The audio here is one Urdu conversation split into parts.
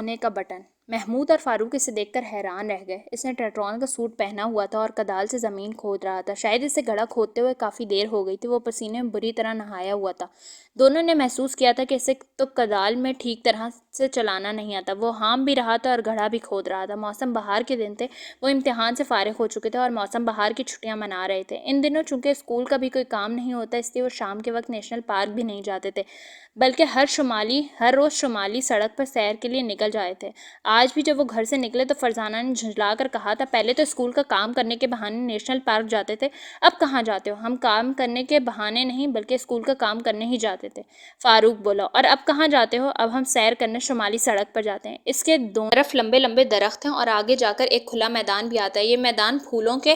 ہونے کا بٹن۔ محمود اور فاروق اسے دیکھ کر حیران رہ گئے۔ اس نے ٹیٹرون کا سوٹ پہنا ہوا تھا اور کدال سے زمین کھود رہا تھا۔ شاید اسے گڑھا کھودتے ہوئے کافی دیر ہو گئی تھی۔ وہ پسینے میں بری طرح نہایا ہوا تھا۔ دونوں نے محسوس کیا تھا کہ اسے تو کدال میں ٹھیک طرح سے چلانا نہیں آتا۔ وہ ہام بھی رہا تھا اور گڑھا بھی کھود رہا تھا۔ موسم بہار کے دن تھے۔ وہ امتحان سے فارغ ہو چکے تھے اور موسم بہار کی چھٹیاں منا رہے تھے۔ ان دنوں چونکہ اسکول کا بھی کوئی کام نہیں ہوتا، اس لیے وہ شام کے وقت نیشنل پارک بھی نہیں جاتے تھے، بلکہ ہر روز شمالی سڑک پر سیر کے لیے نکل جائے تھے۔ آج بھی جب وہ گھر سے نکلے تو فرزانہ نے جھنجھلا کر کہا تھا، پہلے تو اسکول کا کام کرنے کے بہانے نیشنل پارک جاتے تھے، اب کہاں جاتے ہو؟ ہم کام کرنے کے بہانے نہیں بلکہ اسکول کا کام کرنے ہی جاتے تھے۔ فاروق بولا، اور اب کہاں جاتے ہو؟ اب ہم سیر کرنے شمالی سڑک پر جاتے ہیں۔ اس کے دونوں طرف لمبے لمبے درخت ہیں اور آگے جا کر ایک کھلا میدان بھی آتا ہے۔ یہ میدان پھولوں کے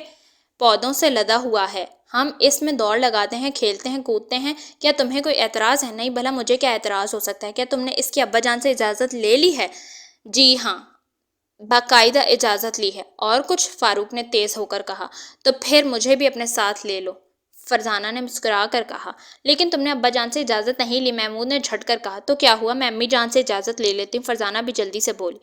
پودوں سے لدا ہوا ہے۔ ہم اس میں دوڑ لگاتے ہیں، کھیلتے ہیں، کودتے ہیں۔ کیا تمہیں کوئی اعتراض ہے؟ نہیں بھلا مجھے کیا اعتراض ہو سکتا ہے؟ کیا تم نے اس کی ابا جان سے اجازت لے لی ہے؟ جی ہاں، باقاعدہ اجازت لی ہے۔ اور کچھ؟ فاروق نے تیز ہو کر کہا۔ تو پھر مجھے بھی اپنے ساتھ لے لو، فرزانہ نے مسکرا کر کہا۔ لیکن تم نے ابا جان سے اجازت نہیں لی، محمود نے جھٹ کر کہا۔ تو کیا ہوا، میں امی جان سے اجازت لے لیتی ہوں، فرزانہ بھی جلدی سے بولی۔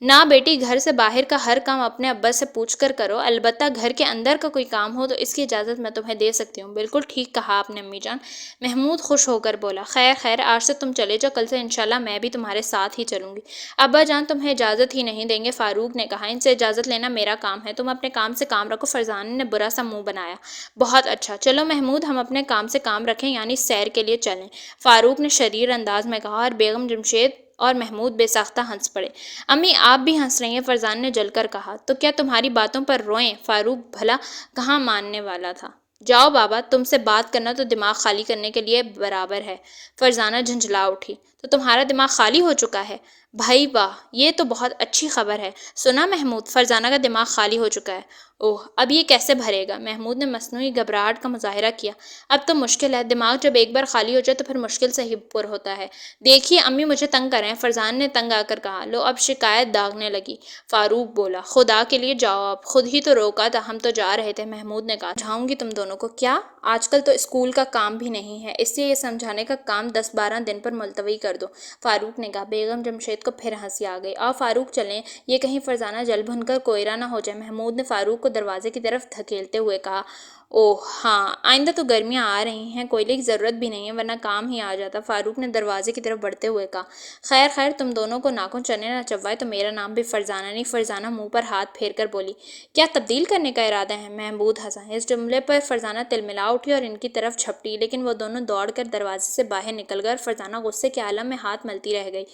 نہ بیٹی، گھر سے باہر کا ہر کام اپنے ابا سے پوچھ کر کرو، البتہ گھر کے اندر کا کوئی کام ہو تو اس کی اجازت میں تمہیں دے سکتی ہوں۔ بالکل ٹھیک کہا آپ نے امی جان، محمود خوش ہو کر بولا۔ خیر خیر، آج سے تم چلے جاؤ، کل سے انشاءاللہ میں بھی تمہارے ساتھ ہی چلوں گی۔ ابا جان تمہیں اجازت ہی نہیں دیں گے، فاروق نے کہا۔ ان سے اجازت لینا میرا کام ہے، تم اپنے کام سے کام رکھو، فرزانہ نے برا سا منہ بنایا۔ بہت اچھا، چلو محمود ہم اپنے کام سے کام رکھیں، یعنی سیر کے لیے چلیں، فاروق نے شریر انداز میں کہا، اور بیگم جمشید اور محمود بے ساختہ ہنس پڑے۔ امی آپ بھی ہنس رہی ہیں، فرزانہ نے جل کر کہا۔ تو کیا تمہاری باتوں پر روئیں؟ فاروق بھلا کہاں ماننے والا تھا۔ جاؤ بابا، تم سے بات کرنا تو دماغ خالی کرنے کے لیے برابر ہے۔ فرزانہ جھنجھلا اٹھی۔ تو تمہارا دماغ خالی ہو چکا ہے؟ بھائی واہ، یہ تو بہت اچھی خبر ہے۔ سنا محمود، فرزانہ کا دماغ خالی ہو چکا ہے۔ اوہ، اب یہ کیسے بھرے گا؟ محمود نے مصنوعی گھبراہٹ کا مظاہرہ کیا۔ اب تو مشکل ہے، دماغ جب ایک بار خالی ہو جائے تو پھر مشکل سے ہی پر ہوتا ہے۔ دیکھیے امی مجھے تنگ کر رہے ہیں، فرزانہ نے تنگ آ کر کہا۔ لو اب شکایت داغنے لگی، فاروق بولا۔ خدا کے لیے جاؤ، اب خود ہی تو روکا تھا، ہم تو جا رہے تھے، محمود نے کہا۔ سمجھاؤں گی تم دونوں کو۔ کیا؟ آج کل تو اسکول کا کام بھی نہیں ہے، اس لیے یہ سمجھانے کا کام 10-12 دن پر ملتوی کر دو، فاروق نے کہا۔ بیگم جمشید کو پھر ہنسی آ گئی۔ آؤ فاروق چلیں، یہ کہیں فرزانہ جل بھن کر کوئرہ نہ ہو جائے، محمود نے فاروق کو دروازے کی طرف دھکیلتے ہوئے کہا۔ اوہ ہاں، آئندہ تو گرمیاں آ رہی ہیں، کوئلے کی ضرورت بھی نہیں ہے، ورنہ کام ہی آ جاتا، فاروق نے دروازے کی طرف بڑھتے ہوئے کہا۔ خیر خیر، تم دونوں کو ناخن چنے نہ چبھائے تو میرا نام بھی فرزانہ نہیں، فرزانہ منہ پر ہاتھ پھیر کر بولی۔ کیا تبدیل کرنے کا ارادہ ہے؟ محمود ہنسا۔ اس جملے پر فرزانہ تلملا اٹھی اور ان کی طرف جھپٹی، لیکن وہ دونوں دوڑ کر دروازے سے باہر نکل گئے اور فرزانہ غصے کے عالم میں ہاتھ ملتی رہ گئی۔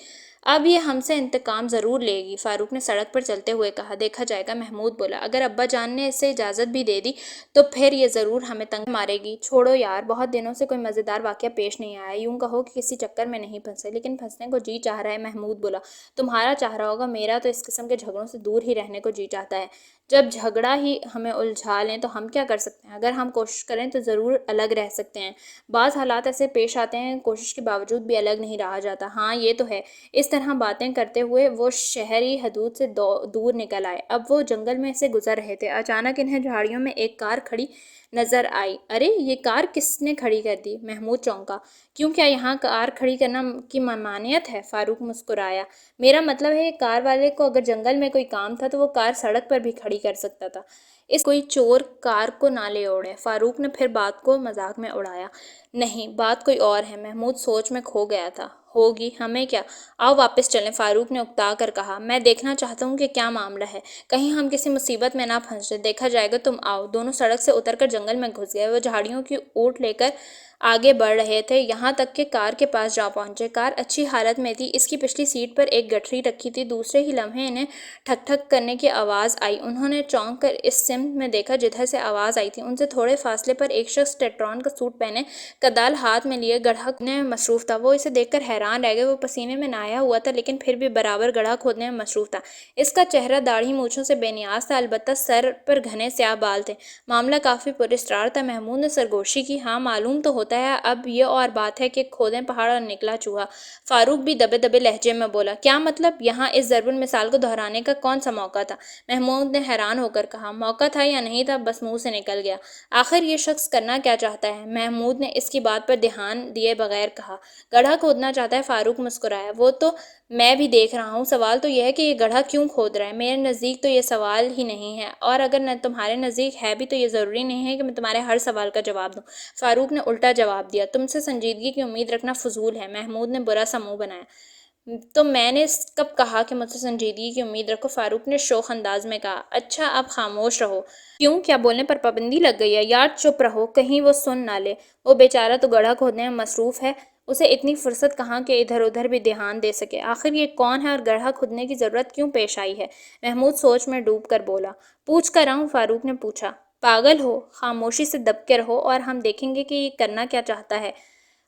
اب یہ ہم سے انتقام ضرور لے گی، فاروق نے سڑک پر چلتے ہوئے کہا۔ دیکھا جائے گا، محمود بولا۔ اگر ابا جان نے اسے اجازت بھی دے دی تو پھر یہ ضرور ہمیں تنگ مارے گی۔ چھوڑو یار، بہت دنوں سے کوئی مزیدار واقعہ پیش نہیں آیا، یوں کہو کہ کسی چکر میں نہیں پھنسے، لیکن پھنسنے کو جی چاہ رہا ہے، محمود بولا۔ تمہارا چاہ رہا ہوگا، میرا تو اس قسم کے جھگڑوں سے دور ہی رہنے کو جی چاہتا ہے۔ جب جھگڑا ہی ہمیں الجھا لیں تو ہم کیا کر سکتے ہیں؟ اگر ہم کوشش کریں تو ضرور الگ رہ سکتے ہیں۔ بعض حالات ایسے پیش آتے ہیں، کوشش کے باوجود بھی الگ نہیں رہا جاتا۔ ہاں یہ تو ہے۔ اس طرح باتیں کرتے ہوئے وہ شہری حدود سے دور نکل آئے۔ اب وہ جنگل میں سے گزر رہے تھے، اچانک انہیں جھاڑیوں میں ایک کار کھڑی نظر آئی۔ ارے یہ کار کس نے کھڑی کر دی؟ محمود چونکا۔ کیوں، کیا یہاں کار کھڑی کرنا کی ممانعت ہے؟ فاروق مسکرایا۔ میرا مطلب ہے کہ کار والے کو اگر جنگل میں کوئی کام تھا تو وہ کار سڑک پر بھی کھڑی کر سکتا تھا، اس کوئی چور کار کو نہ لے اوڑے، فاروق نے پھر بات کو مذاق میں اڑایا۔ نہیں، بات کوئی اور ہے، محمود سوچ میں کھو گیا تھا۔ ہوگی، ہمیں کیا، آؤ واپس چلیں، فاروق نے اکتا کر کہا۔ میں دیکھنا چاہتا ہوں کہ کیا معاملہ ہے، کہیں ہم کسی مصیبت میں نہ پھنس جائیں، دیکھا جائے گا، تم آؤ۔ دونوں سڑک سے اتر کر جنگل میں گھس گئے۔ وہ جھاڑیوں کی اوٹ لے کر آگے بڑھ رہے تھے، یہاں تک کہ کار کے پاس جا پہنچے۔ کار اچھی حالت میں تھی، اس کی پچھلی سیٹ پر ایک گٹھری رکھی تھی۔ دوسرے ہی لمحے انہیں ٹھک ٹھک کرنے کی آواز آئی۔ انہوں نے چونک کر اس سمت میں دیکھا جدھر سے آواز آئی تھی۔ ان سے تھوڑے فاصلے پر ایک شخص ٹیٹرون کا سوٹ پہنے، کدال ہاتھ میں لیے گڑھا کھودنے میں مصروف تھا۔ وہ اسے دیکھ کر حیران رہ گئے۔ وہ پسینے میں نہایا ہوا تھا لیکن پھر بھی برابر گڑھا کھودنے میں مصروف تھا۔ اس کا چہرہ داڑھی مونچھوں سے بے نیاز تھا، البتہ سر پر گھنے سیاہ بال تھے۔ معاملہ کافی پراسرار تھا۔ محمود نے سرگوشی کی۔ ہاں معلوم تو ہوتا ہے، اب یہ اور بات ہے کہ کھودیں پہاڑ اور نکلا چوہا، فاروق بھی دبے دبے لہجے میں بولا۔ کیا مطلب؟ یہاں اس ضرب المثال کو دہرانے کا کون سا موقع تھا؟ محمود نے حیران ہو کر کہا۔ موقع تھا یا نہیں تھا، بس منہ سے نکل گیا۔ آخر یہ شخص کرنا کیا چاہتا ہے؟ محمود نے اس کی بات پر دھیان دیے بغیر کہا۔ گڑھا کھودنا چاہتا آتا ہے؟ فاروق مسکرایا۔ وہ تو میں بھی دیکھ رہا ہوں، سوال تو یہ ہے کہ یہ گڑھا کیوں کھود رہا ہے؟ میرے نزدیک تو یہ سوال ہی نہیں ہے، اور اگر نہ تمہارے نزدیک ہے بھی تو یہ ضروری نہیں ہے کہ میں تمہارے ہر سوال کا جواب دوں۔ فاروق نے الٹا جواب دیا، تم سے سنجیدگی کی امید رکھنا فضول ہے۔ محمود نے برا سا منہ بنایا۔ تو میں نے کب کہا کہ مجھ سے سنجیدگی کی امید رکھو؟ فاروق نے شوخ انداز میں کہا۔ اچھا اب خاموش رہو۔ کیوں، کیا بولنے پر پابندی لگ گئی ہے؟ یار چپ رہو، کہیں وہ سن نہ لے۔ وہ بیچارہ تو گڑھا کھودنے میں مصروف ہے، اسے اتنی فرصت کہاں کہ ادھر ادھر بھی دھیان دے سکے۔ آخر یہ کون ہے اور گڑھا کھودنے کی ضرورت کیوں پیش آئی ہے؟ محمود سوچ میں ڈوب کر بولا۔ پوچھ کر آؤں؟ فاروق نے پوچھا۔ پاگل ہو؟ خاموشی سے دب کے رہو اور ہم دیکھیں گے کہ یہ کرنا کیا چاہتا ہے،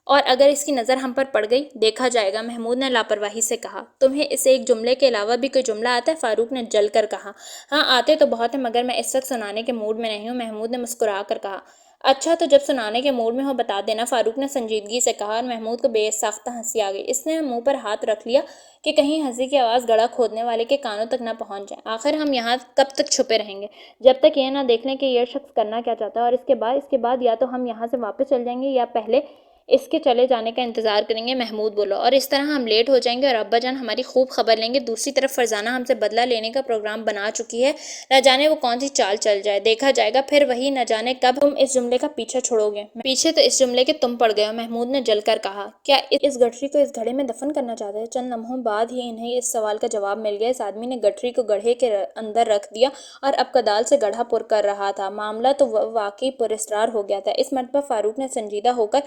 اور اگر اس کی نظر ہم پر پڑ گئی دیکھا جائے گا، محمود نے لاپرواہی سے کہا۔ تمہیں اس ایک جملے کے علاوہ بھی کوئی جملہ آتا ہے؟ فاروق نے جل کر کہا۔ ہاں آتے تو بہت ہیں، مگر میں اس وقت سنانے کے موڈ میں نہیں ہوں، محمود نے مسکرا کر کہا۔ اچھا تو جب سنانے کے موڈ میں ہو بتا دینا، فاروق نے سنجیدگی سے کہا، اور محمود کو بے ساختہ ہنسی آ گئی۔ اس نے منہ پر ہاتھ رکھ لیا کہ کہیں ہنسی کی آواز گڑھا کھودنے والے کے کانوں تک نہ پہنچ جائے۔ آخر ہم یہاں کب تک چھپے رہیں گے؟ جب تک یہ نہ دیکھ لیں کہ یہ شخص کرنا کیا چاہتا ہے، اور اس کے بعد یا تو ہم یہاں سے واپس چل جائیں گے یا پہلے اس کے چلے جانے کا انتظار کریں گے، محمود بولا، اور اس طرح ہم لیٹ ہو جائیں گے اور ابا جان ہماری خوب خبر لیں گے۔ دوسری طرف فرزانہ ہم سے بدلہ لینے کا پروگرام بنا چکی ہے، نہ جانے وہ کون سی چال چل جائے، دیکھا جائے گا پھر وہی نہ جانے کب تم اس جملے کا پیچھا چھوڑو گے۔ پیچھے تو اس جملے کے تم پڑ گئے ہو، محمود نے جل کر کہا۔ کیا اس گٹھری کو اس گھڑے میں دفن کرنا چاہتے ہیں؟ چند لمحوں بعد ہی انہیں اس سوال کا جواب مل گیا۔ اس آدمی نے گٹھری کو گڑھے کے اندر رکھ دیا اور اب کدال سے گڑھا پر کر رہا تھا۔ معاملہ تو واقعی پراسرار ہو گیا تھا۔ اس مرتبہ فاروق نے سنجیدہ ہو کر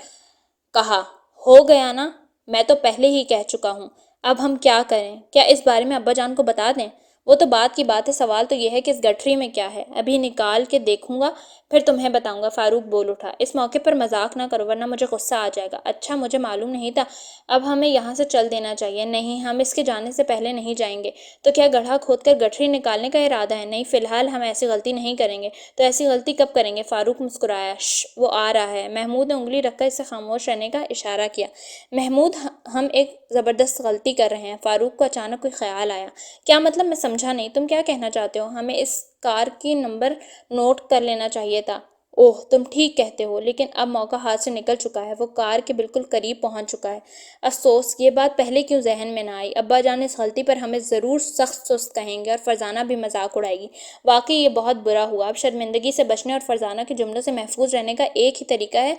کہا، ہو گیا نا؟ میں تو پہلے ہی کہہ چکا ہوں۔ اب ہم کیا کریں؟ کیا اس بارے میں ابا جان کو بتا دیں؟ وہ تو بعد کی بات ہے، سوال تو یہ ہے کہ اس گٹھری میں کیا ہے۔ ابھی نکال کے دیکھوں گا پھر تمہیں بتاؤں گا، فاروق بول اٹھا۔ اس موقع پر مذاق نہ کرو ورنہ مجھے غصہ آ جائے گا۔ اچھا مجھے معلوم نہیں تھا، اب ہمیں یہاں سے چل دینا چاہیے۔ نہیں، ہم اس کے جانے سے پہلے نہیں جائیں گے۔ تو کیا گڑھا کھود کر گٹھری نکالنے کا ارادہ ہے؟ نہیں، فی الحال ہم ایسی غلطی نہیں کریں گے۔ تو ایسی غلطی کب کریں گے؟ فاروق مسکرایا۔ وہ آ رہا ہے۔ محمود نے انگلی رکھ کر اسے خاموش رہنے کا اشارہ کیا۔ محمود ہم ایک زبردست غلطی کر رہے ہیں۔ فاروق کو اچانک کوئی خیال آیا۔ کیا مطلب؟ میں سمجھا نہیں، تم کیا کہنا چاہتے ہو؟ ہمیں اس کار کی نمبر نوٹ کر لینا چاہیے تھا۔ اوہ تم ٹھیک کہتے ہو، لیکن اب موقع ہاتھ سے نکل چکا ہے، وہ کار کے بالکل قریب پہنچ چکا ہے۔ افسوس، یہ بات پہلے کیوں ذہن میں نہ آئی؟ ابا جان اس غلطی پر ہمیں ضرور سخت سست کہیں گے اور فرزانہ بھی مذاق اڑائے گی۔ واقعی یہ بہت برا ہوا۔ اب شرمندگی سے بچنے اور فرزانہ کے جملوں سے محفوظ رہنے کا ایک ہی طریقہ ہے،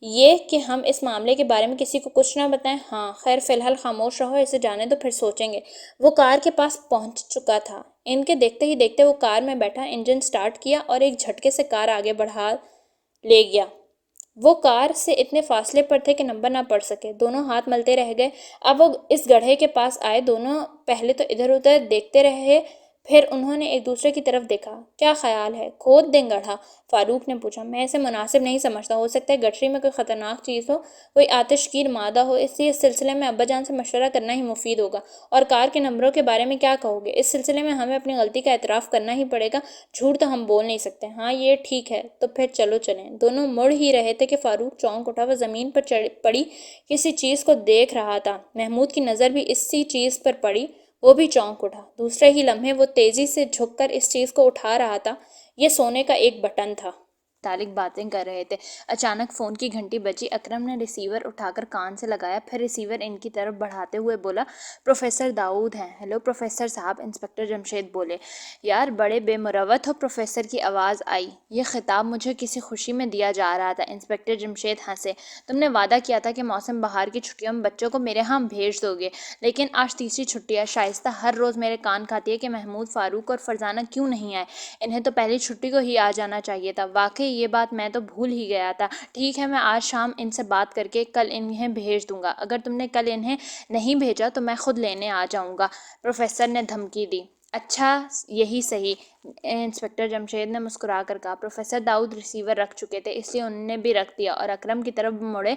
یہ کہ ہم اس معاملے کے بارے میں کسی کو کچھ نہ بتائیں۔ ہاں خیر، فی الحال خاموش رہو، اسے جانے دو پھر سوچیں گے۔ وہ کار کے پاس پہنچ چکا تھا۔ ان کے دیکھتے ہی دیکھتے وہ کار میں بیٹھا، انجن سٹارٹ کیا اور ایک جھٹکے سے کار آگے بڑھا لے گیا۔ وہ کار سے اتنے فاصلے پر تھے کہ نمبر نہ پڑھ سکے۔ دونوں ہاتھ ملتے رہ گئے۔ اب وہ اس گڑھے کے پاس آئے، دونوں پہلے تو ادھر ادھر دیکھتے رہے، پھر انہوں نے ایک دوسرے کی طرف دیکھا۔ کیا خیال ہے، کھود دیں گڑھا؟ فاروق نے پوچھا۔ میں اسے مناسب نہیں سمجھتا، ہو سکتا ہے گٹھری میں کوئی خطرناک چیز ہو، کوئی آتش گیر مادہ ہو، اس لیے اس سلسلے میں ابا جان سے مشورہ کرنا ہی مفید ہوگا۔ اور کار کے نمبروں کے بارے میں کیا کہو گے؟ اس سلسلے میں ہمیں اپنی غلطی کا اعتراف کرنا ہی پڑے گا، جھوٹ تو ہم بول نہیں سکتے۔ ہاں یہ ٹھیک ہے، تو پھر چلو چلیں۔ دونوں مڑ ہی رہے تھے کہ فاروق چونک اٹھا۔ وہ زمین پر پڑی کسی چیز کو دیکھ رہا تھا۔ محمود کی نظر بھی اسی چیز پر پڑی، وہ بھی چونک اٹھا۔ دوسرے ہی لمحے وہ تیزی سے جھک کر اس چیز کو اٹھا رہا تھا۔ یہ سونے کا ایک بٹن تھا۔ متعلق باتیں کر رہے تھے۔ اچانک فون کی گھنٹی بجی۔ اکرم نے ریسیور اٹھا کر کان سے لگایا، پھر ریسیور ان کی طرف بڑھاتے ہوئے بولا، پروفیسر داؤد ہیں۔ ہیلو پروفیسر صاحب، انسپکٹر جمشید بولے۔ یار بڑے بے مروت ہو، پروفیسر کی آواز آئی۔ یہ خطاب مجھے کسی خوشی میں دیا جا رہا تھا۔ انسپکٹر جمشید ہنسے۔ تم نے وعدہ کیا تھا کہ موسم بہار کی چھٹیوں میں بچوں کو میرے ہاں بھیج دو گے، لیکن آج تیسری چھٹی ہے۔ شائستہ ہر روز میرے کان کھاتی ہے کہ محمود، فاروق اور فرزانہ کیوں نہیں آئے؟ انہیں تو پہلی چھٹی کو ہی آ جانا چاہیے تھا۔ واقعی یہ بات میں تو بھول ہی گیا تھا۔ ٹھیک ہے، میں آج شام ان سے بات کر کے کل انہیں بھیج دوں گا۔ اگر تم نے کل انہیں نہیں بھیجا تو میں خود لینے آ جاؤں گا، پروفیسر نے دھمکی دی۔ اچھا یہی صحیح، انسپکٹر جمشید نے مسکرا کر کہا۔ پروفیسر داؤد ریسیور رکھ چکے تھے، اس لیے انہوں نے بھی رکھ دیا اور اکرم کی طرف مڑے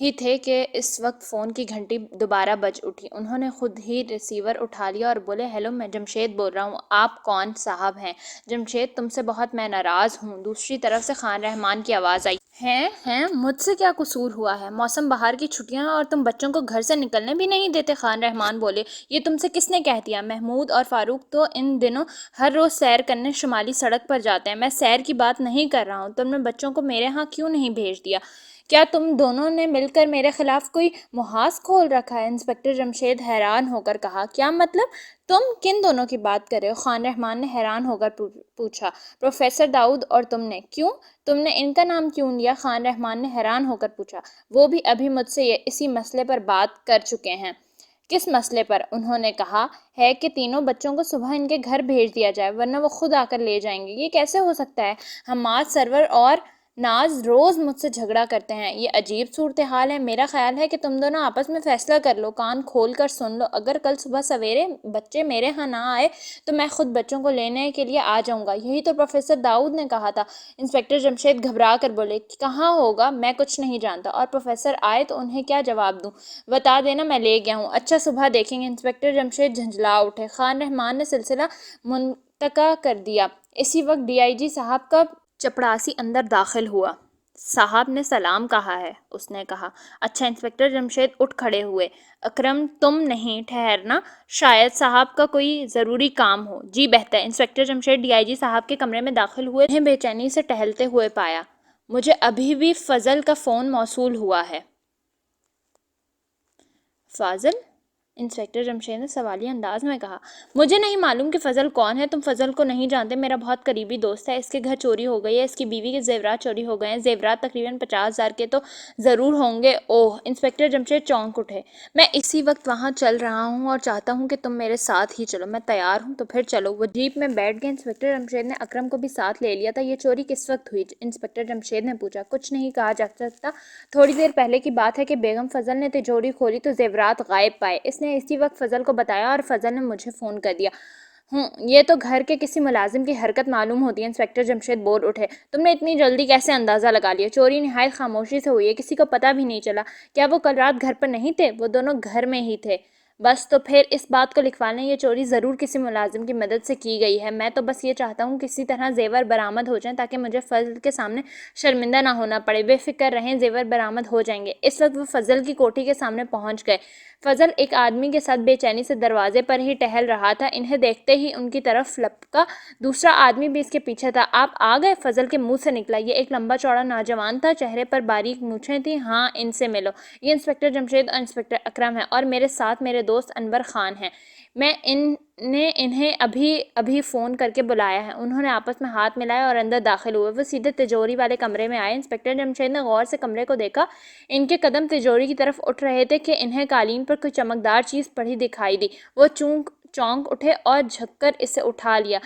ہی تھے کہ اس وقت فون کی گھنٹی دوبارہ بج اٹھی۔ انہوں نے خود ہی ریسیور اٹھا لیا اور بولے، ہیلو میں جمشید بول رہا ہوں، آپ کون صاحب ہیں؟ جمشید، تم سے بہت میں ناراض ہوں۔ دوسری طرف سے خان رحمان کی آواز آئی۔ ہیں مجھ سے کیا قصور ہوا ہے؟ موسم بہار کی چھٹیاں اور تم بچوں کو گھر سے نکلنے بھی نہیں دیتے؟ خان رحمان بولے۔ یہ تم سے کس نے کہہ دیا؟ محمود اور فاروق تو ان دنوں ہر روز سیر کرنے شمالی سڑک پر جاتے ہیں۔ میں سیر کی بات نہیں کر رہا ہوں۔ تم نے بچوں کو میرے ہاں کیوں نہیں بھیج دیا؟ کیا تم دونوں نے مل کر میرے خلاف کوئی محاذ کھول رکھا ہے؟ انسپکٹر جمشید حیران ہو کر کہا۔ کیا مطلب؟ تم کن دونوں کی بات کر رہے ہو؟ خان رحمان نے حیران ہو کر پوچھا۔ پروفیسر داؤد اور تم نے۔ کیوں؟ تم نے ان کا نام کیوں لیا؟ خان رحمان نے حیران ہو کر پوچھا۔ وہ بھی ابھی مجھ سے اسی مسئلے پر بات کر چکے ہیں۔ کس مسئلے پر؟ انہوں نے کہا ہے کہ تینوں بچوں کو صبح ان کے گھر بھیج دیا جائے ورنہ وہ خود آ کر لے جائیں گے۔ یہ کیسے ہو سکتا ہے؟ حماد سرور اور ناز روز مجھ سے جھگڑا کرتے ہیں۔ یہ عجیب صورتحال ہے۔ میرا خیال ہے کہ تم دونوں آپس میں فیصلہ کر لو، کان کھول کر سن لو۔ اگر کل صبح سویرے بچے میرے ہاں نہ آئے تو میں خود بچوں کو لینے کے لیے آ جاؤں گا۔ یہی تو پروفیسر داؤد نے کہا تھا۔ انسپکٹر جمشید گھبرا کر بولے۔ کہاں ہوگا؟ میں کچھ نہیں جانتا، اور پروفیسر آئے تو انہیں کیا جواب دوں؟ بتا دینا میں لے گیا ہوں۔ اچھا صبح دیکھیں گے۔ انسپکٹر جمشید جھنجھلا اٹھے۔ خان رحمان نے سلسلہ منتقل کر دیا۔ اسی وقت ڈی آئی جی صاحب کا چپڑاسی اندر داخل ہوا۔ صاحب نے سلام کہا ہے، اس نے کہا۔ اچھا۔ انسپکٹر جمشید اٹھ کھڑے ہوئے۔ اکرم تم نہیں ٹھہرنا، شاید صاحب کا کوئی ضروری کام ہو۔ جی بہتر۔ انسپکٹر جمشید ڈی آئی جی صاحب کے کمرے میں داخل ہوئے، انہیں بے چینی سے ٹہلتے ہوئے پایا۔ مجھے ابھی بھی فضل کا فون موصول ہوا ہے۔ فاضل؟ انسپکٹر جمشید نے سوالیہ انداز میں کہا۔ مجھے نہیں معلوم کہ فضل کون ہے۔ تم فضل کو نہیں جانتے؟ میرا بہت قریبی دوست ہے۔ اس کے گھر چوری ہو گئی ہے، اس کی بیوی کے زیورات چوری ہو گئے ہیں۔ زیورات تقریباً 50,000 کے تو ضرور ہوں گے۔ اوہ! انسپکٹر جمشید چونک اٹھے۔ میں اسی وقت وہاں چل رہا ہوں اور چاہتا ہوں کہ تم میرے ساتھ ہی چلو۔ میں تیار ہوں، تو پھر چلو۔ وہ جیپ میں بیٹھ گئے۔ انسپکٹر جمشید نے اکرم کو بھی ساتھ لے لیا تھا۔ یہ چوری کس وقت ہوئی؟ انسپکٹر جمشید نے پوچھا۔ کچھ نہیں کہا جا سکتا۔ تھوڑی دیر پہلے کی بات ہے کہ بیگم فضل نے تجوری کھولی تو زیورات غائب پائے۔ اس نے اسی وقت فضل کو بتایا اور فضل نے مجھے فون کر دیا۔ یہ تو گھر کے کسی ملازم کی حرکت معلوم ہوتی ہے۔ انسپکٹر جمشید بول اٹھے۔ تم نے اتنی جلدی کیسے اندازہ لگا لیا؟ چوری نہایت خاموشی سے ہوئی ہے، کسی کو پتہ بھی نہیں چلا۔ کیا وہ کل رات گھر پر نہیں تھے؟ وہ دونوں گھر میں ہی تھے۔ بس تو پھر اس بات کو لکھوا لیں، یہ چوری ضرور کسی ملازم کی مدد سے کی گئی ہے۔ میں تو بس یہ چاہتا ہوں کسی طرح زیور برآمد ہو جائیں تاکہ مجھے فضل کے سامنے شرمندہ نہ ہونا پڑے۔ بے فکر رہیں، زیور برآمد ہو جائیں گے۔ اس وقت وہ فضل کی کوٹھی کے سامنے پہنچ گئے۔ فضل ایک آدمی کے ساتھ بے چینی سے دروازے پر ہی ٹہل رہا تھا۔ انہیں دیکھتے ہی ان کی طرف لپکا۔ دوسرا آدمی بھی اس کے پیچھے تھا۔ آپ آ گئے؟ فضل کے منہ سے نکلا۔ یہ ایک لمبا چوڑا نوجوان تھا، چہرے پر باریک مونچھیں تھیں۔ ہاں، ان سے ملو۔ یہ انسپکٹر جمشید اور انسپکٹر اکرم ہیں، اور میرے ساتھ میرے دوست انور خان ہیں۔ میں نے انہیں ابھی فون کر کے بلایا ہے۔ انہوں نے آپس میں ہاتھ ملایا اور اندر داخل ہوئے۔ وہ سیدھے تجوری والے کمرے میں آئے۔ انسپکٹر جمشید نے غور سے کمرے کو دیکھا۔ ان کے قدم تجوری کی طرف اٹھ رہے تھے کہ انہیں قالین پر کوئی چمکدار چیز پڑی دکھائی دی۔ وہ چونک اٹھے اور جھک کر اسے اٹھا لیا۔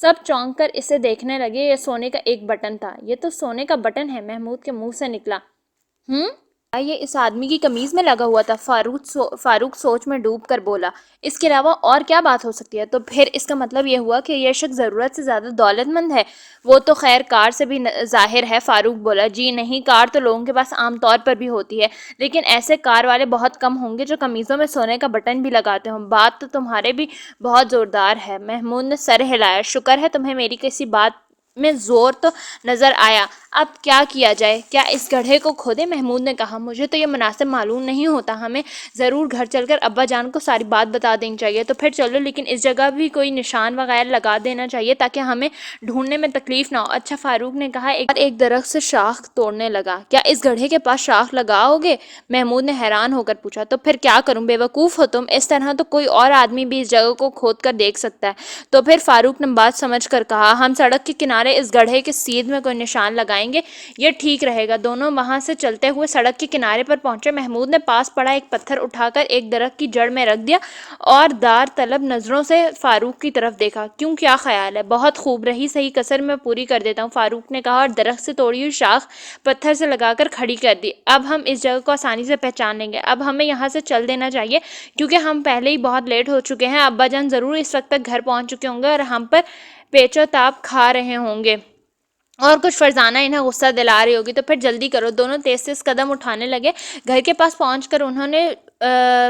سب چونک کر اسے دیکھنے لگے۔ یہ سونے کا ایک بٹن تھا۔ یہ تو سونے کا بٹن ہے، محمود کے منہ سے نکلا۔ یہ اس آدمی کی قمیض میں لگا ہوا تھا؟ فاروق سوچ میں ڈوب کر بولا۔ اس کے علاوہ اور کیا بات ہو سکتی ہے؟ تو پھر اس کا مطلب یہ ہوا کہ یہ شخص ضرورت سے زیادہ دولت مند ہے۔ وہ تو خیر کار سے بھی ظاہر ہے۔ فاروق بولا۔ جی نہیں، کار تو لوگوں کے پاس عام طور پر بھی ہوتی ہے، لیکن ایسے کار والے بہت کم ہوں گے جو قمیضوں میں سونے کا بٹن بھی لگاتے ہوں۔ بات تو تمہارے بھی بہت زوردار ہے۔ محمود نے سر ہلایا۔ شکر ہے تمہیں میری کسی بات میں زور تو نظر آیا۔ اب کیا کیا جائے؟ کیا اس گڑھے کو کھودیں؟ محمود نے کہا۔ مجھے تو یہ مناسب معلوم نہیں ہوتا۔ ہمیں ضرور گھر چل کر ابا جان کو ساری بات بتا دینی چاہیے۔ تو پھر چلو، لیکن اس جگہ بھی کوئی نشان وغیرہ لگا دینا چاہیے تاکہ ہمیں ڈھونڈنے میں تکلیف نہ ہو۔ اچھا، فاروق نے کہا۔ ایک درخت سے شاخ توڑنے لگا۔ کیا اس گڑھے کے پاس شاخ لگاؤ گے؟ محمود نے حیران ہو کر پوچھا۔ تو پھر کیا کروں؟ بے وقوف ہو تم۔ اس طرح تو کوئی اور آدمی بھی اس جگہ کو کھود کر دیکھ سکتا ہے۔ تو پھر فاروق نے بات سمجھ کر کہا۔ ہم سڑک کے کنارے اس گڑھے کے سیدھ میں کوئی نشان لگائیں گے، یہ ٹھیک رہے گا۔ دونوں وہاں سے چلتے ہوئے سڑک کے کنارے پر پہنچے۔ محمود نے پاس پڑا ایک پتھر اٹھا کر ایک درخت کی جڑ میں رکھ دیا اور دار طلب نظروں سے فاروق کی طرف دیکھا۔ کیوں، کیا خیال ہے؟ بہت خوب، رہی صحیح کسر میں پوری کر دیتا ہوں، فاروق نے کہا اور درخت سے توڑی ہوئی شاخ پتھر سے لگا کر کھڑی کر دی۔ اب ہم اس جگہ کو آسانی سے پہچان لیں گے۔ اب ہمیں یہاں سے چل دینا چاہیے کیونکہ ہم پہلے ہی بہت لیٹ ہو چکے ہیں۔ ابا جان ضرور اس وقت تک گھر پہنچ چکے ہوں گے اور ہم پر پیچ و تاب کھا رہے ہوں گے۔ اور کچھ فرزانہ انہیں غصہ دلا رہی ہوگی، تو پھر جلدی کرو۔ دونوں تیز تیز قدم اٹھانے لگے۔ گھر کے پاس پہنچ کر انہوں نے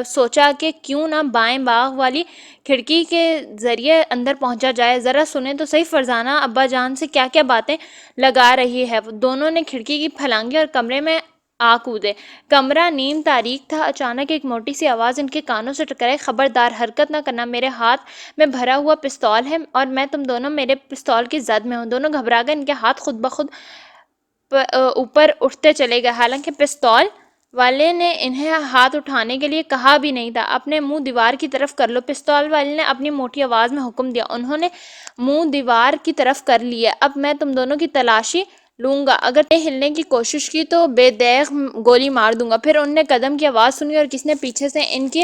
سوچا کہ کیوں نہ بائیں باغ والی کھڑکی کے ذریعے اندر پہنچا جائے، ذرا سنیں تو صحیح فرزانہ ابا جان سے کیا کیا باتیں لگا رہی ہے۔ دونوں نے کھڑکی کی پھلانگی اور کمرے میں آ کودے۔ کمرہ نیم تاریک تھا۔ اچانک ایک موٹی سی آواز ان کے کانوں سے ٹکرائی، خبردار حرکت نہ کرنا، میرے ہاتھ میں بھرا ہوا پستول ہے اور میں تم دونوں میرے پستول کی زد میں ہوں۔ دونوں گھبرا گئے، ان کے ہاتھ خود بخود اوپر اٹھتے چلے گئے، حالانکہ پستول والے نے انہیں ہاتھ اٹھانے کے لیے کہا بھی نہیں تھا۔ اپنے منہ دیوار کی طرف کر لو، پستول والے نے اپنی موٹی آواز میں حکم دیا۔ انہوں نے منہ دیوار کی طرف کر لیا۔ اب میں تم دونوں کی تلاشی لوں گا، اگر نے ہلنے کی کوشش کی تو بے داغ گولی مار دوں گا۔ پھر انہوں نے قدم کی آواز سنی اور کسی نے پیچھے سے ان کی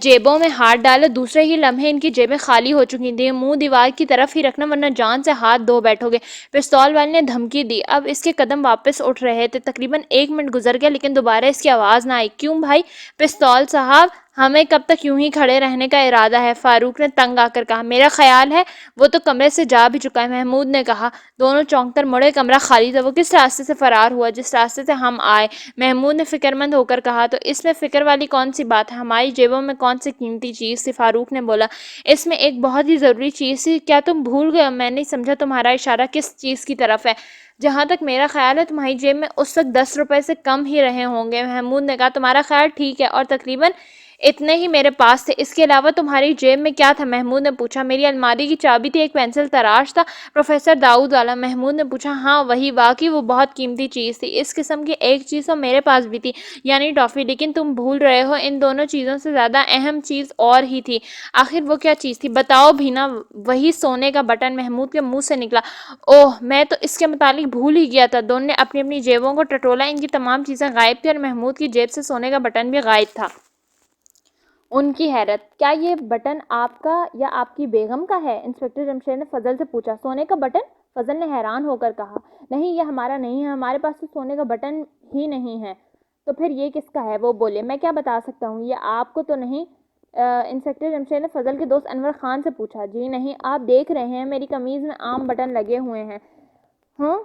جیبوں میں ہاتھ ڈالا۔ دوسرے ہی لمحے ان کی جیبیں خالی ہو چکی تھیں۔ منہ دیوار کی طرف ہی رکھنا ورنہ جان سے ہاتھ دھو بیٹھو گے، پستول والے نے دھمکی دی۔ اب اس کے قدم واپس اٹھ رہے تھے۔ تقریباً 1 منٹ گزر گیا لیکن دوبارہ اس کی آواز نہ آئی۔ کیوں بھائی پستول صاحب، ہمیں کب تک یوں ہی کھڑے رہنے کا ارادہ ہے؟ فاروق نے تنگ آ کر کہا۔ میرا خیال ہے وہ تو کمرے سے جا بھی چکا ہے، محمود نے کہا۔ دونوں چونک کر مڑے، کمرہ خالی تھا۔ وہ کس راستے سے فرار ہوا؟ جس راستے سے ہم آئے، محمود نے فکر مند ہو کر کہا۔ تو اس میں فکر والی کون سی بات ہے؟ ہماری جیبوں میں کون سی قیمتی چیز تھی؟ فاروق نے بولا۔ اس میں ایک بہت ہی ضروری چیز تھی۔ کیا تم بھول گئے ہو؟ میں نہیں سمجھا تمہارا اشارہ کس چیز کی طرف ہے؟ جہاں تک میرا خیال ہے تمہاری جیب میں اس وقت 10 روپے سے کم ہی رہے ہوں گے، محمود نے کہا۔ تمہارا خیال ٹھیک ہے، اور تقریباً اتنے ہی میرے پاس تھے۔ اس کے علاوہ تمہاری جیب میں کیا تھا؟ محمود نے پوچھا۔ میری الماری کی چابی تھی، ایک پینسل تراش تھا، پروفیسر داؤد والا، محمود نے پوچھا۔ ہاں وہی، واقعی وہ بہت قیمتی چیز تھی۔ اس قسم کی ایک چیز تو میرے پاس بھی تھی، یعنی ٹافی، لیکن تم بھول رہے ہو ان دونوں چیزوں سے زیادہ اہم چیز اور ہی تھی۔ آخر وہ کیا چیز تھی؟ بتاؤ بھی نا۔ وہی سونے کا بٹن، محمود کے منہ سے نکلا۔ اوہ، میں تو اس کے متعلق بھول ہی گیا تھا۔ دونوں نے اپنی اپنی جیبوں کو ٹٹولا۔ ان کی تمام چیزیں غائب تھیں اور محمود کی جیب سے سونے کا بٹن بھی غائب تھا۔ ان کی حیرت، کیا یہ بٹن آپ کا یا آپ کی بیگم کا ہے؟ انسپکٹر جمشید نے فضل سے پوچھا۔ سونے کا بٹن؟ فضل نے حیران ہو کر کہا۔ نہیں، یہ ہمارا نہیں ہے، ہمارے پاس تو سونے کا بٹن ہی نہیں ہے۔ تو پھر یہ کس کا ہے؟ وہ بولے۔ میں کیا بتا سکتا ہوں، یہ آپ کو تو نہیں؟ انسپکٹر جمشید نے فضل کے دوست انور خان سے پوچھا۔ جی نہیں، آپ دیکھ رہے ہیں میری قمیض میں عام بٹن لگے ہوئے ہیں۔ ہاں،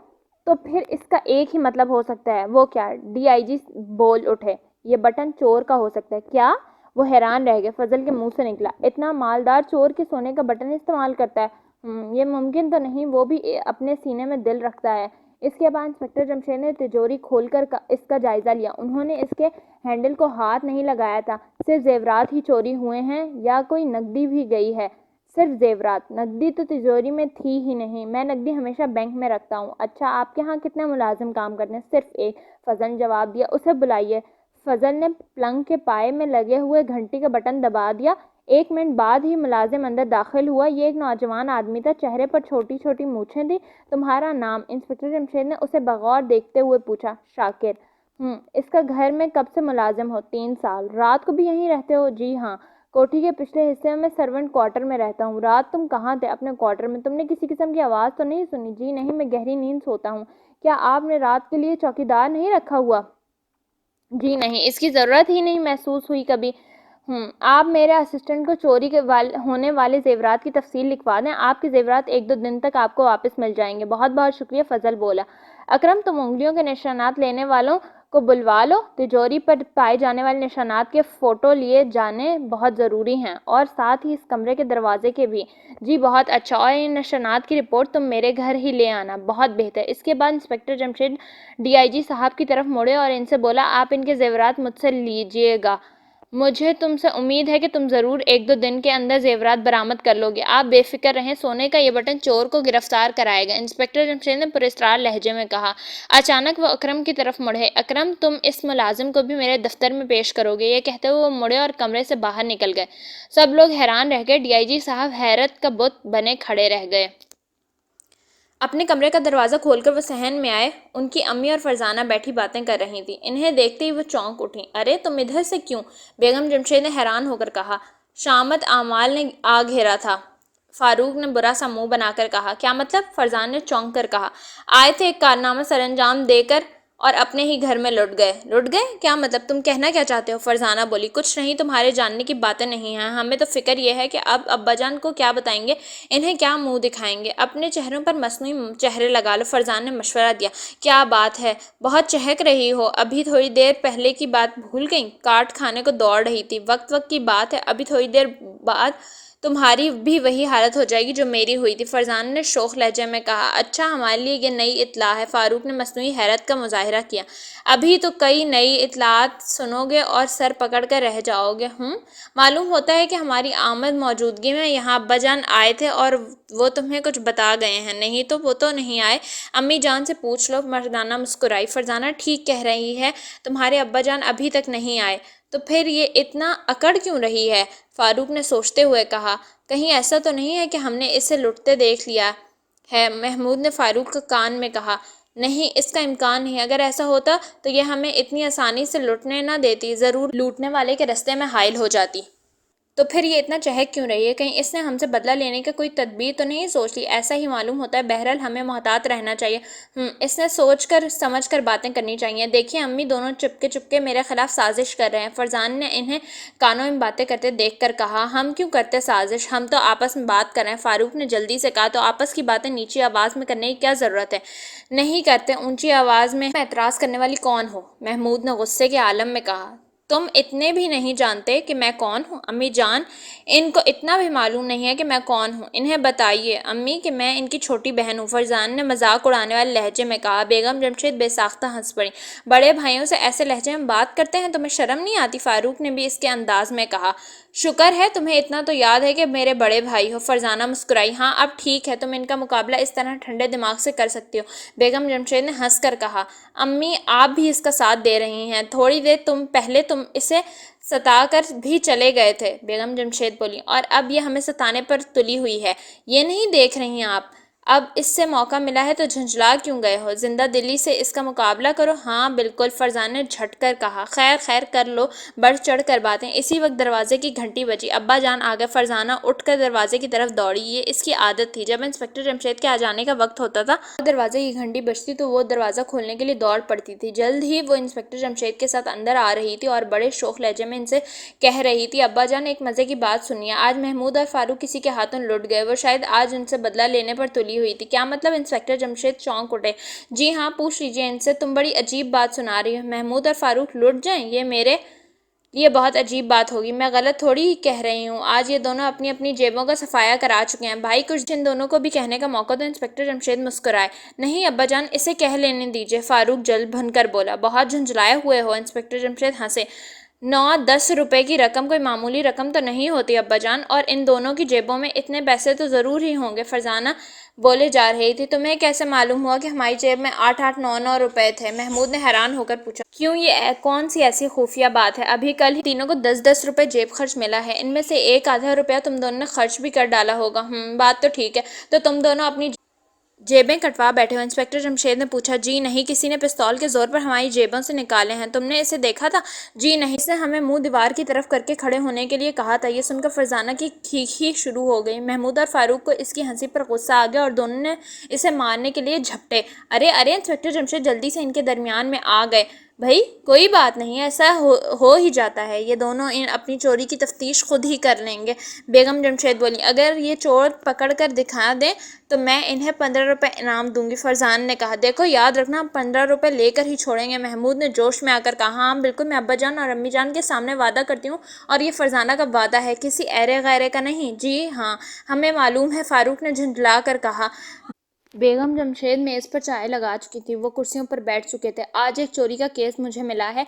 تو پھر اس کا ایک ہی مطلب ہو سکتا ہے۔ وہ کیا؟ ڈی آئی جی بول اٹھے۔ یہ بٹن چور کا ہو سکتا ہے۔ کیا؟ وہ حیران رہ گئے۔ فضل کے منہ سے نکلا۔ اتنا مالدار چور کے سونے کا بٹن استعمال کرتا ہے؟ یہ ممکن تو نہیں، وہ بھی اپنے سینے میں دل رکھتا ہے۔ اس کے بعد انسپکٹر جمشید نے تجوری کھول کر اس کا جائزہ لیا۔ انہوں نے اس کے ہینڈل کو ہاتھ نہیں لگایا تھا۔ صرف زیورات ہی چوری ہوئے ہیں یا کوئی نقدی بھی گئی ہے؟ صرف زیورات، نقدی تو تجوری میں تھی ہی نہیں، میں نقدی ہمیشہ بینک میں رکھتا ہوں۔ اچھا، آپ کے ہاں کتنے ملازم کام کرتے ہیں؟ صرف ایک، فضل نے جواب دیا۔ اسے بلائیے۔ فضل نے پلنگ کے پائے میں لگے ہوئے گھنٹی کا بٹن دبا دیا۔ 1 منٹ بعد ہی ملازم اندر داخل ہوا۔ یہ ایک نوجوان آدمی تھا، چہرے پر چھوٹی چھوٹی مونچھیں تھیں۔ تمہارا نام؟ انسپکٹر جمشید نے اسے بغور دیکھتے ہوئے پوچھا۔ شاکر۔ اس کا گھر میں کب سے ملازم ہو؟ 3 سال۔ رات کو بھی یہیں رہتے ہو؟ جی ہاں، کوٹھی کے پچھلے حصے میں سرونٹ کوارٹر میں رہتا ہوں۔ رات تم کہاں تھے؟ اپنے کوارٹر میں۔ تم نے کسی قسم کی آواز تو نہیں سنی؟ جی نہیں، میں گہری نیند سوتا ہوں۔ کیا آپ نے رات کے لیے چوکیدار نہیں رکھا ہوا؟ جی نہیں، اس کی ضرورت ہی نہیں محسوس ہوئی کبھی۔ آپ میرے اسسٹنٹ کو چوری ہونے والے زیورات کی تفصیل لکھوا دیں، آپ کے زیورات 1-2 دن تک آپ کو واپس مل جائیں گے۔ بہت بہت شکریہ، فضل بولا۔ اکرم، تم انگلیوں کے نشانات لینے والوں کو بلوا لو، تجوری پر پائے جانے والے نشانات کے فوٹو لیے جانے بہت ضروری ہیں، اور ساتھ ہی اس کمرے کے دروازے کے بھی۔ جی بہت اچھا، اور ان نشانات کی رپورٹ تم میرے گھر ہی لے آنا۔ بہت بہتر۔ اس کے بعد انسپکٹر جمشید ڈی آئی جی صاحب کی طرف مڑے اور ان سے بولا، آپ ان کے زیورات مجھ سے لیجئے گا۔ مجھے تم سے امید ہے کہ تم ضرور 1-2 دن کے اندر زیورات برآمد کر لو گے۔ آپ بے فکر رہیں، سونے کا یہ بٹن چور کو گرفتار کرائے گا، انسپکٹر جمشید نے پراسرار لہجے میں کہا۔ اچانک وہ اکرم کی طرف مڑے۔ اکرم، تم اس ملازم کو بھی میرے دفتر میں پیش کرو گے؟ یہ کہتے ہوئے وہ مڑے اور کمرے سے باہر نکل گئے۔ سب لوگ حیران رہ گئے۔ ڈی آئی جی صاحب حیرت کا بت بنے کھڑے رہ گئے۔ اپنے کمرے کا دروازہ کھول کر وہ صحن میں آئے۔ ان کی امی اور فرزانہ بیٹھی باتیں کر رہی تھیں۔ انہیں دیکھتے ہی وہ چونک اٹھیں۔ ارے تم ادھر سے کیوں؟ بیگم جمشید نے حیران ہو کر کہا۔ شامت اعمال نے آ گھیرا تھا، فاروق نے برا سا منہ بنا کر کہا۔ کیا مطلب؟ فرزانہ نے چونک کر کہا۔ آئے تھے ایک کارنامہ سر انجام دے کر اور اپنے ہی گھر میں لٹ گئے۔ لٹ گئے کیا مطلب؟ تم کہنا کیا چاہتے ہو؟ فرزانہ بولی۔ کچھ نہیں، تمہارے جاننے کی باتیں نہیں ہیں، ہمیں تو فکر یہ ہے کہ اب ابا جان کو کیا بتائیں گے، انہیں کیا منہ دکھائیں گے۔ اپنے چہروں پر مصنوعی چہرے لگا لو، فرزانہ نے مشورہ دیا۔ کیا بات ہے، بہت چہک رہی ہو، ابھی تھوڑی دیر پہلے کی بات بھول گئی؟ کاٹ کھانے کو دوڑ رہی تھی، وقت کی بات ہے، ابھی تھوڑی دیر بعد تمہاری بھی وہی حالت ہو جائے گی جو میری ہوئی تھی۔ فرزانہ نے شوخ لہجے میں کہا۔ اچھا، ہمارے لیے یہ نئی اطلاع ہے، فاروق نے مصنوعی حیرت کا مظاہرہ کیا۔ ابھی تو کئی نئی اطلاعات سنو گے اور سر پکڑ کر رہ جاؤ گے۔ معلوم ہوتا ہے کہ ہماری آمد موجودگی میں یہاں ابا جان آئے تھے اور وہ تمہیں کچھ بتا گئے ہیں۔ نہیں تو وہ تو نہیں آئے، امی جان سے پوچھ لو۔ مردانہ مسکرائی۔ فرزانہ ٹھیک کہہ رہی ہے، تمہارے ابا جان ابھی تک نہیں آئے۔ تو پھر یہ اتنا اکڑ کیوں رہی ہے؟ فاروق نے سوچتے ہوئے کہا۔ کہیں ایسا تو نہیں ہے کہ ہم نے اسے لٹتے دیکھ لیا ہے؟ محمود نے فاروق کے کان میں کہا۔ نہیں، اس کا امکان نہیں، اگر ایسا ہوتا تو یہ ہمیں اتنی آسانی سے لٹنے نہ دیتی، ضرور لوٹنے والے کے رستے میں حائل ہو جاتی۔ تو پھر یہ اتنا چہک کیوں رہی ہے؟ کہیں اس نے ہم سے بدلہ لینے کا کوئی تدبیر تو نہیں سوچ لی؟ ایسا ہی معلوم ہوتا ہے، بہرحال ہمیں محتاط رہنا چاہیے۔ اس نے سوچ کر سمجھ کر باتیں کرنی چاہیے۔ دیکھیے امی دونوں چپکے چپکے میرے خلاف سازش کر رہے ہیں۔ فرزانہ نے انہیں کانوں میں باتیں کرتے دیکھ کر کہا۔ ہم کیوں کرتے سازش؟ ہم تو آپس میں بات کر رہے ہیں، فاروق نے جلدی سے کہا۔ تو آپس کی باتیں نیچی آواز میں کرنے کی کیا ضرورت ہے؟ نہیں کرتے، اونچی آواز میں اعتراض کرنے والی کون ہو؟ محمود نے غصے کے عالم میں کہا۔ تم اتنے بھی نہیں جانتے کہ میں کون ہوں؟ امی جان، ان کو اتنا بھی معلوم نہیں ہے کہ میں کون ہوں۔ انہیں بتائیے امی کہ میں ان کی چھوٹی بہن ہوں، فرزانہ نے مذاق اڑانے والے لہجے میں کہا۔ بیگم جمشید بے ساختہ ہنس پڑی۔ بڑے بھائیوں سے ایسے لہجے میں بات کرتے ہیں، تمہیں شرم نہیں آتی؟ فاروق نے بھی اس کے انداز میں کہا۔ شکر ہے تمہیں اتنا تو یاد ہے کہ میرے بڑے بھائی ہو، فرزانہ مسکرائی۔ ہاں اب ٹھیک ہے، تم ان کا مقابلہ اس طرح ٹھنڈے دماغ سے کر سکتی ہو، بیگم جمشید نے ہنس کر کہا۔ امی آپ بھی اس کا ساتھ دے رہی ہیں، تھوڑی دیر پہلے تم اسے ستا کر بھی چلے گئے تھے، بیگم جمشید بولی، اور اب یہ ہمیں ستانے پر تلی ہوئی ہے۔ یہ نہیں دیکھ رہی ہیں آپ، اب اس سے موقع ملا ہے تو جھنجھلا کیوں گئے ہو؟ زندہ دلی سے اس کا مقابلہ کرو۔ ہاں بالکل، فرزانہ نے جھٹ کر کہا۔ خیر خیر، کر لو، بڑھ چڑھ کر باتیں۔ اسی وقت دروازے کی گھنٹی بجی۔ ابا جان آ گئے۔ فرزانہ اٹھ کر دروازے کی طرف دوڑی۔ یہ اس کی عادت تھی، جب انسپکٹر جمشید کے آ جانے کا وقت ہوتا تھا اور دروازے کی گھنٹی بجتی تو وہ دروازہ کھولنے کے لیے دوڑ پڑتی تھی۔ جلد ہی وہ انسپکٹر جمشید کے ساتھ اندر آ رہی تھی اور بڑے شوخ لہجے میں ان سے کہہ رہی تھی۔ ابا جان، ایک مزے کی بات سنیے، آج محمود اور فاروق کسی کے ہاتھوں لٹ گئے، وہ شاید آج ان سے بدلہ لینے پر تلی ہوئی تھی۔ کیا مطلب؟ انسپکٹر جمشید چونک اٹھے۔ جی ہاں، پوچھ لیجیے ان سے، تم بڑی عجیب بات سنا رہی ہو۔ محمود اور فاروق لٹ جائیں، یہ میرے لیے بہت عجیب بات ہوگی۔ میں غلط تھوڑی ہی کہہ رہی ہوں، آج یہ دونوں اپنی اپنی جیبوں کا صفایا کرا چکے ہیں۔ بھائی کچھ ان دونوں کو بھی کہنے کا موقع دو۔ انسپکٹر جمشید مسکرائے۔ نہیں ابا جان، اسے کہہ لینے دیجیے، فاروق جل بھن کر بولا۔ بہت جھنجھلائے ہوئے ہو، انسپکٹر جمشید ہنسے۔ 9-10 روپے کی رقم کوئی معمولی رقم تو نہیں ہوتی ابا جان، اور ان دونوں کی جیبوں میں اتنے پیسے تو ضرور ہی ہوں گے، فرزانہ بولے جا رہی تھی۔ تمہیں کیسے معلوم ہوا کہ ہماری جیب میں 8-8 9-9 روپے تھے؟ محمود نے حیران ہو کر پوچھا۔ کیوں، یہ کون سی ایسی خفیہ بات ہے؟ ابھی کل ہی تینوں کو 10-10 روپے جیب خرچ ملا ہے، ان میں سے ایک آدھا روپیہ تم دونوں نے خرچ بھی کر ڈالا ہوگا۔ بات تو ٹھیک ہے، تو تم دونوں اپنی جیبیں کٹوا بیٹھے ہو؟ انسپکٹر جمشید نے پوچھا۔ جی نہیں، کسی نے پستول کے زور پر ہماری جیبوں سے نکالے ہیں۔ تم نے اسے دیکھا تھا؟ جی نہیں، اس نے ہمیں منہ دیوار کی طرف کر کے کھڑے ہونے کے لیے کہا تھا۔ یہ سن کر فرزانہ کی کھیکھی شروع ہو گئی۔ محمود اور فاروق کو اس کی ہنسی پر غصہ آ گیا اور دونوں نے اسے مارنے کے لیے جھپٹے۔ ارے ارے، انسپکٹر جمشید جلدی سے ان کے درمیان میں آ گئے۔ بھائی کوئی بات نہیں، ایسا ہو ہی جاتا ہے، یہ دونوں اپنی چوری کی تفتیش خود ہی کر لیں گے، بیگم جمشید بولی۔ اگر یہ چور پکڑ کر دکھا دیں تو میں انہیں 15 روپے انعام دوں گی، فرزانہ نے کہا۔ دیکھو یاد رکھنا، ہم 15 روپے لے کر ہی چھوڑیں گے، محمود نے جوش میں آ کر کہا۔ ہاں بالکل، میں ابا جان اور امی جان کے سامنے وعدہ کرتی ہوں، اور یہ فرزانہ کا وعدہ ہے، کسی ایرے غیرے کا نہیں۔ جی ہاں، ہمیں معلوم ہے، فاروق نے جھنجھلا کر کہا۔ بیگم جمشید میز پر چائے لگا چکی تھی، وہ کرسیوں پر بیٹھ چکے تھے۔ آج ایک چوری کا کیس مجھے ملا ہے،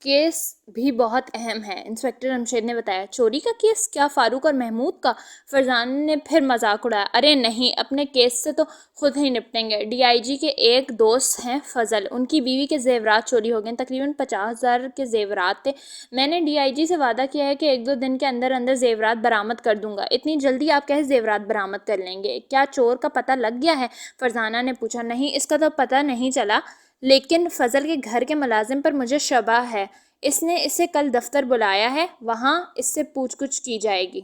کیس بھی بہت اہم ہے، انسپکٹر جمشید نے بتایا۔ چوری کا کیس؟ کیا فاروق اور محمود کا؟ فرزانہ نے پھر مذاق اڑایا۔ ارے نہیں، اپنے کیس سے تو خود ہی نپٹیں گے۔ ڈی آئی جی کے ایک دوست ہیں فضل، ان کی بیوی کے زیورات چوری ہو گئے، تقریباً 50,000 کے زیورات تھے۔ میں نے ڈی آئی جی سے وعدہ کیا ہے کہ 1-2 دن کے اندر اندر زیورات برآمد کر دوں گا۔ اتنی جلدی آپ کیسے زیورات برآمد کر لیں گے؟ کیا چور کا پتہ لگ گیا ہے؟ فرزانہ نے پوچھا۔ نہیں، اس کا تو پتہ نہیں چلا، لیکن فضل کے گھر کے ملازم پر مجھے شبہ ہے، اس نے اسے کل دفتر بلایا ہے، وہاں اس سے پوچھ گچھ کی جائے گی۔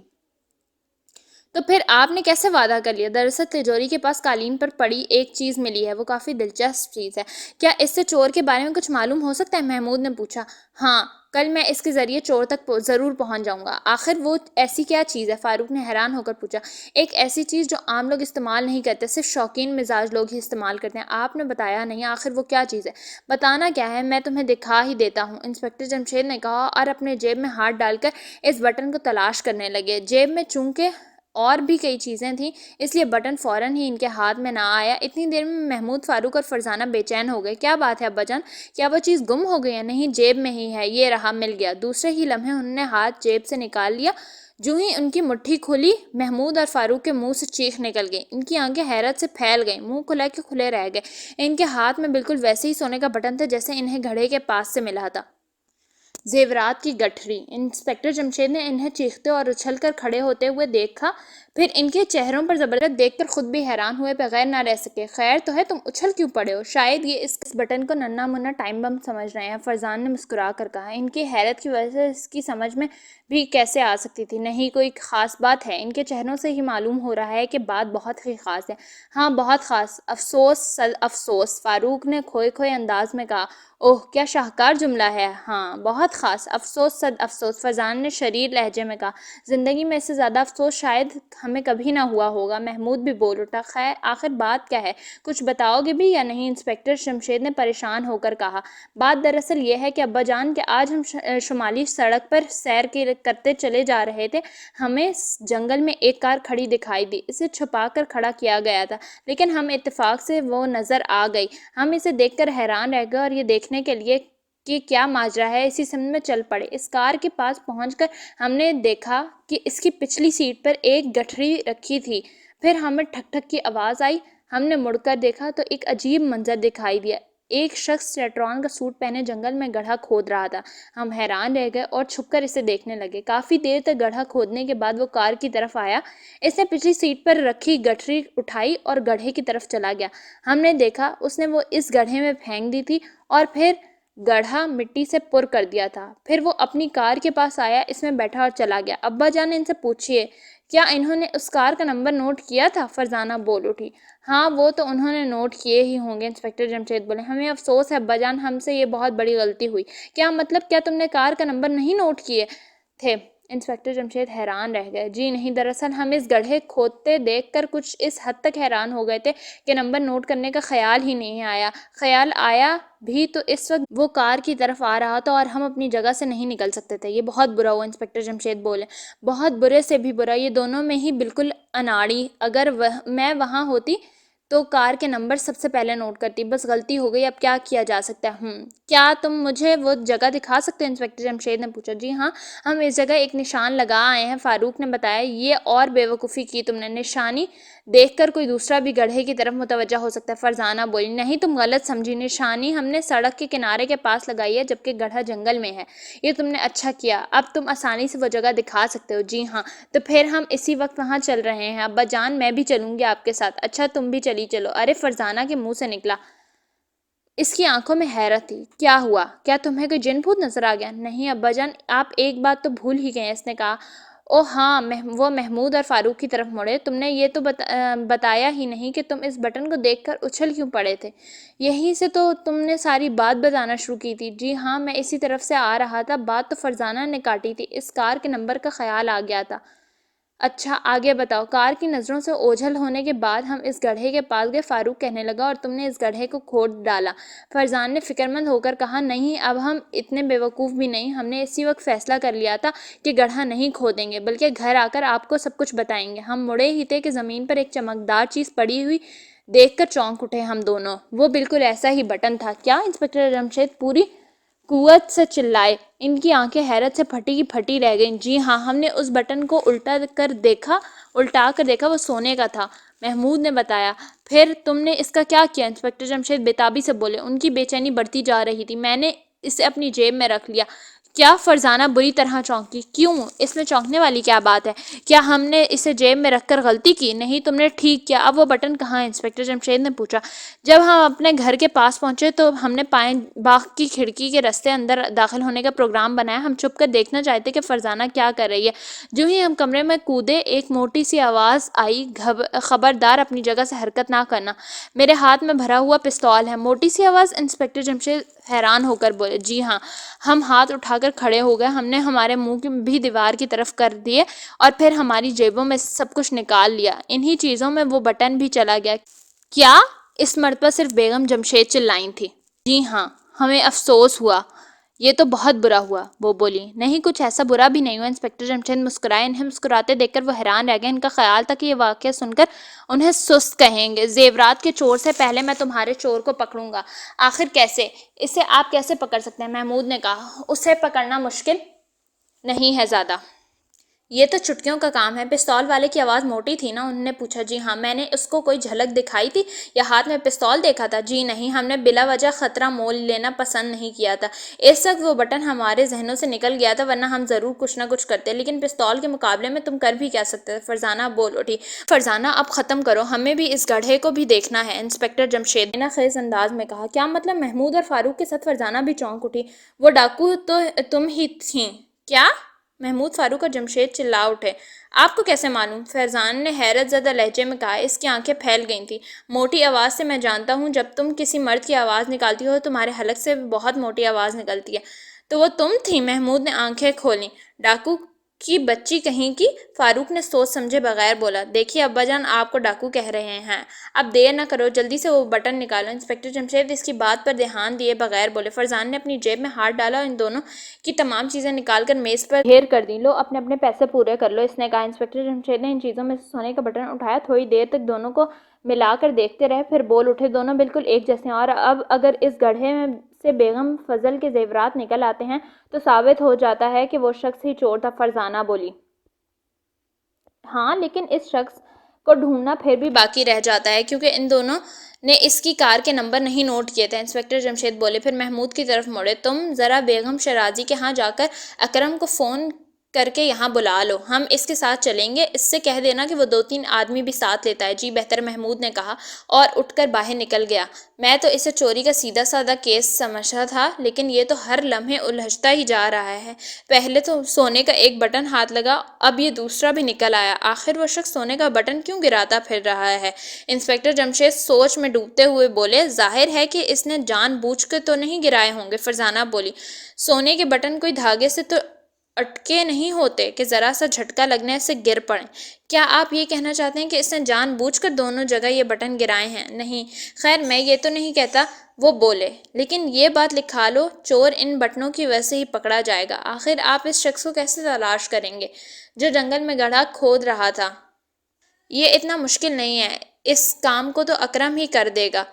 تو پھر آپ نے کیسے وعدہ کر لیا؟ دراصل تجوری کے پاس قالین پر پڑی ایک چیز ملی ہے، وہ کافی دلچسپ چیز ہے، کیا اس سے چور کے بارے میں کچھ معلوم ہو سکتا ہے؟ محمود نے پوچھا۔ ہاں، کل میں اس کے ذریعے چور تک ضرور پہنچ جاؤں گا۔ آخر وہ ایسی کیا چیز ہے؟ فاروق نے حیران ہو کر پوچھا۔ ایک ایسی چیز جو عام لوگ استعمال نہیں کرتے، صرف شوقین مزاج لوگ ہی استعمال کرتے ہیں۔ آپ نے بتایا نہیں، آخر وہ کیا چیز ہے؟ بتانا کیا ہے، میں تمہیں دکھا ہی دیتا ہوں، انسپکٹر جمشید نے کہا اور اپنے جیب میں ہاتھ ڈال کر اس بٹن کو تلاش کرنے لگے۔ جیب میں چونکہ اور بھی کئی چیزیں تھیں، اس لیے بٹن فوراً ہی ان کے ہاتھ میں نہ آیا۔ اتنی دیر میں محمود، فاروق اور فرزانہ بے چین ہو گئے۔ کیا بات ہے ابا جان، کیا وہ چیز گم ہو گئی ہے؟ نہیں، جیب میں ہی ہے، یہ رہا، مل گیا۔ دوسرے ہی لمحے انہوں نے ہاتھ جیب سے نکال لیا۔ جو ہی ان کی مٹھی کھلی، محمود اور فاروق کے منہ سے چیخ نکل گئی۔ ان کی آنکھیں حیرت سے پھیل گئیں، منہ کھلا کے کھلے رہ گئے۔ ان کے ہاتھ میں بالکل ویسے ہی سونے کا بٹن تھا جیسے انہیں گھڑے کے پاس سے ملا تھا۔ زیورات کی گٹھری۔ انسپکٹر جمشید نے انہیں چیختے اور اچھل کر کھڑے ہوتے ہوئے دیکھا، پھر ان کے چہروں پر زبردست دیکھ کر خود بھی حیران ہوئے بغیر نہ رہ سکے۔ خیر تو ہے، تم اچھل کیوں پڑے ہو؟ شاید یہ اس بٹن کو ننھا منھا ٹائم بم سمجھ رہے ہیں، فرزان نے مسکرا کر کہا۔ ان کی حیرت کی وجہ سے اس کی سمجھ میں بھی کیسے آ سکتی تھی؟ نہیں، کوئی خاص بات ہے؟ ان کے چہروں سے ہی معلوم ہو رہا ہے کہ بات بہت ہی خاص ہے۔ ہاں، بہت خاص، افسوس صد افسوس، فاروق نے کھوئے کھوئے انداز میں کہا۔ اوہ، کیا شاہکار جملہ ہے! ہاں، بہت خاص، افسوس صد افسوس، فرزان نے شریر لہجے میں کہا۔ زندگی میں اس سے زیادہ افسوس شاید ہمیں کبھی نہ ہوا ہوگا۔ محمود بھی بول اٹھا۔ خیر، آخر بات کیا ہے؟ کچھ بتاؤ گے بھی یا نہیں؟ انسپکٹر جمشید نے پریشان ہو کر کہا۔ بات دراصل یہ ہے کہ ابا جان، کہ آج ہم شمالی سڑک پر سیر کرتے چلے جا رہے تھے، ہمیں جنگل میں ایک کار کھڑی دکھائی دی۔ اسے چھپا کر کھڑا کیا گیا تھا، لیکن ہم اتفاق سے وہ نظر آ گئی۔ ہم اسے دیکھ کر حیران رہ گئے اور یہ دیکھنے کے لیے کہ کیا ماجرا ہے اسی سمت میں چل پڑے۔ اس کار کے پاس پہنچ کر ہم نے دیکھا کہ اس کی پچھلی سیٹ پر ایک گٹھری رکھی تھی۔ پھر ہمیں ٹھک ٹھک کی آواز آئی۔ ہم نے مڑ کر دیکھا تو ایک عجیب منظر دکھائی دیا۔ ایک شخص ٹیٹران کا سوٹ پہنے جنگل میں گڑھا کھود رہا تھا۔ ہم حیران رہ گئے اور چھپ کر اسے دیکھنے لگے۔ کافی دیر تک گڑھا کھودنے کے بعد وہ کار کی طرف آیا۔ اس نے پچھلی سیٹ پر رکھی گٹھری اٹھائی اور گڑھے کی طرف چلا گیا۔ ہم نے دیکھا اس نے وہ اس گڑھے میں پھینک دی تھی اور پھر گڑھا مٹی سے پر کر دیا تھا۔ پھر وہ اپنی کار کے پاس آیا، اس میں بیٹھا اور چلا گیا۔ ابا جان، ان سے پوچھئے کیا انہوں نے اس کار کا نمبر نوٹ کیا تھا؟ فرزانہ بول اٹھی۔ ہاں، وہ تو انہوں نے نوٹ کیے ہی ہوں گے، انسپکٹر جمشید بولے۔ ہمیں افسوس ہے ابا جان، ہم سے یہ بہت بڑی غلطی ہوئی۔ کیا مطلب؟ کیا تم نے کار کا نمبر نہیں نوٹ کیے تھے؟ انسپکٹر جمشید حیران رہ گئے۔ جی نہیں، دراصل ہم اس گڑھے کھودتے دیکھ کر کچھ اس حد تک حیران ہو گئے تھے کہ نمبر نوٹ کرنے کا خیال ہی نہیں آیا۔ خیال آیا بھی تو اس وقت وہ کار کی طرف آ رہا تھا اور ہم اپنی جگہ سے نہیں نکل سکتے تھے۔ یہ بہت برا ہوا، انسپکٹر جمشید بولے۔ بہت برے سے بھی برا، یہ دونوں میں ہی بالکل اناڑی۔ اگر میں وہاں ہوتی تو کار کے نمبر سب سے پہلے نوٹ کرتی، بس غلطی ہو گئی، اب کیا کیا جا سکتا ہے؟ کیا تم مجھے وہ جگہ دکھا سکتے ہو؟ انسپکٹر جمشید نے پوچھا۔ جی ہاں، ہم اس جگہ ایک نشان لگا آئے ہیں، فاروق نے بتایا۔ یہ اور بے وقوفی کی تم نے، نشانی دیکھ کر کوئی دوسرا بھی گڑھے کی طرف متوجہ ہو سکتا ہے۔ فرزانہ بولی۔ نہیں، تم غلط سمجھی، نشانی ہم نے سڑک کے کنارے کے پاس لگائی ہے جبکہ گڑھا جنگل میں ہے۔ یہ تم نے اچھا کیا، اب تم آسانی سے وہ جگہ دکھا سکتے ہو۔ جی ہاں، تو پھر ہم اسی وقت وہاں چل رہے ہیں۔ ابا جان، میں بھی چلوں گی آپ کے ساتھ۔ اچھا، تم بھی چلی چلو۔ ارے، فرزانہ کے منہ سے نکلا۔ اس کی آنکھوں میں حیرت تھی۔ کیا ہوا؟ کیا تمہیں کوئی جن بھوت نظر آ گیا؟ نہیں ابا جان، آپ ایک بات تو بھول ہی گئے، اس نے کہا۔ اوہ ہاں، وہ محمود اور فاروق کی طرف مڑے۔ تم نے یہ تو بتایا ہی نہیں کہ تم اس بٹن کو دیکھ کر اچھل کیوں پڑے تھے؟ یہیں سے تو تم نے ساری بات بتانا شروع کی تھی۔ جی ہاں، میں اسی طرف سے آ رہا تھا۔ بات تو فرزانہ نے کاٹی تھی۔ اس کار کے نمبر کا خیال آ گیا تھا۔ اچھا، آگے بتاؤ۔ کار کی نظروں سے اوجھل ہونے کے بعد ہم اس گڑھے کے پاس گئے، فاروق کہنے لگا، اور تم نے اس گڑھے کو کھود ڈالا۔ فرزان نے فکرمند ہو کر کہا۔ نہیں، اب ہم اتنے بے وقوف بھی نہیں، ہم نے اسی وقت فیصلہ کر لیا تھا کہ گڑھا نہیں کھودیں گے بلکہ گھر آ کر آپ کو سب کچھ بتائیں گے۔ ہم مڑے ہی تھے کہ زمین پر ایک چمکدار چیز پڑی ہوئی دیکھ کر چونک اٹھے ہم دونوں۔ وہ بالکل ایسا ہی بٹن تھا۔ کیا؟ انسپکٹر جمشید پوری قوت سے چلائے۔ ان کی آنکھیں حیرت سے پھٹی کی پھٹی رہ گئیں۔ جی ہاں، ہم نے اس بٹن کو الٹا کر دیکھا، وہ سونے کا تھا، محمود نے بتایا۔ پھر تم نے اس کا کیا کیا؟ انسپکٹر جمشید بے تابی سے بولے۔ ان کی بے چینی بڑھتی جا رہی تھی۔ میں نے اسے اپنی جیب میں رکھ لیا۔ کیا فرزانہ بری طرح چونکی؟ کیوں؟ اس میں چونکنے والی کیا بات ہے؟ کیا ہم نے اسے جیب میں رکھ کر غلطی کی؟ نہیں، تم نے ٹھیک کیا۔ اب وہ بٹن کہاں ہے؟ انسپکٹر جمشید نے پوچھا۔ جب ہم اپنے گھر کے پاس پہنچے تو ہم نے پائے باغ کی کھڑکی کے رستے اندر داخل ہونے کا پروگرام بنایا۔ ہم چھپ کر دیکھنا چاہتے کہ فرزانہ کیا کر رہی ہے۔ جو ہی ہم کمرے میں کودے ایک موٹی سی آواز آئی، خبردار اپنی جگہ سے حرکت نہ کرنا۔ میرے ہاتھ میں بھرا ہوا پستول ہے۔ موٹی سی آواز؟ انسپکٹر جمشید حیران ہو کر بولے۔ جی ہاں۔ ہم ہاتھ اٹھا کر کھڑے ہو گئے۔ ہم نے ہمارے منہ بھی دیوار کی طرف کر دیے اور پھر ہماری جیبوں میں سب کچھ نکال لیا۔ انہی چیزوں میں وہ بٹن بھی چلا گیا۔ کیا؟ اس مرتبہ صرف بیگم جمشید چلائی تھی۔ جی ہاں، ہمیں افسوس ہوا۔ یہ تو بہت برا ہوا، وہ بولی۔ نہیں، کچھ ایسا برا بھی نہیں ہوا۔ انسپکٹر جمشید مسکرائے۔ انہیں مسکراتے دیکھ کر وہ حیران رہ گئے۔ ان کا خیال تھا کہ یہ واقعہ سن کر انہیں سست کہیں گے۔ زیورات کے چور سے پہلے میں تمہارے چور کو پکڑوں گا۔ آخر کیسے؟ اسے آپ کیسے پکڑ سکتے ہیں؟ محمود نے کہا۔ اسے پکڑنا مشکل نہیں ہے زیادہ۔ یہ تو چٹکیوں کا کام ہے۔ پستول والے کی آواز موٹی تھی نا؟ انہوں نے پوچھا۔ جی ہاں۔ میں نے اس کو کوئی جھلک دکھائی تھی یا ہاتھ میں پستول دیکھا تھا؟ جی نہیں، ہم نے بلا وجہ خطرہ مول لینا پسند نہیں کیا تھا۔ اس وقت وہ بٹن ہمارے ذہنوں سے نکل گیا تھا، ورنہ ہم ضرور کچھ نہ کچھ کرتے۔ لیکن پستول کے مقابلے میں تم کر بھی کیا سکتے تھے؟ فرزانہ بول اٹھی۔ فرزانہ اب ختم کرو، ہمیں بھی اس گڑھے کو بھی دیکھنا ہے، انسپکٹر جمشید نے خیز انداز میں کہا۔ کیا مطلب؟ محمود اور فاروق کے ساتھ فرزانہ بھی چونک اٹھی۔ وہ ڈاکو تو تم ہی تھیں۔ کیا؟ محمود، فاروق اور جمشید چلا اٹھے۔ آپ کو کیسے معلوم؟ فرزانہ نے حیرت زدہ لہجے میں کہا۔ اس کی آنکھیں پھیل گئی تھیں۔ موٹی آواز سے میں جانتا ہوں، جب تم کسی مرد کی آواز نکالتی ہو تمہارے حلق سے بہت موٹی آواز نکلتی ہے۔ تو وہ تم تھی؟ محمود نے آنکھیں کھولیں۔ ڈاکو کی بچی کہیں کی؟ فاروق نے سوچ سمجھے بغیر بولا۔ دیکھیے ابا جان، آپ کو ڈاکو کہہ رہے ہیں۔ اب دیر نہ کرو، جلدی سے وہ بٹن نکالو۔ انسپکٹر جمشید اس کی بات پر دھیان دیے بغیر بولے۔ فرزانہ نے اپنی جیب میں ہاتھ ڈالا اور ان دونوں کی تمام چیزیں نکال کر میز پر ڈھیر کر دیں۔ لو، اپنے اپنے پیسے پورے کر لو، اس نے کہا۔ انسپکٹر جمشید نے ان چیزوں میں سے سونے کا بٹن اٹھایا۔ تھوڑی دیر تک دونوں کو ملا کر دیکھتے رہے، پھر بول اٹھے۔ دونوں بالکل ایک جیسے ہیں، اور اب اگر اس گڑھے میں سے بیگم فضل کے زیورات نکل آتے ہیں تو ثابت ہو جاتا ہے کہ وہ شخص ہی چور تھا، فرزانہ بولی۔ ہاں، لیکن اس شخص کو ڈھونڈنا پھر بھی باقی رہ جاتا ہے، کیونکہ ان دونوں نے اس کی کار کے نمبر نہیں نوٹ کیے تھے، انسپکٹر جمشید بولے۔ پھر محمود کی طرف مڑے۔ تم ذرا بیگم شیرازی کے ہاں جا کر اکرم کو فون کر کے یہاں بلا لو، ہم اس کے ساتھ چلیں گے۔ اس سے کہہ دینا کہ وہ 2-3 آدمی بھی ساتھ لیتا ہے۔ جی بہتر، محمود نے کہا اور اٹھ کر باہر نکل گیا۔ میں تو اسے چوری کا سیدھا سادہ کیس سمجھا تھا، لیکن یہ تو ہر لمحے الجھتا ہی جا رہا ہے۔ پہلے تو سونے کا ایک بٹن ہاتھ لگا، اب یہ دوسرا بھی نکل آیا۔ آخر وہ شخص سونے کا بٹن کیوں گراتا پھر رہا ہے؟ انسپکٹر جمشید سوچ میں ڈوبتے ہوئے بولے۔ ظاہر ہے کہ اس نے جان بوجھ کر تو نہیں گرائے ہوں گے، فرزانہ بولی۔ سونے کے بٹن کوئی دھاگے سے تو اٹکے نہیں ہوتے کہ ذرا سا جھٹکا لگنے سے گر پڑیں۔ کیا آپ یہ کہنا چاہتے ہیں کہ اس نے جان بوجھ کر دونوں جگہ یہ بٹن گرائے ہیں؟ نہیں، خیر میں یہ تو نہیں کہتا، وہ بولے، لیکن یہ بات لکھا لو، چور ان بٹنوں کی وجہ سے ہی پکڑا جائے گا۔ آخر آپ اس شخص کو کیسے تلاش کریں گے جو جنگل میں گڑھا کھود رہا تھا؟ یہ اتنا مشکل نہیں ہے، اس کام کو تو اکرم ہی کر دے گا۔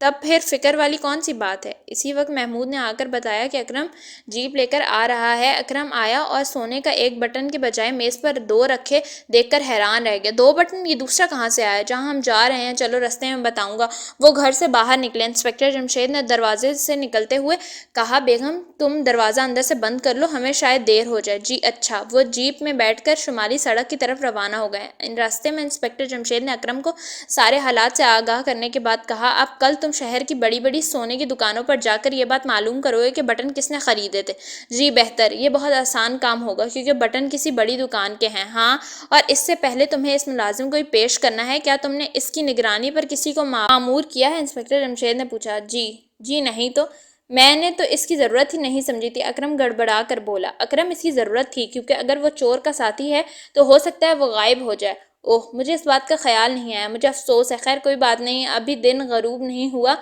تب پھر فکر والی کون سی بات ہے؟ اسی وقت محمود نے آ کر بتایا کہ اکرم جیپ لے کر آ رہا ہے۔ اکرم آیا اور سونے کا ایک بٹن کے بجائے میز پر 2 رکھے دیکھ کر حیران رہ گیا۔ 2 بٹن؟ یہ دوسرا کہاں سے آیا؟ جہاں ہم جا رہے ہیں، چلو رستے میں بتاؤں گا۔ وہ گھر سے باہر نکلے۔ انسپکٹر جمشید نے دروازے سے نکلتے ہوئے کہا۔ بیگم تم دروازہ اندر سے بند کر لو، ہمیں شاید دیر ہو جائے۔ جی اچھا۔ وہ جیپ میں بیٹھ کر شمالی سڑک کی طرف روانہ ہو گئے۔ راستے میں انسپکٹر جمشید نے اکرم کو سارے حالات سے آگاہ کرنے کے بعد کہا۔ اب کل تم شہر کی بڑی بڑی سونے کی دکانوں پر جا کر یہ بات معلوم کرو گے کہ بٹن کس نے خریدے تھے۔ جی بہتر، یہ بہت آسان کام ہوگا کیونکہ بٹن کسی بڑی دکان کے ہیں۔ ہاں، اور اس سے پہلے تمہیں اس ملازم کو پیش کرنا ہے۔ کیا تم نے اس کی نگرانی پر کسی کو مامور کیا ہے؟ انسپکٹر جمشید نے پوچھا۔ جی نہیں تو میں نے تو اس کی ضرورت ہی نہیں سمجھی تھی، اکرم گڑبڑا کر بولا۔ اکرم اس کی ضرورت تھی کیونکہ اگر وہ چور کا ساتھی ہے تو ہو سکتا ہے وہ غائب ہو جائے۔ اوہ، مجھے اس بات کا خیال نہیں آیا، مجھے افسوس ہے۔ خیر کوئی بات نہیں، ابھی دن غروب نہیں ہوا،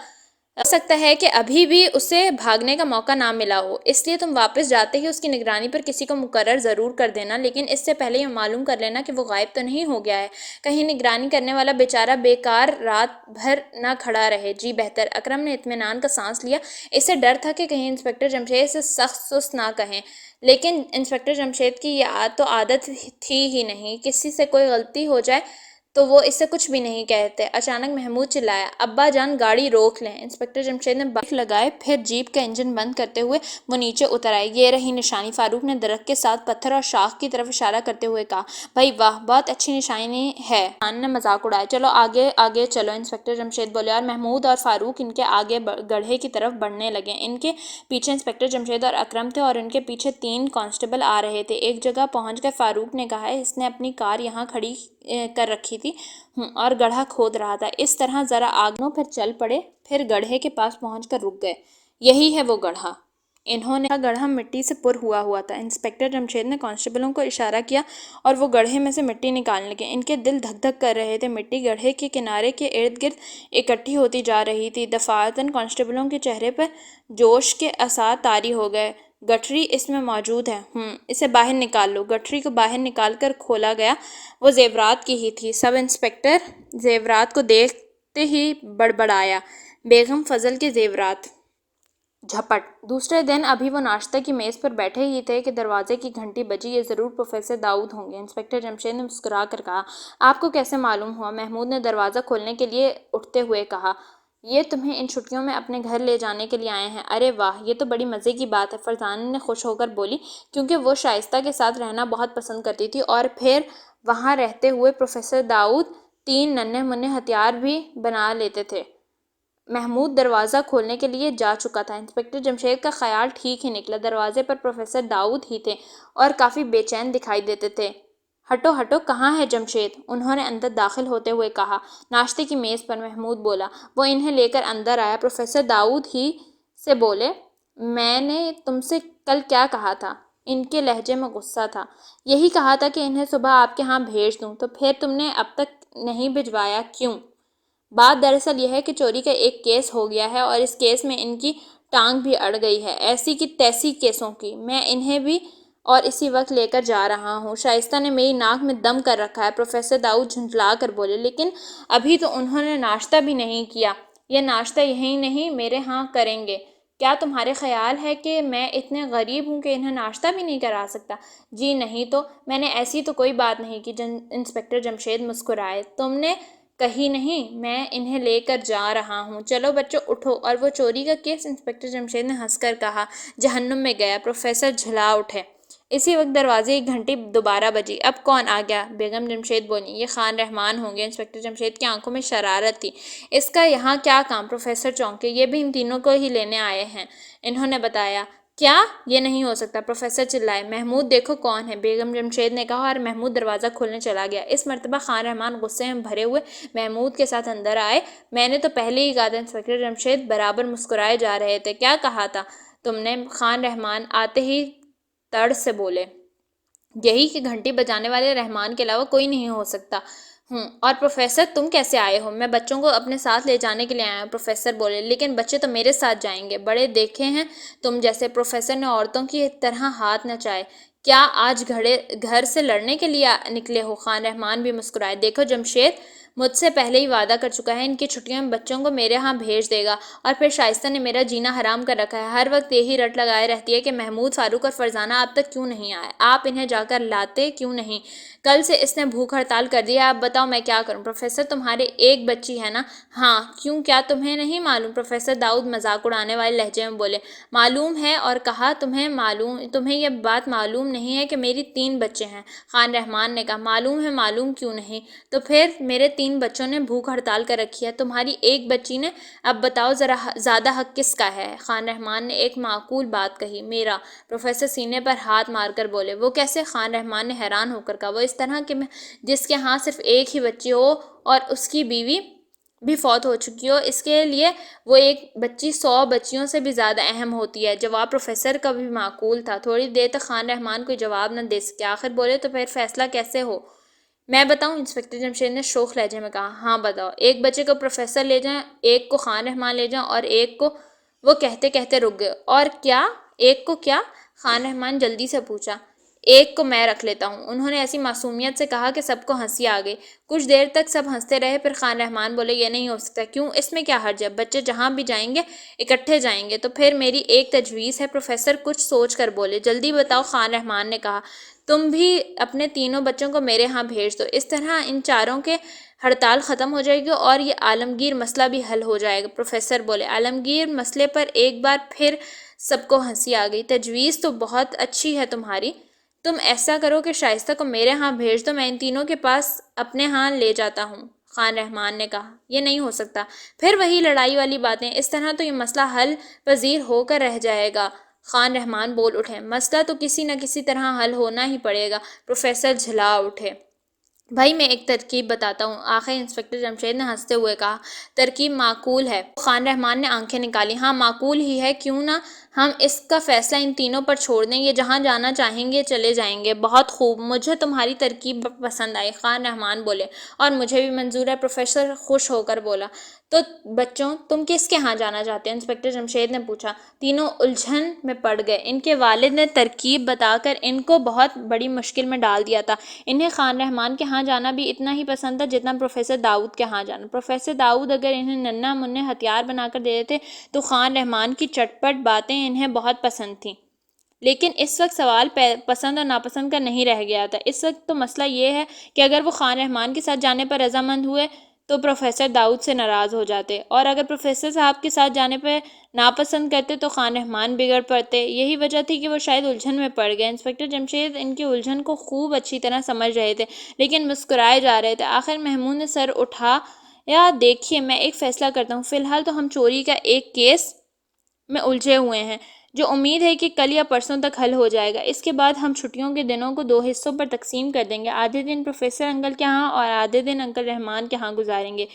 ہو سکتا ہے کہ ابھی بھی اسے بھاگنے کا موقع نہ ملا ہو، اس لیے تم واپس جاتے ہی اس کی نگرانی پر کسی کو مقرر ضرور کر دینا، لیکن اس سے پہلے یہ معلوم کر لینا کہ وہ غائب تو نہیں ہو گیا ہے، کہیں نگرانی کرنے والا بیچارہ بیکار رات بھر نہ کھڑا رہے۔ جی بہتر، اکرم نے اطمینان کا سانس لیا۔ اسے ڈر تھا کہ کہیں انسپکٹر جمشید اسے سخت سست نہ کہیں، لیکن انسپکٹر جمشید کی یہ تو عادت تھی ہی نہیں، کسی سے کوئی غلطی ہو جائے تو وہ اس سے کچھ بھی نہیں کہتے۔ اچانک محمود چلایا، ابا جان گاڑی روک لیں۔ انسپکٹر جمشید نے بریک لگائے، پھر جیپ کا انجن بند کرتے ہوئے وہ نیچے اتر آئے۔ یہ رہی نشانی، فاروق نے درخت کے ساتھ پتھر اور شاخ کی طرف اشارہ کرتے ہوئے کہا۔ بھائی واہ، بہت اچھی نشانی ہے۔ خان نے مذاق اڑایا۔ چلو آگے آگے چلو، انسپکٹر جمشید بولے، اور محمود اور فاروق ان کے آگے گڑھے کی طرف بڑھنے لگے۔ ان کے پیچھے انسپکٹر جمشید اور اکرم تھے اور ان کے پیچھے 3 کانسٹیبل آ رہے تھے۔ ایک جگہ پہنچ کر فاروق نے کہا، اس نے اپنی کار یہاں کھڑی کر رکھی تھی اور گڑھا کھود رہا تھا، اس طرح ذرا آگے پھر چل پڑے، پھر گڑھے کے پاس پہنچ کر رک گئے۔ یہی ہے وہ گڑھا۔ انہوں نے گڑھا مٹی سے پر ہوا تھا۔ انسپکٹر جمشید نے کانسٹیبلوں کو اشارہ کیا اور وہ گڑھے میں سے مٹی نکالنے لگے۔ ان کے دل دھک دھک کر رہے تھے۔ مٹی گڑھے کے کنارے کے ارد گرد اکٹھی ہوتی جا رہی تھی۔ دفعتاً کانسٹیبلوں کے چہرے پر جوش کے آثار طاری ہو گئے۔ گٹھری اس میں موجود ہے، اسے باہر نکال لو۔ گٹھری کو باہر نکال کر کھولا گیا۔ وہ زیورات کی ہی تھی۔ سب انسپکٹر زیورات کو دیکھتے ہی بڑبڑایا، بیگم فضل کے زیورات! جھپٹ! دوسرے دن ابھی وہ ناشتہ کی میز پر بیٹھے ہی تھے کہ دروازے کی گھنٹی بجی۔ یہ ضرور پروفیسر داؤد ہوں گے، انسپکٹر جمشید نے مسکرا کر کہا۔ آپ کو کیسے معلوم ہوا؟ محمود نے دروازہ کھولنے کے لیے اٹھتے ہوئے کہا۔ یہ تمہیں ان چھٹیوں میں اپنے گھر لے جانے کے لیے آئے ہیں۔ ارے واہ، یہ تو بڑی مزے کی بات ہے، فرزانہ نے خوش ہو کر بولی، کیونکہ وہ شائستہ کے ساتھ رہنا بہت پسند کرتی تھی، اور پھر وہاں رہتے ہوئے پروفیسر داؤد 3 ننھے منھے ہتھیار بھی بنا لیتے تھے۔ محمود دروازہ کھولنے کے لیے جا چکا تھا۔ انسپکٹر جمشید کا خیال ٹھیک ہی نکلا۔ دروازے پر پروفیسر داؤد ہی تھے اور کافی بے چین دکھائی دیتے تھے۔ ہٹو ہٹو، کہاں ہے جمشید؟ انہوں نے اندر داخل ہوتے ہوئے کہا۔ ناشتے کی میز پر، محمود بولا۔ وہ انہیں لے کر اندر آیا۔ پروفیسر داؤد ہی سے بولے، میں نے تم سے کل کیا کہا تھا؟ ان کے لہجے میں غصہ تھا۔ یہی کہا تھا کہ انہیں صبح آپ کے ہاں بھیج دوں، تو پھر تم نے اب تک نہیں بھجوایا، کیوں؟ بات دراصل یہ ہے کہ چوری کا ایک کیس ہو گیا ہے اور اس کیس میں ان کی ٹانگ بھی اڑ گئی ہے، ایسی کی تیسی کیسوں کی۔ میں انہیں بھی اور اسی وقت لے کر جا رہا ہوں۔ شائستہ نے میری ناک میں دم کر رکھا ہے، پروفیسر داؤد جھنجھلا کر بولے، لیکن ابھی تو انہوں نے ناشتہ بھی نہیں کیا۔ یہ ناشتہ یہیں نہیں، میرے ہاں کریں گے۔ کیا تمہارے خیال ہے کہ میں اتنے غریب ہوں کہ انہیں ناشتہ بھی نہیں کرا سکتا؟ جی نہیں تو، میں نے ایسی تو کوئی بات نہیں کی۔ انسپکٹر جمشید مسکرائے۔ تم نے کہی نہیں، میں انہیں لے کر جا رہا ہوں۔ چلو بچوں اٹھو۔ اور وہ چوری کا کیس؟ انسپکٹر جمشید نے ہنس کر کہا۔ جہنم میں گیا۔ پروفیسر جھلا اٹھے۔ اسی وقت دروازے کی گھنٹی دوبارہ بجی۔ اب کون آ گیا؟ بیگم جمشید بولی۔ یہ خان رحمان ہوں گے۔ انسپکٹر جمشید کی آنکھوں میں شرارت تھی۔ اس کا یہاں کیا کام؟ پروفیسر چونکے۔ یہ بھی ان تینوں کو ہی لینے آئے ہیں، انہوں نے بتایا۔ کیا؟ یہ نہیں ہو سکتا، پروفیسر چلائے۔ محمود دیکھو کون ہے، بیگم جمشید نے کہا، اور محمود دروازہ کھولنے چلا گیا۔ اس مرتبہ خان رحمان غصے میں بھرے ہوئے محمود کے ساتھ اندر آئے۔ میں نے تو پہلے ہی کہا تھا۔ انسپکٹر جمشید برابر مسکرائے جا رہے تھے۔ کیا کہا تھا تم نے؟ خان رحمان آتے ہی تڑ سے بولے۔ یہی کہ گھنٹی بجانے والے رحمان کے علاوہ کوئی نہیں ہو سکتا۔ اور پروفیسر تم کیسے آئے ہو؟ میں بچوں کو اپنے ساتھ لے جانے کے لیے آیا ہوں، پروفیسر بولے۔ لیکن بچے تو میرے ساتھ جائیں گے، بڑے دیکھے ہیں تم جیسے۔ پروفیسر نے عورتوں کی طرح ہاتھ نچائے۔ کیا آج گھر سے لڑنے کے لیے نکلے ہو؟ خان رحمان بھی مسکرائے۔ دیکھو جمشید مجھ سے پہلے ہی وعدہ کر چکا ہے، ان کی چھٹیوں میں بچوں کو میرے ہاں بھیج دے گا، اور پھر شائستہ نے میرا جینا حرام کر رکھا ہے، ہر وقت یہی رٹ لگائے رہتی ہے کہ محمود، فاروق اور فرزانہ اب تک کیوں نہیں آئے؟ آپ انہیں جا کر لاتے کیوں نہیں؟ کل سے اس نے بھوک ہڑتال کر دی ہے، اب بتاؤ میں کیا کروں؟ پروفیسر تمہاری ایک بچی ہے نا؟ ہاں، کیوں، کیا تمہیں نہیں معلوم؟ پروفیسر داؤد مذاق اڑانے والے لہجے میں بولے۔ معلوم ہے، اور کہا تمہیں یہ بات معلوم نہیں ہے کہ میری 3 بچے ہیں؟ خان رحمان نے کہا۔ معلوم ہے، معلوم کیوں نہیں؟ تو پھر میرے 3 بچوں نے بھوک ہڑتال کر رکھی ہے، تمہاری ایک بچی نے؟ اب بتاؤ ذرا زیادہ حق کس کا ہے؟ خان رحمان نے ایک معقول بات کہی۔ میرا۔ پروفیسر سینے پر ہاتھ مار کر بولے۔ وہ کیسے؟ خان رحمان نے حیران ہو کر کہا۔ وہ اس طرح کہ جس کے ہاں صرف ایک ہی بچی ہو اور اس کی بیوی بھی فوت ہو چکی ہو، اس کے لیے وہ ایک بچی 100 بچیوں سے بھی زیادہ اہم ہوتی ہے۔ جواب پروفیسر کا بھی معقول تھا۔ تھوڑی دیر تک خان رحمان کوئی جواب نہ دے سکے، آخر بولے، تو پھر فیصلہ کیسے ہو؟ میں بتاؤں؟ انسپکٹر جمشید نے شوخ لہجے میں کہا۔ ہاں بتاؤ۔ ایک بچے کو پروفیسر لے جائیں، ایک کو خان رحمان لے جائیں، اور ایک کو… وہ کہتے کہتے رک گئے۔ اور کیا؟ ایک کو کیا؟ خان رحمان جلدی سے پوچھا۔ ایک کو میں رکھ لیتا ہوں، انہوں نے ایسی معصومیت سے کہا کہ سب کو ہنسی آ گئی۔ کچھ دیر تک سب ہنستے رہے، پھر خان رحمان بولے، یہ نہیں ہو سکتا۔ کیوں؟ اس میں کیا حرج ہے؟ بچے جہاں بھی جائیں گے اکٹھے جائیں گے۔ تو پھر میری ایک تجویز ہے۔ پروفیسر کچھ سوچ کر بولے۔ جلدی بتاؤ، خان رحمان نے کہا۔ تم بھی اپنے تینوں بچوں کو میرے ہاں بھیج دو، اس طرح ان چاروں کے ہڑتال ختم ہو جائے گی اور یہ عالمگیر مسئلہ بھی حل ہو جائے گا۔ پروفیسر بولے، عالمگیر مسئلے پر ایک بار پھر سب کو ہنسی آ گئی۔ تجویز تو بہت اچھی ہے تمہاری، تم ایسا کرو کہ شائستہ کو میرے ہاں بھیج دو، میں ان تینوں کے پاس اپنے ہاں لے جاتا ہوں۔ خان رحمان نے کہا، یہ نہیں ہو سکتا، پھر وہی لڑائی والی باتیں، اس طرح تو یہ مسئلہ حل پذیر ہو کر رہ جائے گا۔ خان رحمان بول اٹھے، مسئلہ تو کسی نہ کسی طرح حل ہونا ہی پڑے گا۔ پروفیسر جھلا اٹھے، بھائی میں ایک ترکیب بتاتا ہوں۔ آخر انسپکٹر جمشید نے ہنستے ہوئے کہا، ترکیب معقول ہے؟ خان رحمان نے آنکھیں نکالی، ہاں معقول ہی ہے، کیوں نہ ہم اس کا فیصلہ ان تینوں پر چھوڑ دیں، یہ جہاں جانا چاہیں گے چلے جائیں گے۔ بہت خوب، مجھے تمہاری ترکیب پسند آئی، خان رحمان بولے، اور مجھے بھی منظور ہے، پروفیسر خوش ہو کر بولا۔ تو بچوں تم کس کے ہاں جانا چاہتے ہیں؟ انسپکٹر جمشید نے پوچھا۔ تینوں الجھن میں پڑ گئے، ان کے والد نے ترکیب بتا کر ان کو بہت بڑی مشکل میں ڈال دیا تھا۔ انہیں خان رحمان کے ہاں جانا بھی اتنا ہی پسند تھا جتنا پروفیسر داؤد کے ہاں جانا۔ پروفیسر داؤد اگر انہیں ننھا منھے ہتھیار بنا کر دے دیتے تو خان رحمان کی چٹپٹ باتیں انہیں بہت پسند تھیں، لیکن اس وقت سوال پسند اور ناپسند کا نہیں رہ گیا تھا۔ اس وقت تو مسئلہ یہ ہے کہ اگر وہ خان رحمان کے ساتھ جانے پر رضامند ہوئے تو پروفیسر داؤد سے ناراض ہو جاتے، اور اگر پروفیسر صاحب کے ساتھ جانے پر ناپسند کرتے تو خان رحمان بگڑ پڑتے۔ یہی وجہ تھی کہ وہ شاید الجھن میں پڑ گئے۔ انسپکٹر جمشید ان کی الجھن کو خوب اچھی طرح سمجھ رہے تھے، لیکن مسکرائے جا رہے تھے۔ آخر محمود نے سر اٹھایا، دیکھیے میں ایک فیصلہ کرتا ہوں، فی الحال تو ہم چوری کا ایک کیس میں الجھے ہوئے ہیں جو امید ہے کہ کل یا پرسوں تک حل ہو جائے گا۔ اس کے بعد ہم چھٹیوں کے دنوں کو 2 حصوں پر تقسیم کر دیں گے، آدھے دن پروفیسر انکل کے ہاں اور آدھے دن انکل رحمان کے ہاں گزاریں گے۔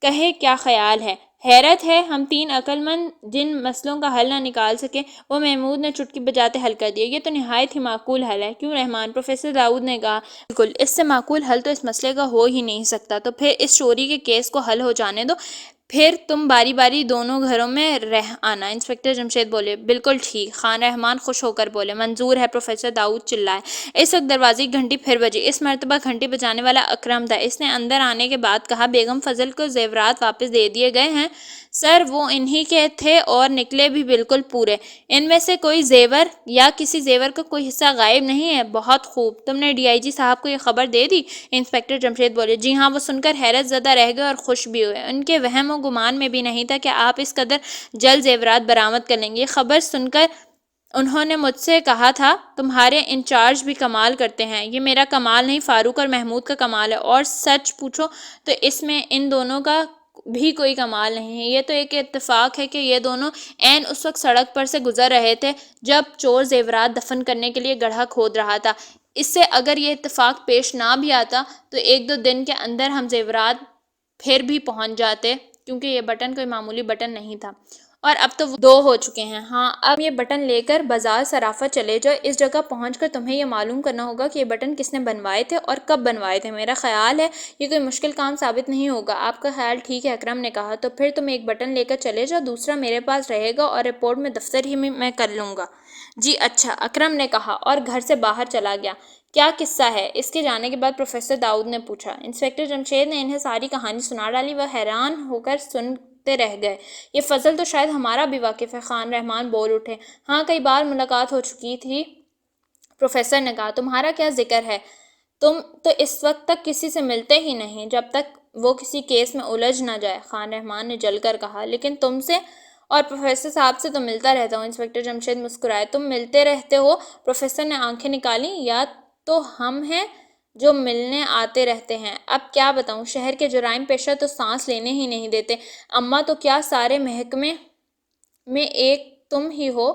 کہے کیا خیال ہے؟ حیرت ہے ہم 3 عقل مند جن مسئلوں کا حل نہ نکال سکے وہ محمود نے چٹکی بجاتے حل کر دیا۔ یہ تو نہایت ہی معقول حل ہے، کیوں رحمان؟ پروفیسر داؤد نے کہا، بالکل، اس سے معقول حل تو اس مسئلے کا ہو ہی نہیں سکتا۔ تو پھر اس چوری کے کیس کو حل ہو جانے دو، پھر تم باری باری دونوں گھروں میں رہ آنا۔ انسپکٹر جمشید بولے، بالکل ٹھیک۔ خان رحمان خوش ہو کر بولے، منظور ہے۔ پروفیسر داؤد چلائے۔ اس وقت دروازے کی گھنٹی پھر بجی۔ اس مرتبہ گھنٹی بجانے والا اکرم تھا۔ اس نے اندر آنے کے بعد کہا، بیگم فضل کو زیورات واپس دے دیے گئے ہیں؟ سر وہ انہی کے تھے اور نکلے بھی بالکل پورے۔ ان میں سے کوئی زیور یا کسی زیور کا کوئی حصہ غائب نہیں ہے؟ بہت خوب، تم نے ڈی آئی جی صاحب کو یہ خبر دے دی؟ انسپکٹر جمشید بولے، جی ہاں، وہ سن کر حیرت زدہ رہ گئے اور خوش بھی ہوئے۔ ان کے وہم و گمان میں بھی نہیں تھا کہ آپ اس قدر جلد زیورات برآمد کر لیں گے۔ یہ خبر سن کر انہوں نے مجھ سے کہا تھا تمہارے انچارج بھی کمال کرتے ہیں۔ یہ میرا کمال نہیں، فاروق اور محمود کا کمال ہے، اور سچ پوچھو تو اس میں ان دونوں کا بھی کوئی کمال نہیں ہے۔ یہ تو ایک اتفاق ہے کہ یہ دونوں عین اس وقت سڑک پر سے گزر رہے تھے جب چور زیورات دفن کرنے کے لیے گڑھا کھود رہا تھا۔ اس سے اگر یہ اتفاق پیش نہ بھی آتا تو 1-2 دن کے اندر ہم زیورات پھر بھی پہنچ جاتے، کیونکہ یہ بٹن کوئی معمولی بٹن نہیں تھا، اور اب تو وہ 2 ہو چکے ہیں۔ ہاں، اب یہ بٹن لے کر بازار صرافہ چلے جاؤ، اس جگہ پہنچ کر تمہیں یہ معلوم کرنا ہوگا کہ یہ بٹن کس نے بنوائے تھے اور کب بنوائے تھے۔ میرا خیال ہے یہ کوئی مشکل کام ثابت نہیں ہوگا۔ آپ کا خیال ٹھیک ہے، اکرم نے کہا، تو پھر تم ایک بٹن لے کر چلے جاؤ، دوسرا میرے پاس رہے گا اور رپورٹ میں دفتر ہی میں کر لوں گا۔ جی اچھا، اکرم نے کہا اور گھر سے باہر چلا گیا۔ کیا قصہ ہے؟ اس کے جانے کے بعد پروفیسر داؤد نے پوچھا۔ انسپکٹر جمشید نے انہیں ساری کہانی سنا ڈالی۔ وہ حیران ہو کر سنتے رہ گئے۔ یہ فضل تو شاید ہمارا بھی واقف ہے، خان رحمان بول اٹھے۔ ہاں، کئی بار ملاقات ہو چکی تھی، پروفیسر نے کہا۔ تمہارا کیا ذکر ہے، تم تو اس وقت تک کسی سے ملتے ہی نہیں جب تک وہ کسی کیس میں الجھ نہ جائے، خان رحمان نے جل کر کہا۔ لیکن تم سے اور پروفیسر صاحب سے تو ملتا رہتا ہوں۔ انسپکٹر جمشید مسکرائے۔ تم ملتے رہتے ہو؟ پروفیسر نے آنکھیں نکالیں۔ یا تو ہم ہیں جو ملنے آتے رہتے ہیں، اب کیا بتاؤں، شہر کے جرائم پیشہ تو سانس لینے ہی نہیں دیتے۔ اماں تو کیا سارے محکمے میں ایک تم ہی ہو،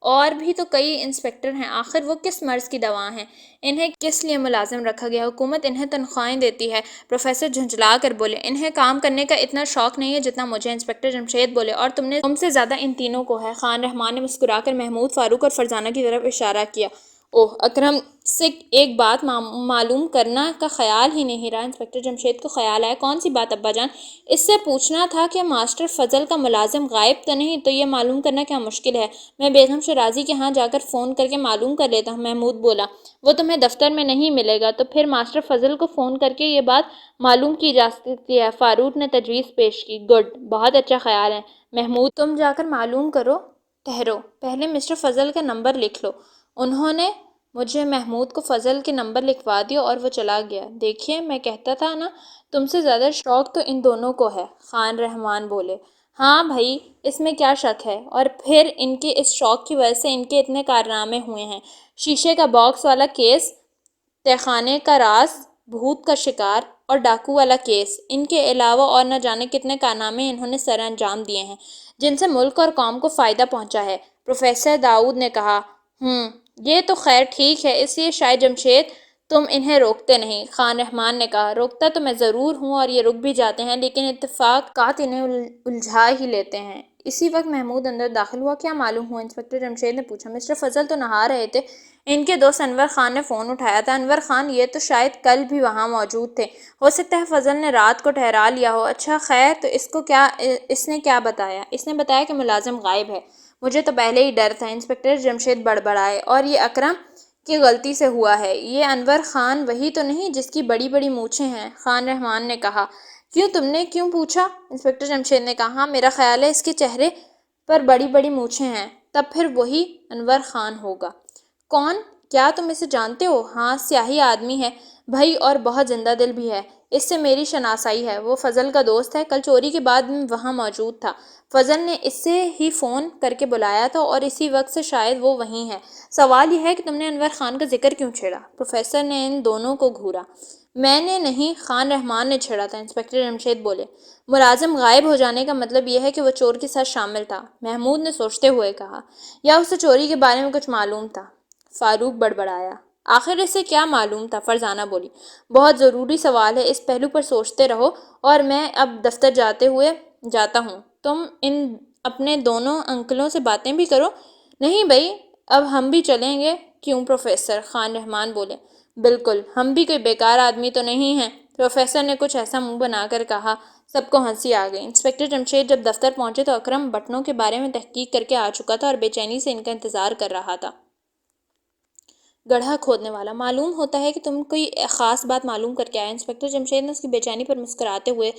اور بھی تو کئی انسپکٹر ہیں، آخر وہ کس مرض کی دوا ہیں؟ انہیں کس لیے ملازم رکھا گیا؟ حکومت انہیں تنخواہیں دیتی ہے۔ پروفیسر جھنجھلا کر بولے، انہیں کام کرنے کا اتنا شوق نہیں ہے جتنا مجھے۔ انسپکٹر جمشید بولے، اور تم سے زیادہ ان تینوں کو ہے۔ خان رحمان نے مسکرا کر محمود، فاروق اور فرزانہ کی طرف اشارہ کیا۔ اوہ، اکرم سے ایک بات معلوم کرنا کا خیال ہی نہیں رہا۔ انسپکٹر جمشید کو خیال آیا، کون سی بات ابا جان؟ اس سے پوچھنا تھا کہ ماسٹر فضل کا ملازم غائب تو نہیں؟ تو یہ معلوم کرنا کیا مشکل ہے، میں بیگم شیرازی کے ہاں جا کر فون کر کے معلوم کر لیتا ہوں۔ محمود بولا، وہ تمہیں دفتر میں نہیں ملے گا، تو پھر ماسٹر فضل کو فون کر کے یہ بات معلوم کی جا سکتی ہے۔ فاروق نے تجویز پیش کی۔ گڈ، بہت اچھا خیال ہے محمود، تم جا کر معلوم کرو۔ ٹھہرو، پہلے مسٹر فضل کا نمبر لکھ لو۔ انہوں نے مجھے محمود کو فضل کے نمبر لکھوا دیو اور وہ چلا گیا۔ دیکھیے میں کہتا تھا نا تم سے زیادہ شوق تو ان دونوں کو ہے، خان رحمان بولے۔ ہاں بھائی اس میں کیا شک ہے، اور پھر ان کے اس شوق کی وجہ سے ان کے اتنے کارنامے ہوئے ہیں۔ شیشے کا باکس والا کیس، تہخانے کا راز، بھوت کا شکار اور ڈاکو والا کیس، ان کے علاوہ اور نہ جانے کتنے کارنامے انہوں نے سر انجام دیے ہیں جن سے ملک اور قوم کو فائدہ پہنچا ہے۔ پروفیسر داؤد نے کہا۔ یہ تو خیر ٹھیک ہے، اس لیے شاید جمشید تم انہیں روکتے نہیں۔ خان رحمان نے کہا، روکتا تو میں ضرور ہوں اور یہ رک بھی جاتے ہیں، لیکن اتفاقات انہیں الجھا ہی لیتے ہیں۔ اسی وقت محمود اندر داخل ہوا۔ کیا معلوم ہوا؟ انسپکٹر جمشید نے پوچھا۔ مسٹر فضل تو نہا رہے تھے، ان کے دوست انور خان نے فون اٹھایا تھا۔ انور خان یہ تو شاید کل بھی وہاں موجود تھے، ہو سکتا ہے فضل نے رات کو ٹھہرا لیا ہو۔ اچھا خیر تو اس نے کیا بتایا؟ اس نے بتایا کہ ملازم غائب ہے۔ مجھے تو پہلے ہی ڈر تھا، انسپکٹر جمشید بڑبڑائے، اور یہ اکرم کی غلطی سے ہوا ہے۔ یہ انور خان وہی تو نہیں جس کی بڑی بڑی مونچھیں ہیں؟ خان رحمان نے کہا۔ کیوں، تم نے کیوں پوچھا؟ انسپکٹر جمشید نے کہا۔ ہاں میرا خیال ہے اس کے چہرے پر بڑی بڑی مونچھیں ہیں، تب پھر وہی انور خان ہوگا۔ کون؟ کیا تم اسے جانتے ہو؟ ہاں سیاہی آدمی ہے بھائی، اور بہت زندہ دل بھی ہے، اس سے میری شناسائی ہے۔ وہ فضل کا دوست ہے، کل چوری کے بعد میں وہاں موجود تھا، فضل نے اسے ہی فون کر کے بلایا تھا اور اسی وقت سے شاید وہ وہیں ہے۔ سوال یہ ہے کہ تم نے انور خان کا ذکر کیوں چھیڑا؟ پروفیسر نے ان دونوں کو گھورا۔ میں نے نہیں، خان رحمان نے چھیڑا تھا، انسپکٹر جمشید بولے۔ ملازم غائب ہو جانے کا مطلب یہ ہے کہ وہ چور کے ساتھ شامل تھا، محمود نے سوچتے ہوئے کہا، یا اسے چوری کے بارے میں کچھ معلوم تھا؟ فاروق بڑبڑایا۔ آخر اسے کیا معلوم تھا؟ فرزانہ بولی۔ بہت ضروری سوال ہے، اس پہلو پر سوچتے رہو، اور میں اب دفتر جاتا ہوں۔ تم ان اپنے دونوں انکلوں سے باتیں بھی کرو۔ نہیں بھائی، اب ہم بھی چلیں گے۔ کیوں پروفیسر؟ خان رحمان بولے۔ بالکل، ہم بھی کوئی بیکار آدمی تو نہیں ہیں، پروفیسر نے کچھ ایسا منہ بنا کر کہا۔ سب کو ہنسی آ گئی۔ انسپکٹر جمشید جب دفتر پہنچے تو اکرم بٹنوں کے بارے میں تحقیق کر کے آ چکا تھا اور بے چینی سے ان کا انتظار کر رہا تھا۔ گڑھا کھودنے والا، معلوم ہوتا ہے کہ تم کوئی خاص بات معلوم کر کے آئے۔ انسپکٹر جمشید نے اس کی بے چینی پر مسکراتے ہوئے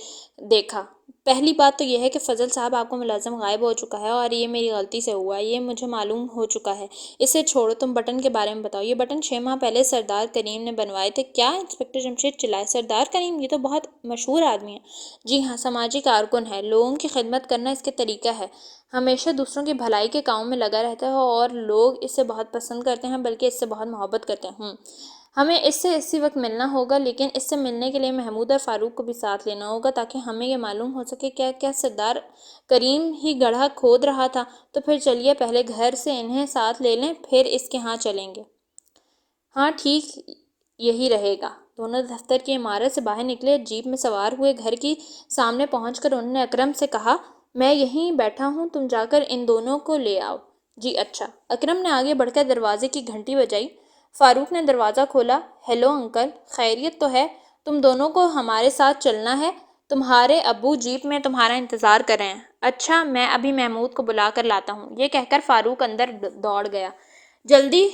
دیکھا۔ پہلی بات تو یہ ہے کہ فضل صاحب آپ کا ملازم غائب ہو چکا ہے، اور یہ میری غلطی سے ہوا، یہ مجھے معلوم ہو چکا ہے۔ اسے چھوڑو، تم بٹن کے بارے میں بتاؤ۔ یہ بٹن 6 ماہ پہلے سردار کریم نے بنوائے تھے۔ کیا؟ انسپکٹر جمشید چلائے۔ سردار کریم؟ یہ تو بہت مشہور آدمی ہے۔ جی ہاں، سماجی کارکن ہے، لوگوں کی خدمت کرنا اس کے طریقہ ہے، ہمیشہ دوسروں کی بھلائی کے کاموں میں لگا رہتا ہے، اور لوگ اسے بہت پسند کرتے ہیں، بلکہ اس سے بہت محبت کرتے ہیں۔ ہمیں اس سے اسی وقت ملنا ہوگا، لیکن اس سے ملنے کے لیے محمود اور فاروق کو بھی ساتھ لینا ہوگا تاکہ ہمیں یہ معلوم ہو سکے کیا سردار کریم ہی گڑھا کھود رہا تھا؟ تو پھر چلیے پہلے گھر سے انہیں ساتھ لے لیں، پھر اس کے ہاں چلیں گے۔ ہاں ٹھیک یہی رہے گا۔ دونوں دفتر کی عمارت سے باہر نکلے، جیپ میں سوار ہوئے۔ گھر کی سامنے پہنچ کر انہوں نے اکرم سے کہا، میں یہیں بیٹھا ہوں، تم جا کر ان دونوں کو لے آؤ۔ جی اچھا۔ اکرم نے آگے بڑھ کر دروازے کی گھنٹی بجائی۔ فاروق نے دروازہ کھولا۔ ہیلو انکل، خیریت تو ہے؟ تم دونوں کو ہمارے ساتھ چلنا ہے، تمہارے ابو جیپ میں تمہارا انتظار کر رہے ہیں۔ اچھا، میں ابھی محمود کو بلا کر لاتا ہوں۔ یہ کہہ کر فاروق اندر دوڑ گیا، جلدی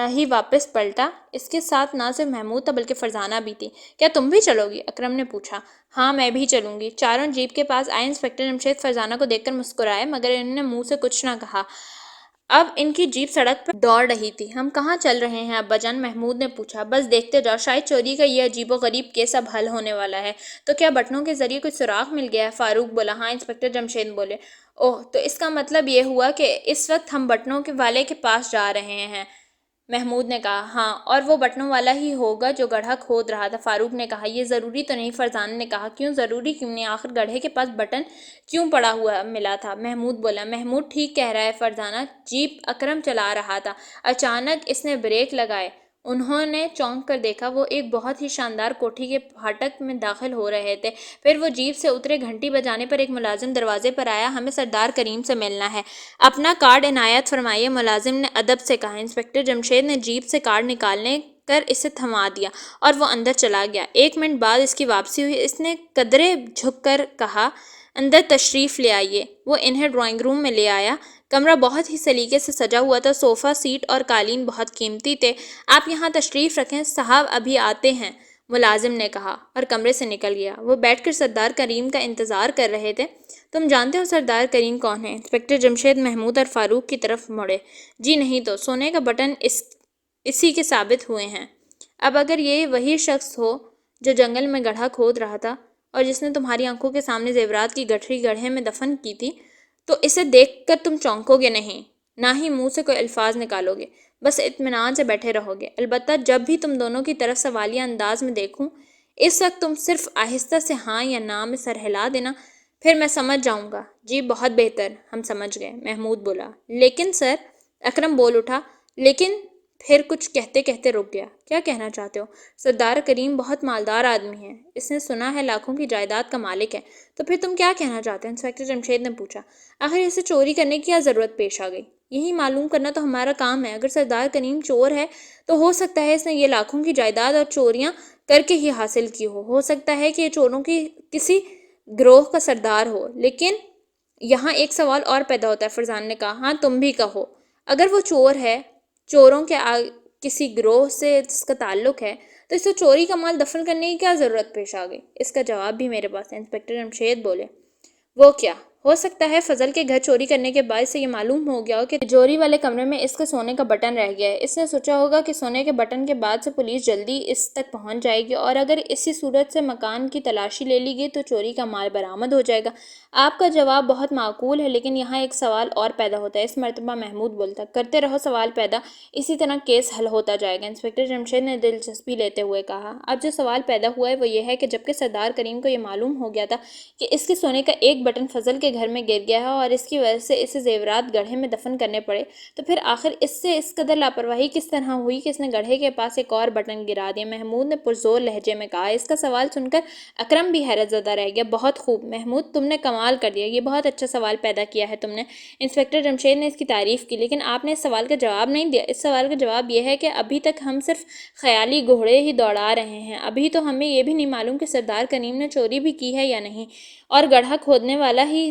ہی واپس پلٹا۔ اس کے ساتھ نہ صرف محمود تھا بلکہ فرزانہ بھی تھی۔ کیا تم بھی چلو گی؟ اکرم نے پوچھا۔ ہاں میں بھی چلوں گی۔ چاروں جیپ کے پاس آئے۔ انسپکٹر جمشید فرزانہ کو دیکھ کر مسکرائے، مگر انہوں نے منہ سے کچھ نہ کہا۔ اب ان کی جیپ سڑک پر دوڑ رہی تھی۔ ہم کہاں چل رہے ہیں ابا جان؟ محمود نے پوچھا۔ بس دیکھتے جاؤ، شاید چوری کا یہ عجیب و غریب کیس اب حل ہونے والا ہے۔ تو کیا بٹنوں کے ذریعے کوئی سراغ مل گیا ہے؟ فاروق بولا۔ ہاں، انسپکٹر جمشید بولے۔ اوہ، تو اس کا مطلب یہ ہوا کہ اس وقت ہم بٹنوں والے کے پاس جا رہے ہیں؟ محمود نے کہا۔ ہاں، اور وہ بٹنوں والا ہی ہوگا جو گڑھا کھود رہا تھا۔ فاروق نے کہا۔ یہ ضروری تو نہیں، فرزانہ نے کہا۔ کیوں ضروری کیوں نہیں؟ آخر گڑھے کے پاس بٹن کیوں پڑا ہوا ملا تھا؟ محمود بولا۔ محمود ٹھیک کہہ رہا ہے فرزانہ، جیپ اکرم چلا رہا تھا، اچانک اس نے بریک لگائے، انہوں نے چونک کر دیکھا، وہ ایک بہت ہی شاندار کوٹھی کے پھاٹک میں داخل ہو رہے تھے۔ پھر وہ جیپ سے اترے، گھنٹی بجانے پر ایک ملازم دروازے پر آیا۔ ہمیں سردار کریم سے ملنا ہے، اپنا کارڈ عنایت فرمائیے، ملازم نے ادب سے کہا۔ انسپکٹر جمشید نے جیپ سے کارڈ نکالنے کر اسے تھما دیا اور وہ اندر چلا گیا۔ 1 منٹ بعد اس کی واپسی ہوئی۔ اس نے قدرے جھک کر کہا، اندر تشریف لے آئیے۔ وہ انہیں ڈرائنگ روم میں لے آیا۔ کمرہ بہت ہی سلیقے سے سجا ہوا تھا، صوفہ سیٹ اور قالین بہت قیمتی تھے۔ آپ یہاں تشریف رکھیں، صاحب ابھی آتے ہیں، ملازم نے کہا اور کمرے سے نکل گیا۔ وہ بیٹھ کر سردار کریم کا انتظار کر رہے تھے۔ تم جانتے ہو سردار کریم کون ہے؟ انسپکٹر جمشید محمود اور فاروق کی طرف مڑے۔ جی نہیں تو، سونے کا بٹن اس اسی کے ثابت ہوئے ہیں۔ اب اگر یہ وہی شخص ہو جو جنگل میں گڑھا کھود رہا تھا اور جس نے تمہاری آنکھوں کے سامنے زیورات کی گٹھری گڑھے میں دفن کی تھی، تو اسے دیکھ کر تم چونکو گے نہیں، نہ ہی منہ سے کوئی الفاظ نکالو گے، بس اطمینان سے بیٹھے رہو گے۔ البتہ جب بھی تم دونوں کی طرف سوالیہ انداز میں دیکھوں، اس وقت تم صرف آہستہ سے ہاں یا نہ میں سر ہلا دینا، پھر میں سمجھ جاؤں گا۔ جی بہت بہتر، ہم سمجھ گئے، محمود بولا۔ لیکن سر، اکرم بول اٹھا، لیکن پھر کچھ کہتے کہتے رک گیا۔ کیا کہنا چاہتے ہو؟ سردار کریم بہت مالدار آدمی ہے، اس نے سنا ہے لاکھوں کی جائیداد کا مالک ہے، تو پھر تم کیا کہنا چاہتے ہیں؟ انسپکٹر جمشید نے پوچھا۔ آخر اسے چوری کرنے کی کیا ضرورت پیش آ گئی؟ یہی معلوم کرنا تو ہمارا کام ہے۔ اگر سردار کریم چور ہے تو ہو سکتا ہے اس نے یہ لاکھوں کی جائیداد اور چوریاں کر کے ہی حاصل کی ہو سکتا ہے کہ یہ چوروں کی کسی گروہ کا سردار ہو۔ لیکن یہاں ایک سوال اور پیدا ہوتا ہے، فرزان نے کہا۔ ہاں تم بھی کہو۔ اگر وہ چور ہے، چوروں کے کسی گروہ سے اس کا تعلق ہے، تو اسے چوری کا مال دفن کرنے کی کیا ضرورت پیش آ گئی؟ اس کا جواب بھی میرے پاس ہے، انسپکٹر جمشید بولے۔ وہ کیا؟ ہو سکتا ہے فضل کے گھر چوری کرنے کے بعد سے یہ معلوم ہو گیا ہو کہ تجوری والے کمرے میں اس کے سونے کا بٹن رہ گیا ہے۔ اس نے سوچا ہوگا کہ سونے کے بٹن کے بعد سے پولیس جلدی اس تک پہنچ جائے گی، اور اگر اسی صورت سے مکان کی تلاشی لے لی گئی تو چوری کا مال برآمد ہو جائے گا۔ آپ کا جواب بہت معقول ہے، لیکن یہاں ایک سوال اور پیدا ہوتا ہے۔ اس مرتبہ محمود بولتا۔ کرتے رہو سوال پیدا، اسی طرح کیس حل ہوتا جائے گا، انسپکٹر جمشید نے دلچسپی لیتے ہوئے کہا۔ اب جو سوال پیدا ہوا ہے وہ یہ ہے کہ جبکہ سردار کریم کو یہ معلوم ہو گیا تھا کہ اس کے سونے کا ایک بٹن فضل کے گھر میں گر گیا ہے اور اس کی وجہ سے اسے زیورات گڑھے میں دفن کرنے پڑے، تو پھر آخر اس سے اس قدر لاپرواہی کس طرح ہوئی کہ اس نے گڑھے کے پاس ایک اور بٹن گرا دیا؟ محمود نے پرزور لہجے میں کہا۔ اس کا سوال سن کر اکرم بھی حیرت زدہ رہ گیا۔ بہت خوب محمود، تم نے کمال کر دیا، یہ بہت اچھا سوال پیدا کیا ہے تم نے۔ انسپکٹر جمشید نے اس کی تعریف کی۔ لیکن آپ نے اس سوال کا جواب نہیں دیا۔ اس سوال کا جواب یہ ہے کہ ابھی تک ہم صرف خیالی گھوڑے ہی دوڑا رہے ہیں۔ ابھی تو ہمیں یہ بھی نہیں معلوم کہ سردار کریم نے چوری بھی کی ہے یا نہیں، اور گڑھا کھودنے والا ہی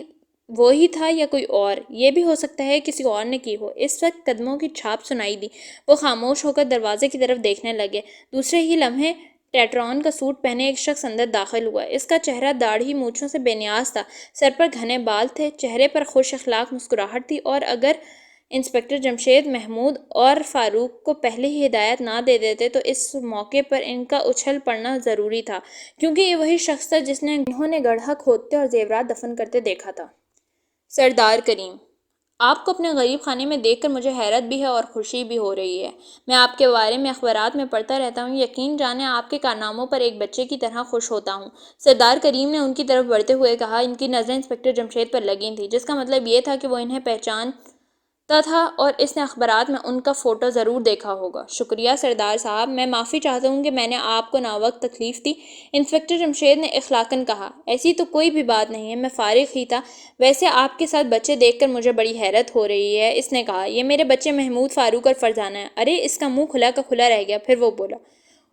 وہی تھا یا کوئی اور، یہ بھی ہو سکتا ہے کسی اور نے کی ہو۔ اس وقت قدموں کی چھاپ سنائی دی۔ وہ خاموش ہو کر دروازے کی طرف دیکھنے لگے۔ دوسرے ہی لمحے ٹیٹرون کا سوٹ پہنے ایک شخص اندر داخل ہوا۔ اس کا چہرہ داڑھی مونچھوں سے بے نیاز تھا، سر پر گھنے بال تھے، چہرے پر خوش اخلاق مسکراہٹ تھی، اور اگر انسپکٹر جمشید محمود اور فاروق کو پہلے ہی ہدایت نہ دے دیتے تو اس موقع پر ان کا اچھل پڑنا ضروری تھا، کیونکہ یہ وہی شخص تھا جس نے انہوں نے گڑھا کھودتے اور زیورات دفن کرتے دیکھا تھا۔ سردار کریم، آپ کو اپنے غریب خانے میں دیکھ کر مجھے حیرت بھی ہے اور خوشی بھی ہو رہی ہے۔ میں آپ کے بارے میں اخبارات میں پڑھتا رہتا ہوں، یقین جانیں آپ کے کارناموں پر ایک بچے کی طرح خوش ہوتا ہوں۔ سردار کریم نے ان کی طرف بڑھتے ہوئے کہا۔ ان کی نظریں انسپکٹر جمشید پر لگی تھیں، جس کا مطلب یہ تھا کہ وہ انہیں پہچانتا تھا اور اس نے اخبارات میں ان کا فوٹو ضرور دیکھا ہوگا۔ شکریہ سردار صاحب، میں معافی چاہتا ہوں کہ میں نے آپ کو ناوقت تکلیف دی، انسپکٹر جمشید نے اخلاقاً کہا۔ ایسی تو کوئی بھی بات نہیں ہے، میں فارغ ہی تھا۔ ویسے آپ کے ساتھ بچے دیکھ کر مجھے بڑی حیرت ہو رہی ہے، اس نے کہا۔ یہ میرے بچے محمود، فاروق اور فرزانہ ہیں۔ ارے اس کا منہ کھلا کا کھلا رہ گیا، پھر وہ بولا۔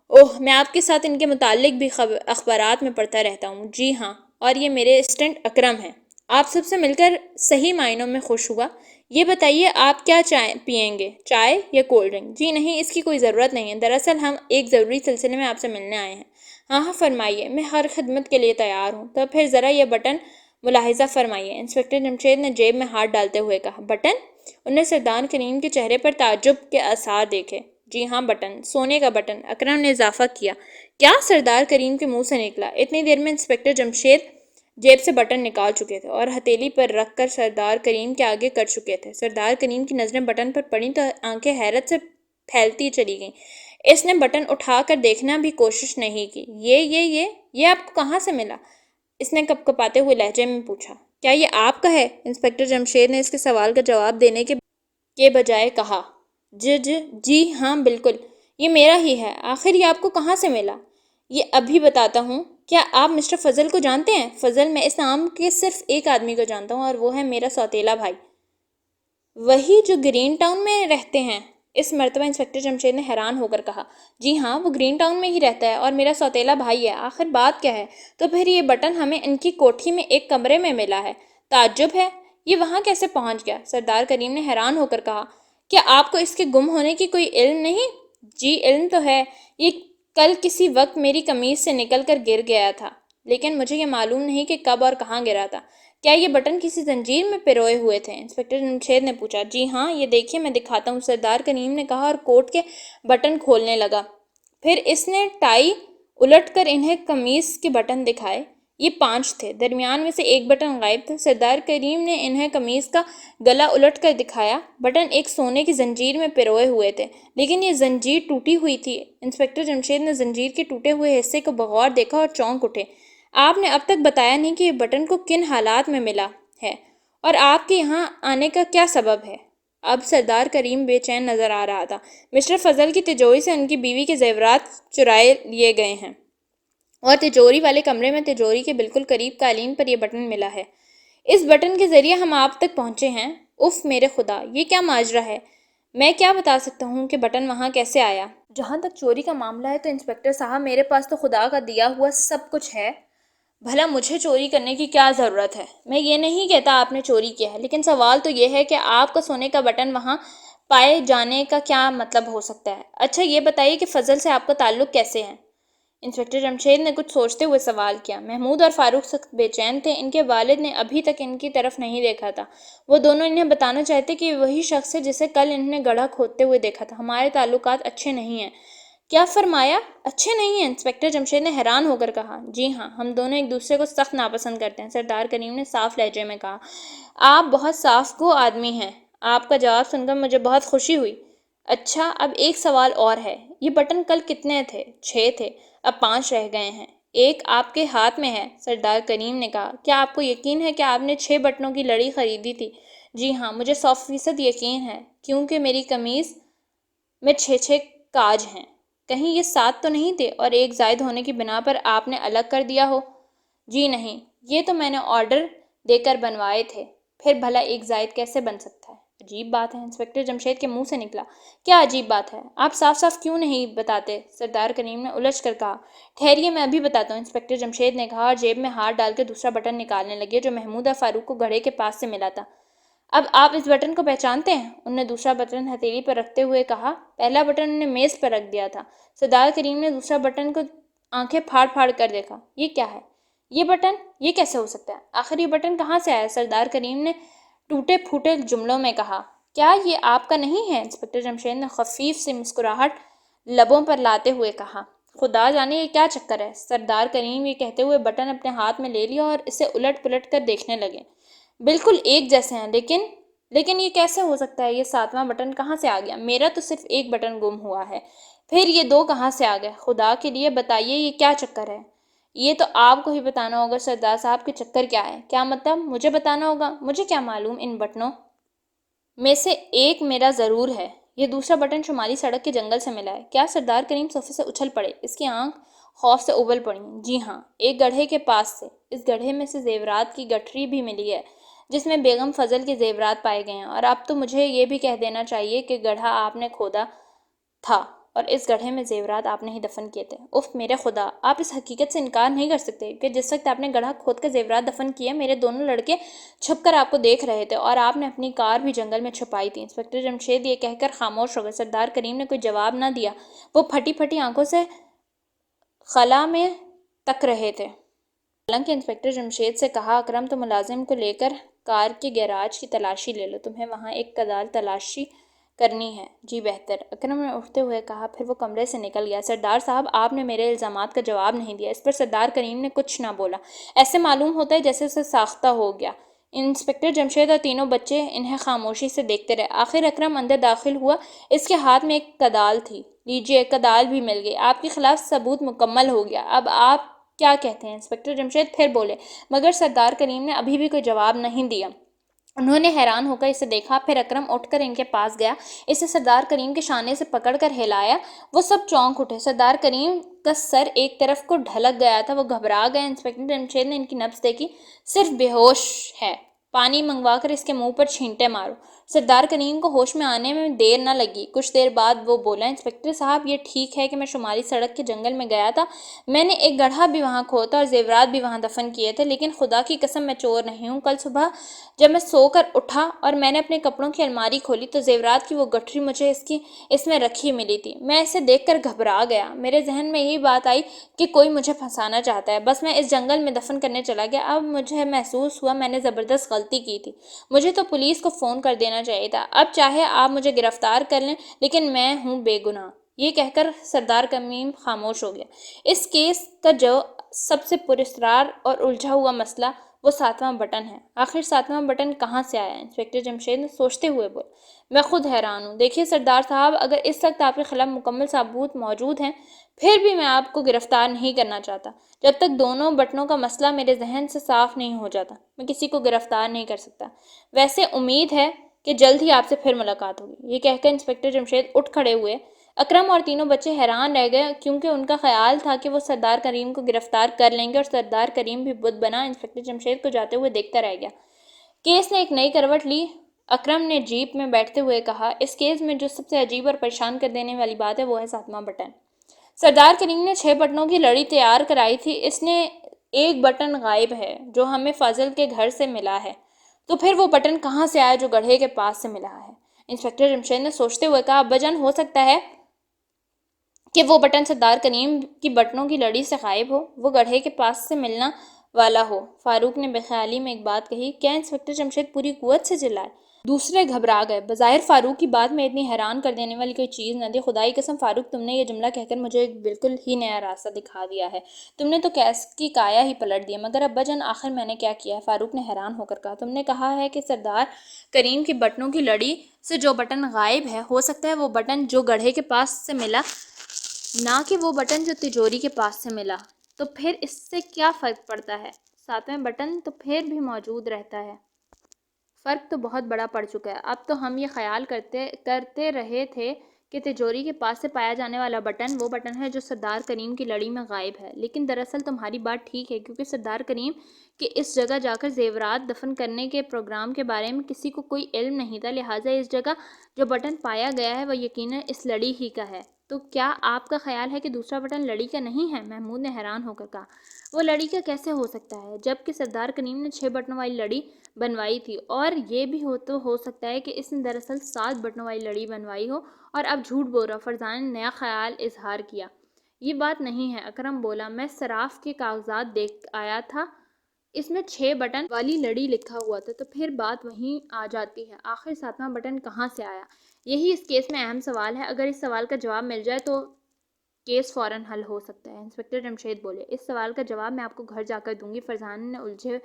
اوہ، میں آپ کے ساتھ ان کے متعلق بھی اخبارات میں پڑھتا رہتا ہوں۔ جی ہاں، اور یہ میرے اسسٹنٹ اکرم ہے۔ آپ سب سے مل کر صحیح معنوں میں خوش ہوا۔ یہ بتائیے آپ کیا چائے پئیں گے، چائے یا کولڈ ڈرنک؟ جی نہیں، اس کی کوئی ضرورت نہیں ہے، دراصل ہم ایک ضروری سلسلے میں آپ سے ملنے آئے ہیں۔ ہاں ہاں فرمائیے، میں ہر خدمت کے لیے تیار ہوں۔ تو پھر ذرا یہ بٹن ملاحظہ فرمائیے، انسپکٹر جمشید نے جیب میں ہاتھ ڈالتے ہوئے کہا۔ بٹن؟ انہوں نے سردار کریم کے چہرے پر تعجب کے آثار دیکھے۔ جی ہاں بٹن، سونے کا بٹن، اکرم نے اضافہ کیا۔ کیا؟ سردار کریم کے منہ سے نکلا۔ اتنی دیر میں انسپکٹر جمشید جیب سے بٹن نکال چکے تھے اور ہتھیلی پر رکھ کر سردار کریم کے آگے کر چکے تھے۔ سردار کریم کی نظریں بٹن پر پڑیں تو آنکھیں حیرت سے پھیلتی چلی گئیں۔ اس نے بٹن اٹھا کر دیکھنا بھی کوشش نہیں کی۔ یہ آپ کو کہاں سے ملا؟ اس نے کپکپاتے ہوئے لہجے میں پوچھا۔ کیا یہ آپ کا ہے؟ انسپکٹر جمشید نے اس کے سوال کا جواب دینے کے بجائے کہا۔ جی ہاں بالکل، یہ میرا ہی ہے۔ آخر یہ آپ کو کہاں سے ملا؟ یہ ابھی بتاتا ہوں۔ کیا آپ مسٹر فضل کو جانتے ہیں؟ فضل، میں اس نام کے صرف ایک آدمی کو جانتا ہوں، اور وہ ہے میرا سوتیلا بھائی۔ وہی جو گرین ٹاؤن میں رہتے ہیں؟ اس مرتبہ انسپکٹر جمشید نے حیران ہو کر کہا۔ جی ہاں، وہ گرین ٹاؤن میں ہی رہتا ہے اور میرا سوتیلا بھائی ہے۔ آخر بات کیا ہے؟ تو پھر یہ بٹن ہمیں ان کی کوٹھی میں ایک کمرے میں ملا ہے۔ تعجب ہے، یہ وہاں کیسے پہنچ گیا؟ سردار کریم نے حیران ہو کر کہا۔ کیا آپ کو اس کے گم ہونے کی کوئی علم نہیں؟ جی علم تو ہے، یہ کل کسی وقت میری قمیض سے نکل کر گر گیا تھا، لیکن مجھے یہ معلوم نہیں کہ کب اور کہاں گرا تھا۔ کیا یہ بٹن کسی زنجیر میں پروئے ہوئے تھے؟ انسپکٹر جمشید نے پوچھا۔ جی ہاں، یہ دیکھیے میں دکھاتا ہوں، سردار کریم نے کہا اور کوٹ کے بٹن کھولنے لگا۔ پھر اس نے ٹائی الٹ کر انہیں قمیص کے بٹن دکھائے۔ یہ 5 تھے، درمیان میں سے ایک بٹن غائب تھا۔ سردار کریم نے انہیں قمیص کا گلا الٹ کر دکھایا۔ بٹن ایک سونے کی زنجیر میں پروئے ہوئے تھے، لیکن یہ زنجیر ٹوٹی ہوئی تھی۔ انسپکٹر جمشید نے زنجیر کے ٹوٹے ہوئے حصے کو بغور دیکھا اور چونک اٹھے۔ آپ نے اب تک بتایا نہیں کہ یہ بٹن کو کن حالات میں ملا ہے اور آپ کے یہاں آنے کا کیا سبب ہے؟ اب سردار کریم بے چین نظر آ رہا تھا۔ مسٹر فضل کی تجوری سے ان کی بیوی کے زیورات چرائے لیے گئے ہیں اور تجوری والے کمرے میں تجوری کے بالکل قریب قالین پر یہ بٹن ملا ہے۔ اس بٹن کے ذریعے ہم آپ تک پہنچے ہیں۔ اف میرے خدا، یہ کیا ماجرا ہے؟ میں کیا بتا سکتا ہوں کہ بٹن وہاں کیسے آیا؟ جہاں تک چوری کا معاملہ ہے تو انسپکٹر صاحب میرے پاس تو خدا کا دیا ہوا سب کچھ ہے۔ بھلا مجھے چوری کرنے کی کیا ضرورت ہے؟ میں یہ نہیں کہتا آپ نے چوری کیا ہے، لیکن سوال تو یہ ہے کہ آپ کا سونے کا بٹن وہاں پائے جانے کا کیا مطلب ہو سکتا ہے؟ اچھا یہ بتائیے کہ فضل سے آپ کا تعلق کیسے ہے؟ انسپکٹر جمشید نے کچھ سوچتے ہوئے سوال کیا۔ محمود اور فاروق سخت بے چین تھے۔ ان کے والد نے ابھی تک ان کی طرف نہیں دیکھا تھا۔ وہ دونوں انہیں بتانا چاہتے کہ وہی شخص ہے جسے کل انہوں نے گڑھا کھودتے ہوئے دیکھا تھا۔ ہمارے تعلقات اچھے نہیں ہیں۔ کیا فرمایا؟ اچھے نہیں ہیں؟ انسپکٹر جمشید نے حیران ہو کر کہا۔ جی ہاں، ہم دونوں ایک دوسرے کو سخت ناپسند کرتے ہیں، سردار کریم نے صاف لہجے میں کہا۔ آپ بہت صاف گو آدمی ہیں۔ آپ کا جواب سن کر مجھے بہت خوشی ہوئی۔ اچھا، اب ایک سوال اور ہے۔ یہ بٹن کل کتنے تھے؟ 6 تھے، اب 5 رہ گئے ہیں۔ ایک آپ کے ہاتھ میں ہے، سردار کریم نے کہا۔ کیا آپ کو یقین ہے کہ آپ نے 6 بٹنوں کی لڑی خریدی تھی؟ جی ہاں، مجھے 100% یقین ہے، کیونکہ میری قمیض میں 6 کاج ہیں۔ کہیں یہ 7 تو نہیں تھے اور ایک زائد ہونے کی بنا پر آپ نے الگ کر دیا ہو؟ جی نہیں، یہ تو میں نے آرڈر دے کر بنوائے تھے۔ پھر بھلا ایک زائد کیسے بن سکتا ہے؟ عجیب بات ہے، انسپکٹر جمشید کے منہ سے نکلا۔ کیا عجیب بات ہے؟ آپ صاف صاف کیوں نہیں بتاتے؟ سردار کریم نے الجھ کر کہا۔ ٹھہریے، میں ابھی بتاتا ہوں، انسپکٹر جمشید نے کہا اور جیب میں ہاتھ ڈال کے دوسرا بٹن نکالنے لگے جو محمود اور فاروق کو گھڑے کے پاس سے ملا تھا۔ اب آپ اس بٹن کو پہچانتے ہیں؟ انہوں نے دوسرا بٹن ہتھیلی پر رکھتے ہوئے کہا۔ پہلا بٹن انہوں نے میز پر رکھ دیا تھا۔ سردار کریم نے دوسرا بٹن کو آنکھیں پھاڑ پھاڑ کر دیکھا۔ یہ کیا ہے؟ یہ بٹن؟ یہ کیسے ہو سکتا ہے؟ آخر یہ بٹن کہاں سے آیا؟ سردار کریم نے ٹوٹے پھوٹے جملوں میں کہا۔ کیا یہ آپ کا نہیں ہے؟ انسپکٹر جمشید نے خفیف سی مسکراہٹ لبوں پر لاتے ہوئے کہا۔ خدا جانے یہ کیا چکر ہے؟ سردار کریم یہ کہتے ہوئے بٹن اپنے ہاتھ میں لے لیا اور اسے الٹ پلٹ کر دیکھنے لگے۔ بالکل ایک جیسے ہیں، لیکن یہ کیسے ہو سکتا ہے؟ یہ 7واں بٹن کہاں سے آ گیا؟ میرا تو صرف ایک بٹن گم ہوا ہے، پھر یہ 2 کہاں سے آ گئے؟ خدا کے لیے بتائیے یہ کیا چکر ہے؟ یہ تو آپ کو ہی بتانا ہوگا سردار صاحب کہ چکر کیا ہے۔ کیا مطلب؟ مجھے بتانا ہوگا؟ مجھے کیا معلوم ان بٹنوں میں سے ایک میرا ضرور ہے۔ یہ دوسرا بٹن شمالی سڑک کے جنگل سے ملا ہے۔ کیا؟ سردار کریم صوفے سے اچھل پڑے، اس کی آنکھ خوف سے ابل پڑی۔ جی ہاں، ایک گڑھے کے پاس سے۔ اس گڑھے میں سے زیورات کی گٹھری بھی ملی ہے جس میں بیگم فضل کے زیورات پائے گئے ہیں، اور اب تو مجھے یہ بھی کہہ دینا چاہیے کہ گڑھا آپ نے کھودا تھا اور اس گڑھے میں زیورات آپ نے ہی دفن کیے تھے۔ اف میرے خدا، آپ اس حقیقت سے انکار نہیں کر سکتے کہ جس وقت آپ نے گڑھا کھود کر زیورات دفن کیے میرے دونوں لڑکے چھپ کر آپ کو دیکھ رہے تھے اور آپ نے اپنی کار بھی جنگل میں چھپائی تھی۔ انسپکٹر جمشید یہ کہہ کر خاموش ہو گئے۔ سردار کریم نے کوئی جواب نہ دیا، وہ پھٹی پھٹی آنکھوں سے خلا میں تک رہے تھے۔ حالانکہ انسپکٹر جمشید سے کہا، اکرم تو ملازم کو لے کر کار کے گیراج کی تلاشی لے لو، تمہیں وہاں ایک کدال تلاشی کرنی ہے۔ جی بہتر، اکرم نے اٹھتے ہوئے کہا۔ پھر وہ کمرے سے نکل گیا۔ سردار صاحب، آپ نے میرے الزامات کا جواب نہیں دیا۔ اس پر سردار کریم نے کچھ نہ بولا، ایسے معلوم ہوتا ہے جیسے اسے ساختہ ہو گیا۔ انسپکٹر جمشید اور تینوں بچے انہیں خاموشی سے دیکھتے رہے۔ آخر اکرم اندر داخل ہوا۔ اس کے ہاتھ میں ایک کدال تھی۔ لیجیے، کدال بھی مل گئی، آپ کے خلاف ثبوت مکمل ہو گیا۔ اب آپ کیا کہتے ہیں؟ انسپکٹر جمشید پھر بولے، مگر سردار کریم نے ابھی بھی کوئی جواب نہیں دیا۔ انہوں نے حیران ہو کر اسے دیکھا، پھر اکرم اٹھ کر ان کے پاس گیا، اسے سردار کریم کے شانے سے پکڑ کر ہلایا۔ وہ سب چونک اٹھے۔ سردار کریم کا سر ایک طرف کو ڈھلک گیا تھا، وہ گھبرا گئے۔ انسپکٹر جمشید نے ان کی نبض دیکھی۔ صرف بے ہوش ہے، پانی منگوا کر اس کے منہ پر چھینٹے مارو۔ سردار کریم کو ہوش میں آنے میں دیر نہ لگی۔ کچھ دیر بعد وہ بولا، انسپکٹر صاحب یہ ٹھیک ہے کہ میں شمالی سڑک کے جنگل میں گیا تھا، میں نے ایک گڑھا بھی وہاں کھودا اور زیورات بھی وہاں دفن کیے تھے، لیکن خدا کی قسم میں چور نہیں ہوں۔ کل صبح جب میں سو کر اٹھا اور میں نے اپنے کپڑوں کی الماری کھولی تو زیورات کی وہ گٹھری مجھے اس میں رکھی ملی تھی۔ میں اسے دیکھ کر گھبرا گیا، میرے ذہن میں یہی بات آئی کہ کوئی مجھے پھنسانا چاہتا ہے، بس میں اس جنگل میں دفن کرنے چلا گیا۔ اب مجھے محسوس ہوا میں نے زبردست غلطی کی تھی، مجھے تو پولیس کو فون کر دینا چاہیے تھا، اب چاہے آپ مجھے گرفتار کر لیں لیکن میں ہوں بے گناہ۔ یہ کہہ کر سردار کریم خاموش ہو گیا۔ اس کیس کا جو سب سے پراسرار اور الجھا ہوا مسئلہ وہ 7واں بٹن ہے۔ آخر 7واں بٹن کہاں سے آیا؟ انسپکٹر جمشید نے سوچتے ہوئے بولا۔ میں خود حیران ہوں۔ دیکھیے سردار صاحب، اگر اس وقت آپ کے خلاف مکمل ثبوت موجود ہیں پھر بھی میں آپ کو گرفتار نہیں کرنا چاہتا۔ جب تک دونوں بٹنوں کا مسئلہ میرے ذہن سے صاف نہیں ہو جاتا میں کسی کو گرفتار نہیں کر سکتا۔ ویسے امید ہے کہ جلد ہی آپ سے پھر ملاقات ہوگی۔ یہ کہہ کر انسپکٹر جمشید اٹھ کھڑے ہوئے۔ اکرم اور تینوں بچے حیران رہ گئے کیونکہ ان کا خیال تھا کہ وہ سردار کریم کو گرفتار کر لیں گے اور سردار کریم بھی بت بنا انسپکٹر جمشید کو جاتے ہوئے دیکھتا رہ گیا۔ کیس نے ایک نئی کروٹ لی۔ اکرم نے جیپ میں بیٹھتے ہوئے کہا، اس کیس میں جو سب سے عجیب اور پریشان کر دینے والی بات ہے وہ ہے 7واں بٹن۔ سردار کریم نے 6 بٹنوں کی لڑی تیار کرائی تھی، اس نے ایک بٹن غائب ہے جو ہمیں فضل کے گھر سے ملا ہے، تو پھر وہ بٹن کہاں سے آیا جو گڑھے کے پاس سے ملا ہے؟ انسپکٹر جمشید نے سوچتے ہوئے کہا، ابا جان ہو سکتا ہے کہ وہ بٹن سردار کریم کی بٹنوں کی لڑی سے غائب ہو، وہ گڑھے کے پاس سے ملنا والا ہو۔ فاروق نے بے خیالی میں ایک بات کہی۔ کیا؟ انسپکٹر جمشید پوری قوت سے چلائے۔ دوسرے گھبرا گئے۔ بظاہر فاروق کی بات میں اتنی حیران کر دینے والی کوئی چیز نہ تھی۔ خدا کی قسم فاروق، تم نے یہ جملہ کہہ کر مجھے ایک بالکل ہی نیا راستہ دکھا دیا ہے، تم نے تو کیس کی کایا ہی پلٹ دی۔ مگر ابا جان آخر میں نے کیا کیا ہے؟ فاروق نے حیران ہو کر کہا، تم نے کہا ہے کہ سردار کریم کی بٹنوں کی لڑی سے جو بٹن غائب ہے ہو سکتا ہے وہ بٹن جو گڑھے کے پاس سے ملا، نہ کہ وہ بٹن جو تجوری کے پاس سے ملا، تو پھر اس سے کیا فرق پڑتا ہے؟ 7واں بٹن تو پھر بھی موجود رہتا ہے۔ فرق تو بہت بڑا پڑ چکا ہے۔ اب تو ہم یہ خیال کرتے رہے تھے کہ تجوری کے پاس سے پایا جانے والا بٹن وہ بٹن ہے جو سردار کریم کی لڑی میں غائب ہے، لیکن دراصل تمہاری بات ٹھیک ہے کیونکہ سردار کریم کے اس جگہ جا کر زیورات دفن کرنے کے پروگرام کے بارے میں کسی کو کوئی علم نہیں تھا، لہٰذا اس جگہ جو بٹن پایا گیا ہے وہ یقیناً اس لڑی ہی کا ہے۔ تو کیا آپ کا خیال ہے کہ دوسرا بٹن لڑی کا نہیں ہے؟ محمود نے حیران ہو کر کہا، وہ لڑی کا کیسے ہو سکتا ہے جبکہ سردار کریم نے 6 بٹنوں والی لڑی بنوائی تھی، اور یہ بھی ہو سکتا ہے کہ اس نے دراصل 7 بٹنوں والی لڑی بنوائی ہو اور اب جھوٹ بول رہا۔ فرزانہ نے نیا خیال اظہار کیا۔ یہ بات نہیں ہے، اکرم بولا، میں صراف کے کاغذات دیکھ آیا تھا، اس میں 6 بٹن والی لڑی لکھا ہوا تھا، تو پھر بات وہیں آ جاتی ہے، آخر 7واں بٹن کہاں سے آیا؟ یہی اس کیس میں اہم سوال ہے، اگر اس سوال کا جواب مل جائے تو کیس فوراً حل ہو سکتا ہے۔ انسپکٹر جمشید بولے، اس سوال کا جواب میں آپ کو گھر جا کر دوں گی، فرزانہ نے الجھے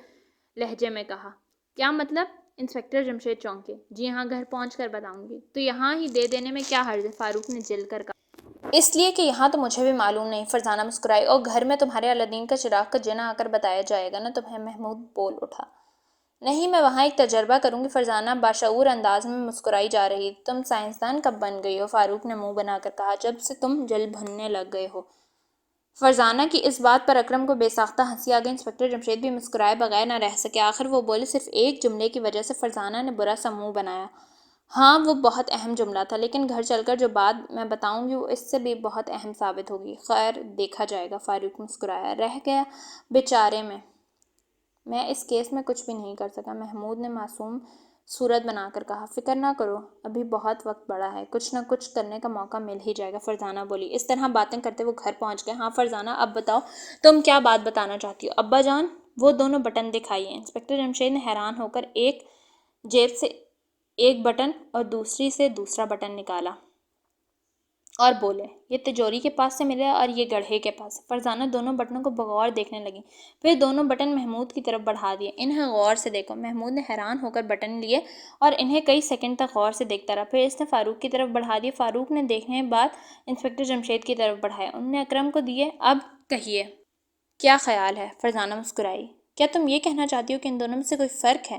لہجے میں کہا۔ کیا مطلب؟ انسپکٹر جمشید چونکے۔ جی ہاں، گھر پہنچ کر بتاؤں گی۔ تو یہاں ہی دے دینے میں کیا حرج ہے؟ فاروق نے جل کر کہا۔ اس لیے کہ یہاں تو مجھے بھی معلوم نہیں، فرزانہ مسکرائی، اور گھر میں تمہارے الادین کا چراغ کا جن آ کر بتایا جائے گا نا تمہیں؟ محمود بول اٹھا۔ نہیں، میں وہاں ایک تجربہ کروں گی۔ فرزانہ باشعور انداز میں مسکرائی جا رہی۔ تم سائنسدان کب بن گئی ہو؟ فاروق نے منہ بنا کر کہا، جب سے تم جل بھننے لگ گئے ہو۔ فرزانہ کی اس بات پر اکرم کو بے ساختہ ہنسی آ گئی۔ انسپکٹر جمشید بھی مسکرائے بغیر نہ رہ سکے۔ آخر وہ بولے، صرف ایک جملے کی وجہ سے فرزانہ نے برا سا منہ بنایا۔ ہاں، وہ بہت اہم جملہ تھا، لیکن گھر چل کر جو بات میں بتاؤں گی وہ اس سے بھی بہت اہم ثابت ہوگی۔ خیر، دیکھا جائے گا۔ فاروق مسکرایا۔ رہ گیا بیچارے میں اس کیس میں کچھ بھی نہیں کر سکا، محمود نے معصوم صورت بنا کر کہا۔ فکر نہ کرو، ابھی بہت وقت پڑا ہے، کچھ نہ کچھ کرنے کا موقع مل ہی جائے گا، فرزانہ بولی۔ اس طرح باتیں کرتے وہ گھر پہنچ گئے۔ ہاں فرزانہ، اب بتاؤ تم کیا بات بتانا چاہتی ہو؟ ابا جان، وہ دونوں بٹن دکھائیے۔ انسپکٹر جمشید نے حیران ہو کر ایک جیب سے ایک بٹن اور دوسری سے دوسرا بٹن نکالا اور بولے، یہ تجوری کے پاس سے ملے اور یہ گڑھے کے پاس سے۔ فرزانہ دونوں بٹنوں کو بغور دیکھنے لگی، پھر دونوں بٹن محمود کی طرف بڑھا دیے۔ انہیں غور سے دیکھو۔ محمود نے حیران ہو کر بٹن لیے اور انہیں کئی سیکنڈ تک غور سے دیکھتا رہا، پھر اس نے فاروق کی طرف بڑھا دیے۔ فاروق نے دیکھنے بعد انسپکٹر جمشید کی طرف بڑھائے، انہوں نے اکرم کو دیے۔ اب کہیے، کیا خیال ہے؟ فرزانہ مسکرائی۔ کیا تم یہ کہنا چاہتی ہو کہ ان دونوں میں سے کوئی فرق ہے؟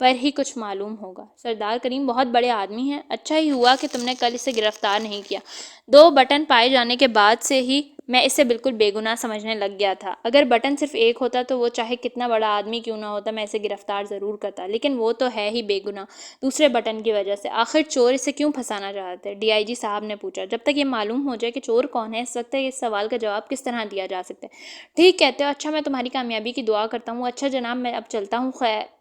پر ہی کچھ معلوم ہوگا۔ سردار کریم بہت بڑے آدمی ہیں، اچھا ہی ہوا کہ تم نے کل اسے گرفتار نہیں کیا۔ 2 بٹن پائے جانے کے بعد سے ہی میں اسے بالکل بے گناہ سمجھنے لگ گیا تھا۔ اگر بٹن صرف ایک ہوتا تو وہ چاہے کتنا بڑا آدمی کیوں نہ ہوتا میں اسے گرفتار ضرور کرتا، لیکن وہ تو ہے ہی بے گناہ دوسرے بٹن کی وجہ سے۔ آخر چور اسے کیوں پھنسانا چاہتے تھے؟ ڈی آئی جی صاحب نے پوچھا۔ جب تک یہ معلوم ہو جائے کہ چور کون ہے اس وقت اس سوال کا جواب کس طرح دیا جا سکتا ہے۔ ٹھیک کہتے ہو، اچھا میں تمہاری کامیابی کی دعا کرتا ہوں۔ اچھا جناب میں اب چلتا ہوں،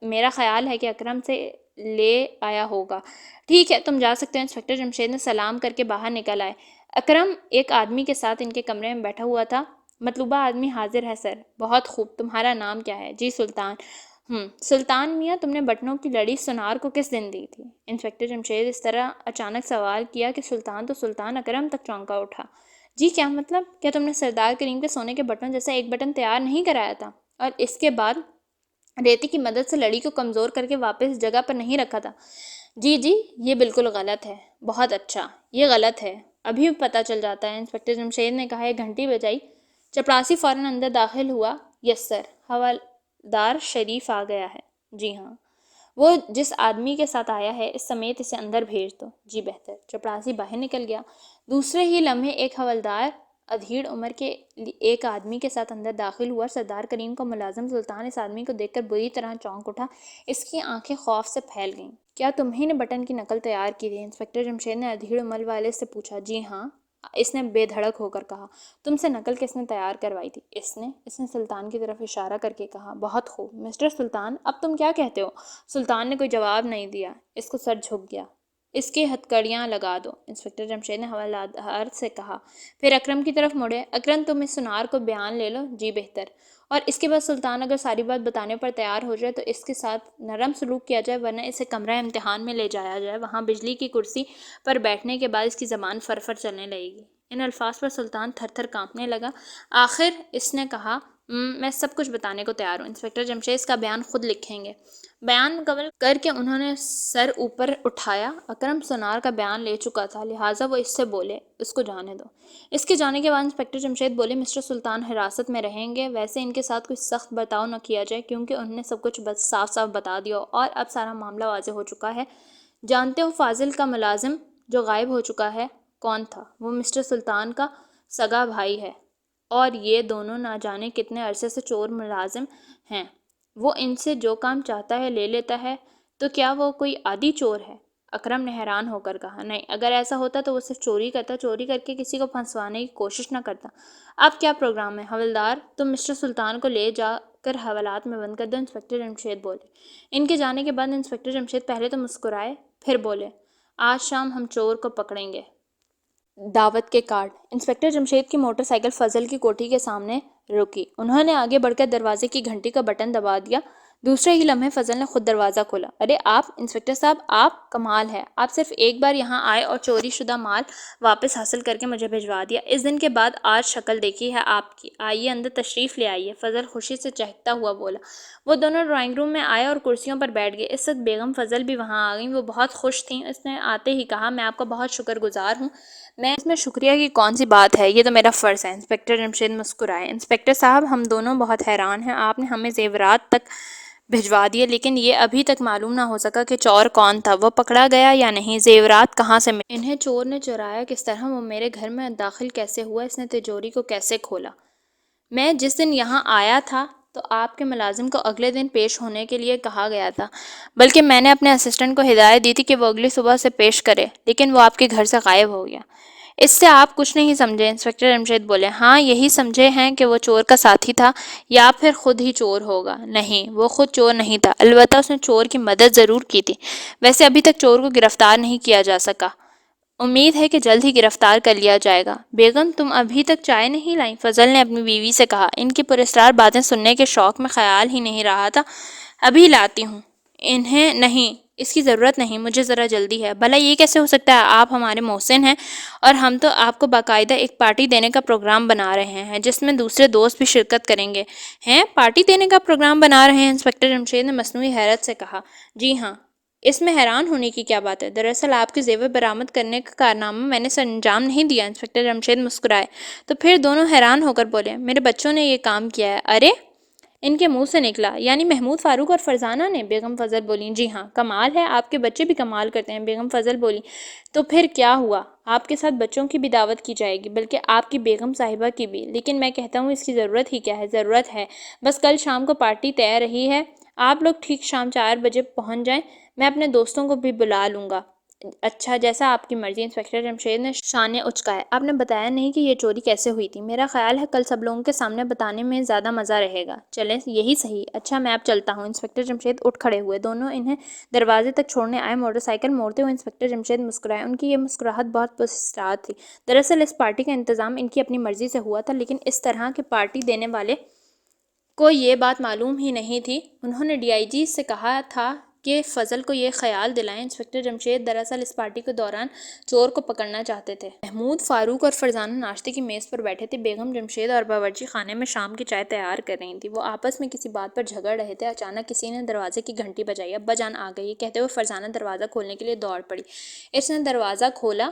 میرا خیال ہے کہ اکرم سے لے آیا ہوگا۔ ٹھیک ہے تم جا سکتے ہو۔ انسپکٹر جمشید نے سلام کر کے باہر نکل آئے۔ اکرم ایک آدمی کے ساتھ ان کے کمرے میں بیٹھا ہوا تھا۔ مطلوبہ آدمی حاضر ہے سر۔ بہت خوب، تمہارا نام کیا ہے؟ جی سلطان۔ سلطان میاں تم نے بٹنوں کی لڑی سنار کو کس دن دی تھی؟ انسپکٹر جمشید اس طرح اچانک سوال کیا کہ سلطان تو سلطان اکرم تک چونکا اٹھا۔ جی کیا مطلب؟ کیا تم نے سردار کریم کے سونے کے بٹن جیسا ایک بٹن تیار نہیں کرایا تھا اور اس کے بعد ریتی کی مدد سے لڑی کو کمزور کر کے واپس جگہ پر نہیں رکھا تھا؟ جی یہ بالکل غلط ہے۔ بہت اچھا، یہ غلط ہے، ابھی پتہ چل جاتا ہے۔ انسپکٹر جمشید نے کہا۔ ایک گھنٹی بجائی، چپراسی فوراً اندر داخل ہوا۔ یس سر، حوالدار شریف آ گیا ہے؟ جی ہاں۔ وہ جس آدمی کے ساتھ آیا ہے اس سمیت اسے اندر بھیج دو۔ جی بہتر۔ چپراسی باہر نکل گیا۔ دوسرے ہی لمحے ایک حوالدار ادھیڑ عمر کے ایک آدمی کے ساتھ اندر داخل ہوا۔ سردار کریم کا ملازم سلطان اس آدمی کو دیکھ کر بری طرح چونک اٹھا۔ اس کی آنکھیں خوف سے پھیل گئیں۔ کیا تمہیں نے بٹن کی نقل تیار کی تھی؟ انسپکٹر جمشید نے ادھیڑ عمر والے سے پوچھا۔ جی ہاں، اس نے بے دھڑک ہو کر کہا۔ تم سے نقل کس نے تیار کروائی تھی؟ اس نے سلطان کی طرف اشارہ کر کے کہا۔ بہت خوب، مسٹر سلطان اب تم کیا کہتے ہو؟ سلطان نے کوئی جواب نہیں دیا، اس کو سر جھک گیا۔ اس کی ہتھکڑیاں لگا دو، انسپکٹر جمشید نے حوالدار سے کہا۔ پھر اکرم کی طرف مڑے۔ اکرم تم اس سنار کو بیان لے لو۔ جی بہتر۔ اور اس کے بعد سلطان اگر ساری بات بتانے پر تیار ہو جائے تو اس کے ساتھ نرم سلوک کیا جائے، ورنہ اسے کمرہ امتحان میں لے جایا جائے، وہاں بجلی کی کرسی پر بیٹھنے کے بعد اس کی زبان فرفر چلنے لگے گی۔ ان الفاظ پر سلطان تھر تھر کانپنے لگا۔ آخر اس نے کہا میں سب کچھ بتانے کو تیار ہوں، انسپکٹر جمشید اس کا بیان خود لکھیں گے۔ بیان مکمل کر کے انہوں نے سر اوپر اٹھایا۔ اکرم سونار کا بیان لے چکا تھا، لہٰذا وہ اس سے بولے اس کو جانے دو۔ اس کے جانے کے بعد انسپکٹر جمشید بولے مسٹر سلطان حراست میں رہیں گے، ویسے ان کے ساتھ کوئی سخت برتاؤ نہ کیا جائے کیونکہ انہوں نے سب کچھ صاف بتا دیا اور اب سارا معاملہ واضح ہو چکا ہے۔ جانتے ہو فاضل کا ملازم جو غائب ہو چکا ہے کون تھا؟ وہ مسٹر سلطان کا سگا بھائی ہے اور یہ دونوں نہ جانے کتنے عرصے سے چور ملازم ہیں۔ وہ ان سے جو کام چاہتا ہے لے لیتا ہے، تو کیا وہ کوئی عادی چور ہے؟ اکرم نے حیران ہو کر کہا۔ نہیں، اگر ایسا ہوتا تو وہ صرف چوری کرتا، چوری کر کے کسی کو پھنسوانے کی کوشش نہ کرتا۔ اب کیا پروگرام ہے؟ حوالدار تم مسٹر سلطان کو لے جا کر حوالات میں بند کر دو، انسپکٹر جمشید بولے۔ ان کے جانے کے بعد انسپکٹر جمشید پہلے تو مسکرائے، پھر بولے آج شام ہم چور کو پکڑیں گے۔ دعوت کے کارڈ۔ انسپکٹر جمشید کی موٹر سائیکل فضل کی کوٹھی کے سامنے رکی۔ انہوں نے آگے بڑھ کر دروازے کی گھنٹی کا بٹن دبا دیا۔ دوسرے ہی لمحے فضل نے خود دروازہ کھولا۔ ارے آپ انسپکٹر صاحب، آپ کمال ہے، آپ صرف ایک بار یہاں آئے اور چوری شدہ مال واپس حاصل کر کے مجھے بھجوا دیا۔ اس دن کے بعد آج شکل دیکھی ہے آپ کی۔ آئیے اندر تشریف لے آئیے، فضل خوشی سے چہکتا ہوا بولا۔ وہ دونوں ڈرائنگ روم میں آئے اور کرسیوں پر بیٹھ گئے۔ اس وقت بیگم فضل بھی وہاں آ گئیں۔ وہ بہت خوش تھیں۔ اس نے آتے ہی کہا میں آپ کا بہت شکر گزار ہوں۔ اس میں شکریہ کی کون سی بات ہے، یہ تو میرا فرض ہے۔ انسپکٹر جمشید مسکرائے۔ انسپکٹر صاحب ہم دونوں بہت حیران ہیں، آپ نے ہمیں زیورات تک بھجوا دیے لیکن یہ ابھی تک معلوم نہ ہو سکا کہ چور کون تھا، وہ پکڑا گیا یا نہیں، زیورات کہاں سے ملے، انہیں چور نے چرایا کس طرح، وہ میرے گھر میں داخل کیسے ہوا، اس نے تجوری کو کیسے کھولا۔ میں جس دن یہاں آیا تھا تو آپ کے ملازم کو اگلے دن پیش ہونے کے لیے کہا گیا تھا، بلکہ میں نے اپنے اسسٹنٹ کو ہدایت دی تھی کہ وہ اگلی صبح سے پیش کرے، لیکن وہ آپ کے گھر سے غائب ہو گیا۔ اس سے آپ کچھ نہیں سمجھے، انسپکٹر جمشید بولے۔ ہاں یہی سمجھے ہیں کہ وہ چور کا ساتھی تھا یا پھر خود ہی چور ہوگا۔ نہیں، وہ خود چور نہیں تھا، البتہ اس نے چور کی مدد ضرور کی تھی۔ ویسے ابھی تک چور کو گرفتار نہیں کیا جا سکا، امید ہے کہ جلد ہی گرفتار کر لیا جائے گا۔ بیگم تم ابھی تک چائے نہیں لائیں؟ فضل نے اپنی بیوی سے کہا۔ ان کی پراسرار باتیں سننے کے شوق میں خیال ہی نہیں رہا تھا۔ ابھی لاتی ہوں۔ انہیں نہیں، اس کی ضرورت نہیں، مجھے ذرا جلدی ہے۔ بھلا یہ کیسے ہو سکتا ہے، آپ ہمارے محسن ہیں اور ہم تو آپ کو باقاعدہ ایک پارٹی دینے کا پروگرام بنا رہے ہیں جس میں دوسرے دوست بھی شرکت کریں گے۔ ہیں، پارٹی دینے کا پروگرام بنا رہے ہیں؟ انسپکٹر جمشید نے مصنوعی حیرت سے کہا۔ جی ہاں، اس میں حیران ہونے کی کیا بات ہے، دراصل آپ کے زیور برآمد کرنے کا کارنامہ میں نے سر انجام نہیں دیا۔ انسپکٹر جمشید مسکرائے۔ تو پھر دونوں حیران ہو کر بولے۔ میرے بچوں نے یہ کام کیا ہے۔ ارے ان کے منہ سے نکلا۔ یعنی محمود فاروق اور فرزانہ نے؟ بیگم فضل بولی۔ جی ہاں، کمال ہے، آپ کے بچے بھی کمال کرتے ہیں، بیگم فضل بولی۔ تو پھر کیا ہوا؟ آپ کے ساتھ بچوں کی بھی دعوت کی جائے گی، بلکہ آپ کی بیگم صاحبہ کی بھی۔ لیکن میں کہتا ہوں اس کی ضرورت ہی کیا ہے؟ ضرورت ہے، بس کل شام کو پارٹی طے رہی ہے، آپ لوگ ٹھیک شام 4 بجے پہنچ جائیں، میں اپنے دوستوں کو بھی بلا لوں گا۔ اچھا، جیسا آپ کی مرضی، انسپکٹر جمشید نے شانے اچکائے۔ آپ نے بتایا نہیں کہ یہ چوری کیسے ہوئی تھی؟ میرا خیال ہے کل سب لوگوں کے سامنے بتانے میں زیادہ مزہ رہے گا۔ چلیں، یہی صحیح۔ اچھا، میں اب چلتا ہوں۔ انسپکٹر جمشید اٹھ کھڑے ہوئے، دونوں انہیں دروازے تک چھوڑنے آئے۔ موٹر سائیکل موڑتے ہوئے انسپکٹر جمشید مسکرائے۔ ان کی یہ مسکراہٹ بہت پراسرار تھی۔ دراصل اس پارٹی کا انتظام ان کی اپنی مرضی سے ہوا تھا، لیکن اس طرح کی پارٹی دینے والے کو یہ بات معلوم ہی نہیں تھی۔ انہوں نے ڈی آئی جی سے کہا تھا کہ فضل کو یہ خیال دلائیں۔ انسپکٹر جمشید دراصل اس پارٹی کے دوران چور کو پکڑنا چاہتے تھے۔ محمود فاروق اور فرزانہ ناشتے کی میز پر بیٹھے تھے۔ بیگم جمشید اور باورچی خانے میں شام کی چائے تیار کر رہی تھیں۔ وہ آپس میں کسی بات پر جھگڑ رہے تھے۔ اچانک کسی نے دروازے کی گھنٹی بجائی۔ ابا جان آ گئے، یہ کہتے ہوئے فرزانہ دروازہ کھولنے کے لیے دوڑ پڑی۔ اس نے دروازہ کھولا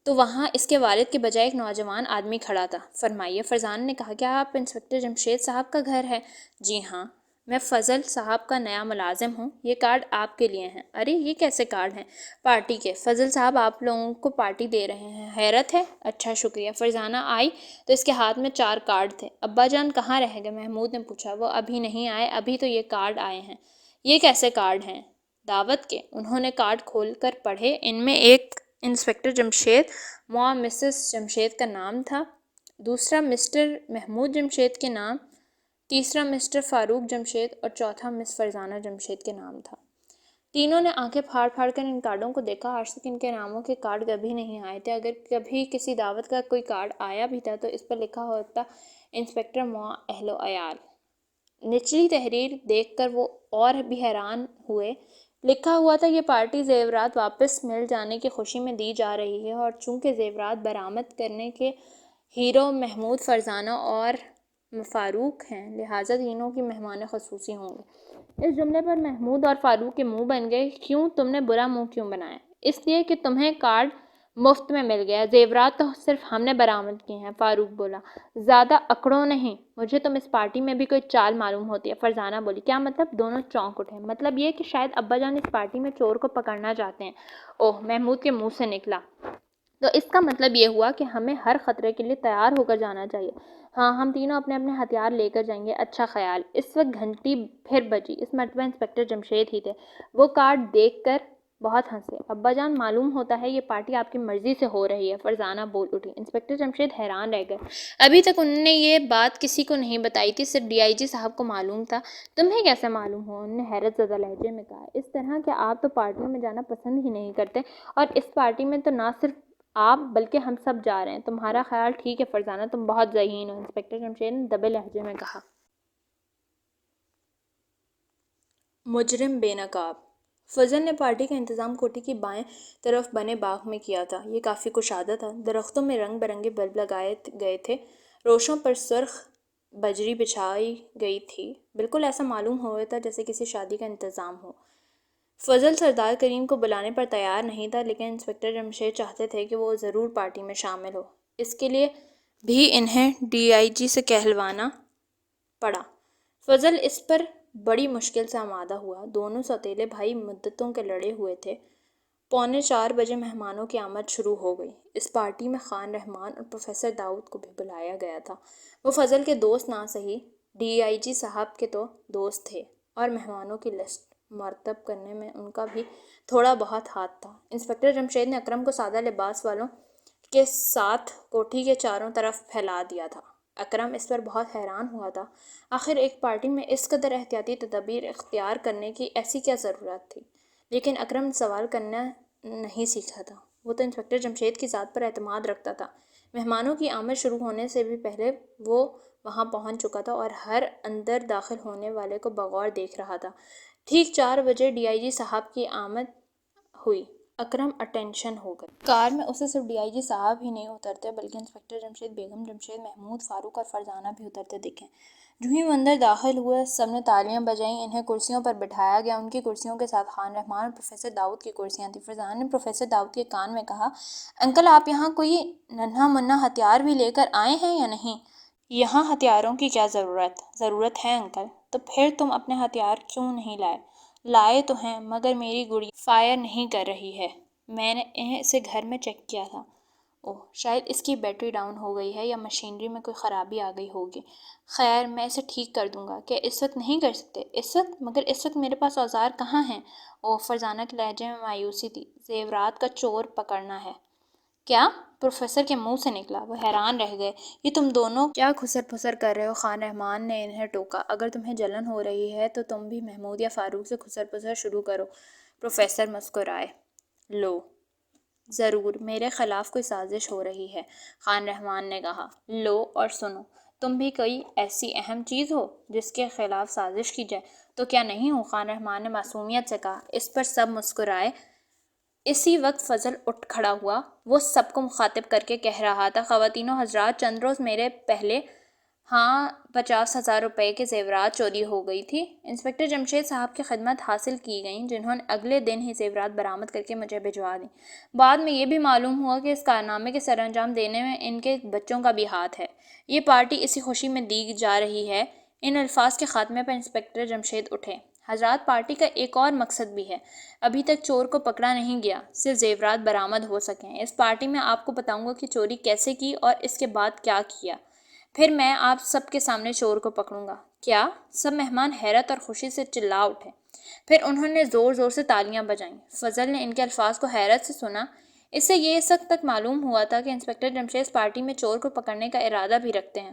تو وہاں اس کے والد کے بجائے ایک نوجوان آدمی کھڑا تھا۔ فرمائیے، فرزانہ نے کہا۔ کیا آپ انسپکٹر جمشید صاحب کا گھر ہے؟ جی ہاں، میں فضل صاحب کا نیا ملازم ہوں۔ یہ کارڈ آپ کے لیے ہیں۔ ارے، یہ کیسے کارڈ ہیں؟ پارٹی کے، فضل صاحب آپ لوگوں کو پارٹی دے رہے ہیں، حیرت ہے۔ اچھا، شکریہ۔ فرزانہ آئی تو اس کے ہاتھ میں 4 کارڈ تھے۔ ابا جان کہاں رہ گئے؟ محمود نے پوچھا۔ وہ ابھی نہیں آئے، ابھی تو یہ کارڈ آئے ہیں۔ یہ کیسے کارڈ ہیں؟ دعوت کے۔ انہوں نے کارڈ کھول کر پڑھے۔ ان میں ایک انسپکٹر جمشید مسز جمشید کا نام تھا، دوسرا مسٹر محمود جمشید کے نام، تیسرا مسٹر فاروق جمشید اور چوتھا مس فرزانہ جمشید کے نام تھا۔ تینوں نے آنکھیں پھاڑ پھاڑ کر ان کارڈوں کو دیکھا۔ آج تک ان کے ناموں کے کارڈ کبھی نہیں آئے تھے۔ اگر کبھی کسی دعوت کا کوئی کارڈ آیا بھی تھا تو اس پر لکھا ہوتا انسپکٹر اہل و عیال۔ نچلی تحریر دیکھ کر وہ اور بھی حیران ہوئے۔ لکھا ہوا تھا یہ پارٹی زیورات واپس مل جانے کی خوشی میں دی جا رہی ہے، اور چونکہ زیورات برآمد کرنے کے ہیرو محمود، فرزانہ اور فاروق ہیں، لہٰذا تینوں کی مہمان خصوصی ہوں گے۔ اس جملے پر محمود اور فاروق کے منہ بن گئے۔ کیوں؟ تم نے برا منہ کیوں بنایا؟ اس لیے کہ تمہیں کارڈ مفت میں مل گیا، زیورات تو صرف ہم نے برآمد کیے ہیں، فاروق بولا۔ زیادہ اکڑو نہیں، مجھے تم اس پارٹی میں بھی کوئی چال معلوم ہوتی ہے، فرزانہ بولی۔ کیا مطلب؟ دونوں چونک اٹھے۔ مطلب یہ کہ شاید ابا جان اس پارٹی میں چور کو پکڑنا چاہتے ہیں۔ اوہ، محمود کے منہ سے نکلا۔ تو اس کا مطلب یہ ہوا کہ ہمیں ہر خطرے کے لیے تیار ہو کر جانا چاہیے۔ ہاں، ہم تینوں اپنے اپنے ہتھیار لے کر جائیں گے۔ اچھا خیال۔ اس وقت گھنٹی پھر بجی۔ اس مرتبہ انسپکٹر جمشید ہی تھے۔ وہ کارڈ دیکھ کر بہت ہنسے۔ ابا جان، معلوم ہوتا ہے یہ پارٹی آپ کی مرضی سے ہو رہی ہے، فرزانہ بول اٹھی۔ انسپکٹر جمشید حیران رہ گئے۔ ابھی تک انہوں نے یہ بات کسی کو نہیں بتائی تھی، صرف ڈی آئی جی صاحب کو معلوم تھا۔ تمہیں کیسے معلوم ہوا؟ انہوں نے حیرت زدہ لہجے میں کہا۔ اس طرح کہ آپ تو پارٹیوں میں جانا پسند ہی نہیں کرتے، اور اس پارٹی میں تو نہ صرف آپ بلکہ ہم سب جا رہے ہیں۔ تمہارا خیال ٹھیک ہے فرزانہ، تم بہت ذہین ہو، انسپکٹر جمشید نے دبے لہجے میں کہا۔ مجرم بے نقاب۔ فضل نے پارٹی کا انتظام کوٹھی کی بائیں طرف بنے باغ میں کیا تھا۔ یہ کافی کشادہ تھا۔ درختوں میں رنگ برنگے بلب لگائے گئے تھے، روشوں پر سرخ بجری بچھائی گئی تھی۔ بالکل ایسا معلوم ہو رہا تھا جیسے کسی شادی کا انتظام ہو۔ فضل سردار کریم کو بلانے پر تیار نہیں تھا، لیکن انسپکٹر جمشید چاہتے تھے کہ وہ ضرور پارٹی میں شامل ہو۔ اس کے لیے بھی انہیں ڈی آئی جی سے کہلوانا پڑا۔ فضل اس پر بڑی مشکل سے آمادہ ہوا۔ دونوں سوتیلے بھائی مدتوں کے لڑے ہوئے تھے۔ 3:45 بجے مہمانوں کی آمد شروع ہو گئی۔ اس پارٹی میں خان رحمان اور پروفیسر داؤد کو بھی بلایا گیا تھا۔ وہ فضل کے دوست نہ سہی، ڈی آئی جی صاحب کے تو دوست تھے، اور مہمانوں کی لسٹ مرتب کرنے میں ان کا بھی تھوڑا بہت ہاتھ تھا۔ انسپکٹر جمشید نے اکرم کو سادہ لباس والوں کے ساتھ کوٹھی کے چاروں طرف پھیلا دیا تھا۔ اکرم اس پر بہت حیران ہوا تھا۔ آخر ایک پارٹی میں اس قدر احتیاطی تدابیر اختیار کرنے کی ایسی کیا ضرورت تھی؟ لیکن اکرم نے سوال کرنا نہیں سیکھا تھا۔ وہ تو انسپکٹر جمشید کی ذات پر اعتماد رکھتا تھا۔ مہمانوں کی آمد شروع ہونے سے بھی پہلے وہ وہاں پہنچ چکا تھا اور ہر اندر داخل ہونے والے کو بغور دیکھ رہا تھا۔ ٹھیک 4 بجے ڈی آئی جی صاحب کی آمد ہوئی۔ اکرم اٹینشن ہو گئے۔ کار میں اسے صرف ڈی آئی جی صاحب ہی نہیں اترتے بلکہ انسپکٹر جمشید، بیگم جمشید، محمود فاروق اور فرزانہ بھی اترتے دکھے۔ جو ہی وہ اندر داخل ہوئے، سب نے تالیاں بجائیں۔ انہیں کرسیوں پر بٹھایا گیا۔ ان کی کرسیوں کے ساتھ خان رحمان اور پروفیسر داؤد کی کرسیاں تھیں۔ فرزانہ نے پروفیسر داؤد کے کان میں کہا، انکل، آپ یہاں کوئی ننھا منھا ہتھیار بھی لے کر آئے ہیں یا نہیں؟ یہاں ہتھیاروں کی کیا ضرورت ہے انکل؟ تو پھر تم اپنے ہتھیار کیوں نہیں لائے؟ لائے تو ہیں مگر میری گڑیا فائر نہیں کر رہی ہے، میں نے اسے گھر میں چیک کیا تھا۔ اوہ، شاید اس کی بیٹری ڈاؤن ہو گئی ہے یا مشینری میں کوئی خرابی آ گئی ہوگی۔ خیر، میں اسے ٹھیک کر دوں گا۔ کیا اس وقت نہیں کر سکتے؟ اس وقت؟ مگر اس وقت میرے پاس اوزار کہاں ہیں؟ اوہ، فرزانہ کے لہجے میں مایوسی تھی۔ زیورات کا چور پکڑنا ہے۔ کیا؟ پروفیسر کے منہ سے نکلا۔ وہ حیران رہ گئے۔ یہ تم دونوں کیا کھسر پھسر کر رہے ہو؟ خان رحمان نے انہیں ٹوکا۔ اگر تمہیں جلن ہو رہی ہے تو تم بھی محمود یا فاروق سے کھسر پھسر شروع کرو۔ پروفیسر مسکرائے۔ لو، ضرور میرے خلاف کوئی سازش ہو رہی ہے، خان رحمان نے کہا۔ لو اور سنو، تم بھی کوئی ایسی اہم چیز ہو جس کے خلاف سازش کی جائے؟ تو کیا نہیں ہوں، خان رحمان نے معصومیت سے کہا۔ اس پر سب مسکرائے۔ اسی وقت فضل اٹھ کھڑا ہوا۔ وہ سب کو مخاطب کر کے کہہ رہا تھا، خواتین و حضرات، چند روز میرے پہلے 50,000 روپے کے زیورات چوری ہو گئی تھی۔ انسپکٹر جمشید صاحب کی خدمات حاصل کی گئیں، جنہوں نے اگلے دن ہی زیورات برآمد کر کے مجھے بھجوا دیں۔ بعد میں یہ بھی معلوم ہوا کہ اس کارنامے کے سر انجام دینے میں ان کے بچوں کا بھی ہاتھ ہے۔ یہ پارٹی اسی خوشی میں دی جا رہی ہے۔ ان الفاظ کے خاتمے پر انسپکٹر جمشید اٹھے۔ حضرات، پارٹی کا ایک اور مقصد بھی ہے۔ ابھی تک چور کو پکڑا نہیں گیا، صرف زیورات برآمد ہو سکیں۔ اس پارٹی میں آپ کو بتاؤں گا کہ چوری کیسے کی اور اس کے بعد کیا کیا۔ پھر میں آپ سب کے سامنے چور کو پکڑوں گا۔ کیا؟ سب مہمان حیرت اور خوشی سے چلا اٹھے۔ پھر انہوں نے زور زور سے تالیاں بجائیں۔ فضل نے ان کے الفاظ کو حیرت سے سنا۔ اس سے یہ اس وقت تک معلوم ہوا تھا کہ انسپکٹر جمشید اس پارٹی میں چور کو پکڑنے کا ارادہ بھی رکھتے ہیں۔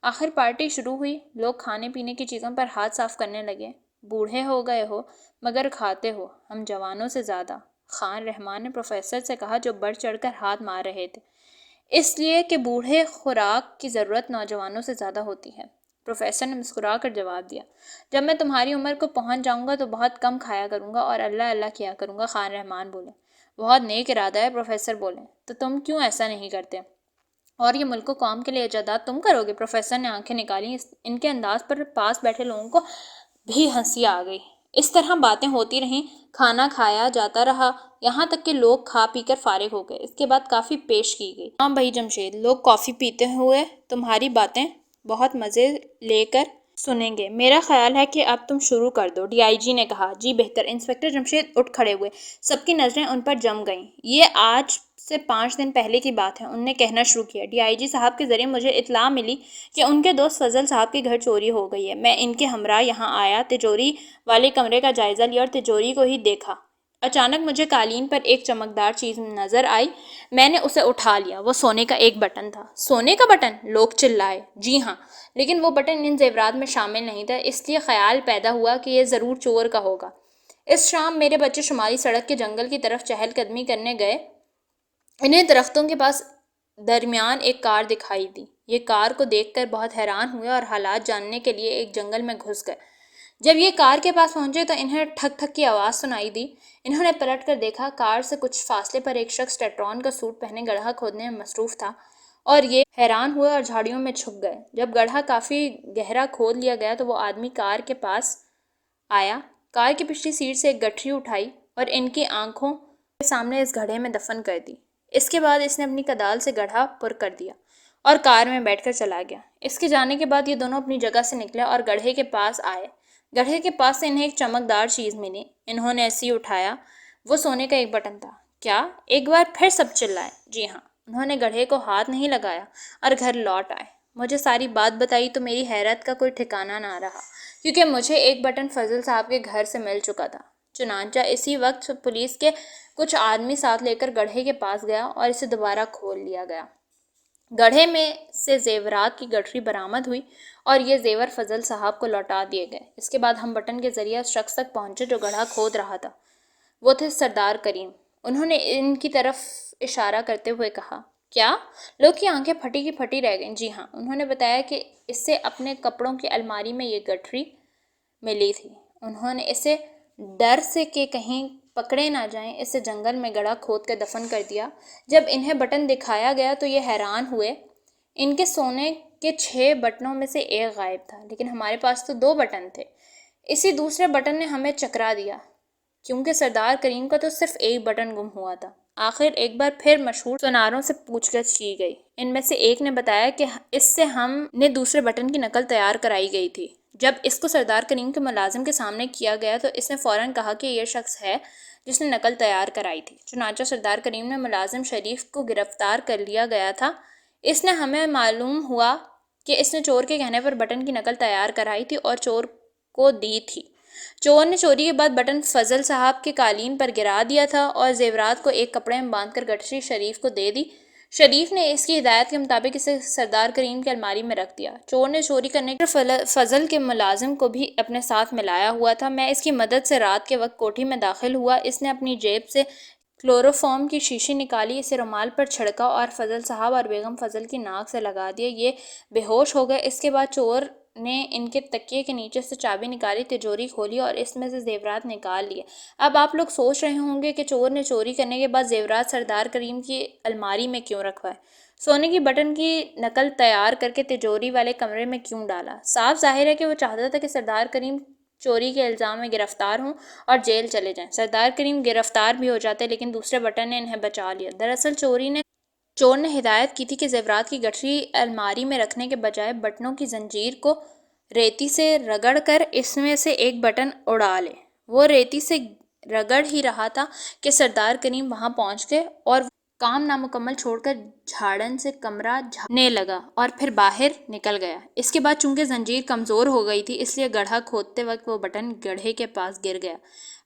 آخر پارٹی شروع ہوئی۔ لوگ کھانے پینے کی چیزوں پر ہاتھ صاف کرنے لگے۔ بوڑھے ہو گئے ہو مگر کھاتے ہو، ہم جوانوں سے زیادہ، خان رحمان نے پروفیسر سے کہا جو بڑھ چڑھ کر ہاتھ مار رہے تھے۔ اس لیے کہ بوڑھے خوراک کی ضرورت نوجوانوں سے زیادہ ہوتی ہے، پروفیسر نے مسکرا کر جواب دیا۔ جب میں تمہاری عمر کو پہنچ جاؤں گا تو بہت کم کھایا کروں گا اور اللہ اللہ کیا کروں گا، خان رحمان بولے۔ بہت نیک ارادہ ہے، پروفیسر بولے۔ تو تم کیوں ایسا نہیں کرتے؟ اور یہ ملک و قوم کے لیے ایجادات تم کرو گے؟ پروفیسر نے آنکھیں نکالی۔ ان کے انداز پر پاس بیٹھے لوگوں کو بھی ہنسی آ گئی۔ اس طرح باتیں ہوتی رہیں، کھانا کھایا جاتا رہا، یہاں تک کہ لوگ کھا پی کر فارغ ہو گئے۔ اس کے بعد کافی پیش کی گئی۔ ہاں بھائی جمشید، لوگ کافی پیتے ہوئے تمہاری باتیں بہت مزے لے کر سنیں گے۔ میرا خیال ہے کہ اب تم شروع کر دو، ڈی آئی جی نے کہا۔ جی بہتر۔ انسپکٹر جمشید اٹھ کھڑے ہوئے۔ سب کی نظریں ان پر جم گئیں۔ یہ آج سے 5 دن پہلے کی بات ہے، انہوں نے کہنا شروع کیا۔ ڈی آئی جی صاحب کے ذریعے مجھے اطلاع ملی کہ ان کے دوست فضل صاحب کے گھر چوری ہو گئی ہے۔ میں ان کے ہمراہ یہاں آیا، تجوری والے کمرے کا جائزہ لیا اور تجوری کو ہی دیکھا۔ اچانک مجھے قالین پر ایک چمکدار چیز نظر آئی۔ میں نے اسے اٹھا لیا۔ وہ سونے کا ایک بٹن تھا۔ سونے کا بٹن؟ لوگ چلائے۔ جی ہاں، لیکن وہ بٹن ان زیورات میں شامل نہیں تھا، اس لیے خیال پیدا ہوا کہ یہ ضرور چور کا ہوگا۔ اس شام میرے بچے شمالی سڑک کے جنگل کی طرف چہل قدمی کرنے گئے۔ انہیں درختوں کے پاس درمیان ایک کار دکھائی دی۔ یہ کار کو دیکھ کر بہت حیران ہوئے اور حالات جاننے کے لیے ایک جنگل میں گھس گئے۔ جب یہ کار کے پاس پہنچے تو انہیں ٹھک ٹھک کی آواز سنائی دی۔ انہوں نے پلٹ کر دیکھا، کار سے کچھ فاصلے پر ایک شخص ٹیٹرون کا سوٹ پہنے گڑھا کھودنے میں مصروف تھا، اور یہ حیران ہوئے اور جھاڑیوں میں چھپ گئے۔ جب گڑھا کافی گہرا کھود لیا گیا تو وہ آدمی کار کے پاس آیا، کار کی پچھلی سیٹ سے ایک گٹھری اٹھائی اور ان کی آنکھوں کے سامنے اس گڑھے میں دفن کر دی۔ اس کے بعد اس نے اپنی کدال سے گڑھا پر کر دیا اور کار میں بیٹھ کر چلا گیا۔ اس کے جانے کے بعد یہ دونوں اپنی جگہ سے نکلے اور گڑھے کے پاس آئے۔ گڑھے کے پاس سے انہیں ایک چمکدار چیز ملی۔ انہوں نے ایسے ہی اٹھایا۔ وہ سونے کا ایک بٹن تھا۔ کیا؟ ایک بار پھر سب چلائے۔ جی ہاں۔ انہوں نے گڑھے کو ہاتھ نہیں لگایا اور گھر لوٹ آئے۔ مجھے ساری بات بتائی تو میری حیرت کا کوئی ٹھکانہ نہ رہا، کیونکہ مجھے ایک بٹن فضل صاحب کے گھر سے مل چکا تھا۔ چنانچہ اسی وقت پولیس کے کچھ آدمی ساتھ لے کر گڑھے کے پاس گیا اور اسے دوبارہ کھول لیا گیا۔ گڑھے میں سے زیورات کی گٹھری برآمد ہوئی اور یہ زیور فضل صاحب کو لوٹا دیے گئے۔ اس کے بعد ہم بٹن کے ذریعے اس شخص تک پہنچے جو گڑھا کھود رہا تھا۔ وہ تھے سردار کریم۔ انہوں نے ان کی طرف اشارہ کرتے ہوئے کہا۔ کیا؟ لوگ کی آنکھیں پھٹی کی پھٹی رہ گئیں۔ جی ہاں۔ انہوں نے بتایا کہ اس سے اپنے کپڑوں کی الماری میں یہ گٹھری ملی تھی۔ انہوں نے اسے ڈر سے کہ کہیں پکڑے نہ جائیں اسے جنگل میں گڑھا کھود کر دفن کر دیا۔ جب انہیں بٹن دکھایا گیا تو یہ حیران ہوئے۔ ان کے سونے کے 6 بٹنوں میں سے ایک غائب تھا، لیکن ہمارے پاس تو 2 بٹن تھے۔ اسی دوسرے بٹن نے ہمیں چکرا دیا، کیونکہ سردار کریم کا تو صرف ایک بٹن گم ہوا تھا۔ آخر ایک بار پھر مشہور سوناروں سے پوچھ گچھ کی گئی۔ ان میں سے ایک نے بتایا کہ اس سے ہم نے دوسرے بٹن کی نقل تیار کرائی گئی تھی۔ جب اس کو سردار کریم کے ملازم کے سامنے کیا گیا تو اس نے فوراً کہا کہ یہ شخص ہے جس نے نقل تیار کرائی تھی۔ چنانچہ سردار کریم نے ملازم شریف کو گرفتار کر لیا گیا تھا۔ اس نے ہمیں معلوم ہوا کہ اس نے چور کے کہنے پر بٹن کی نقل تیار کرائی تھی اور چور کو دی تھی۔ چور نے چوری کے بعد بٹن فضل صاحب کے قالین پر گرا دیا تھا اور زیورات کو ایک کپڑے میں باندھ کر گٹھری شریف کو دے دی۔ شریف نے اس کی ہدایت کے مطابق اسے سردار کریم کی الماری میں رکھ دیا۔ چور نے چوری کرنے کے فضل کے ملازم کو بھی اپنے ساتھ ملایا ہوا تھا۔ میں اس کی مدد سے رات کے وقت کوٹھی میں داخل ہوا۔ اس نے اپنی جیب سے کلوروفارم کی شیشی نکالی، اسے رومال پر چھڑکا اور فضل صاحب اور بیگم فضل کی ناک سے لگا دیا۔ یہ بے ہوش ہو گئے۔ اس کے بعد چور نے ان کے تکیے کے نیچے سے چابی نکالی، تجوری کھولی اور اس میں سے زیورات نکال لیے۔ اب آپ لوگ سوچ رہے ہوں گے کہ چور نے چوری کرنے کے بعد زیورات سردار کریم کی الماری میں کیوں رکھوائے؟ سونے کی بٹن کی نقل تیار کر کے تجوری والے کمرے میں کیوں ڈالا؟ صاف ظاہر ہے کہ وہ چاہتا تھا کہ سردار کریم چوری کے الزام میں گرفتار ہوں اور جیل چلے جائیں۔ سردار کریم گرفتار بھی ہو جاتے لیکن دوسرے بٹن نے انہیں بچا لیا۔ دراصل چور نے ہدایت کی تھی کہ زیورات کی گٹھری الماری میں رکھنے کے بجائے بٹنوں کی زنجیر کو ریتی سے رگڑ کر اس میں سے ایک بٹن اڑا لے۔ وہ ریتی سے رگڑ ہی رہا تھا کہ سردار کریم وہاں پہنچ گئے اور کام نامکمل چھوڑ کر جھاڑن سے کمرہ جھاڑنے لگا اور پھر باہر نکل گیا۔ اس کے بعد چونکہ زنجیر کمزور ہو گئی تھی اس لیے گڑھا کھودتے وقت وہ بٹن گڑھے کے پاس گر گیا۔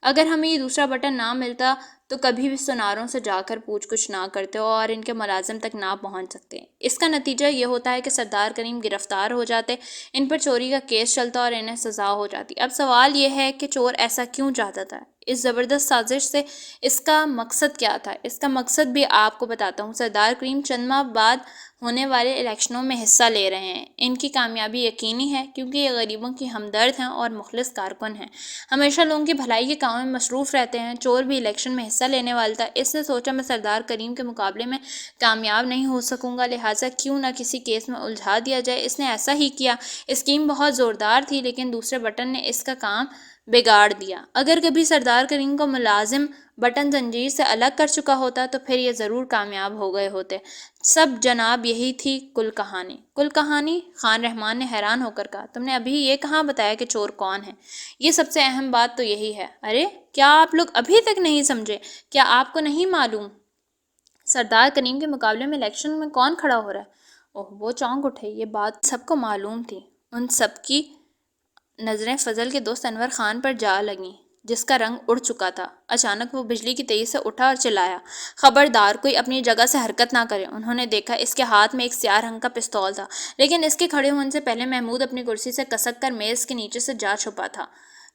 اگر ہمیں یہ دوسرا بٹن نہ ملتا تو کبھی بھی سوناروں سے جا کر پوچھ گچھ نہ کرتے اور ان کے ملازم تک نہ پہنچ سکتے۔ اس کا نتیجہ یہ ہوتا ہے کہ سردار کریم گرفتار ہو جاتے، ان پر چوری کا کیس چلتا اور انہیں سزا ہو جاتی۔ اب سوال یہ ہے کہ چور ایسا کیوں چاہتا تھا؟ اس زبردست سازش سے اس کا مقصد کیا تھا؟ اس کا مقصد بھی آپ کو بتاتا ہوں۔ سردار کریم چند ماہ بعد ہونے والے الیکشنوں میں حصہ لے رہے ہیں۔ ان کی کامیابی یقینی ہے کیونکہ یہ غریبوں کی ہمدرد ہیں اور مخلص کارکن ہیں، ہمیشہ لوگوں کی بھلائی کے کاموں میں مصروف رہتے ہیں۔ چور بھی الیکشن میں حصہ لینے والا تھا۔ اس نے سوچا میں سردار کریم کے مقابلے میں کامیاب نہیں ہو سکوں گا، لہٰذا کیوں نہ کسی کیس میں الجھا دیا جائے۔ اس نے ایسا ہی کیا۔ اسکیم بہت زوردار تھی لیکن دوسرے بٹن نے اس کا کام بگاڑ دیا۔ اگر کبھی سردار کریم کو ملازم بٹن زنجیر سے الگ کر چکا ہوتا تو پھر یہ ضرور کامیاب ہو گئے ہوتے۔ سب جناب یہی تھی کل کہانی۔ کل کہانی؟ خان رحمان نے حیران ہو کر کہا۔ تم نے ابھی یہ کہاں بتایا کہ چور کون ہے؟ یہ سب سے اہم بات تو یہی ہے۔ ارے کیا آپ لوگ ابھی تک نہیں سمجھے؟ کیا آپ کو نہیں معلوم سردار کریم کے مقابلے میں الیکشن میں کون کھڑا ہو رہا ہے؟ اوہ، وہ چونک اٹھے۔ یہ بات سب کو معلوم تھی۔ ان سب کی نظریں فضل کے دوست انور خان پر جا لگیں جس کا رنگ اڑ چکا تھا۔ اچانک وہ بجلی کی تیزی سے اٹھا اور چلایا، خبردار کوئی اپنی جگہ سے حرکت نہ کرے۔ انہوں نے دیکھا اس کے ہاتھ میں ایک سیاہ رنگ کا پستول تھا لیکن اس کے کھڑے ہونے سے پہلے محمود اپنی کرسی سے کسک کر میز کے نیچے سے جا چھپا تھا،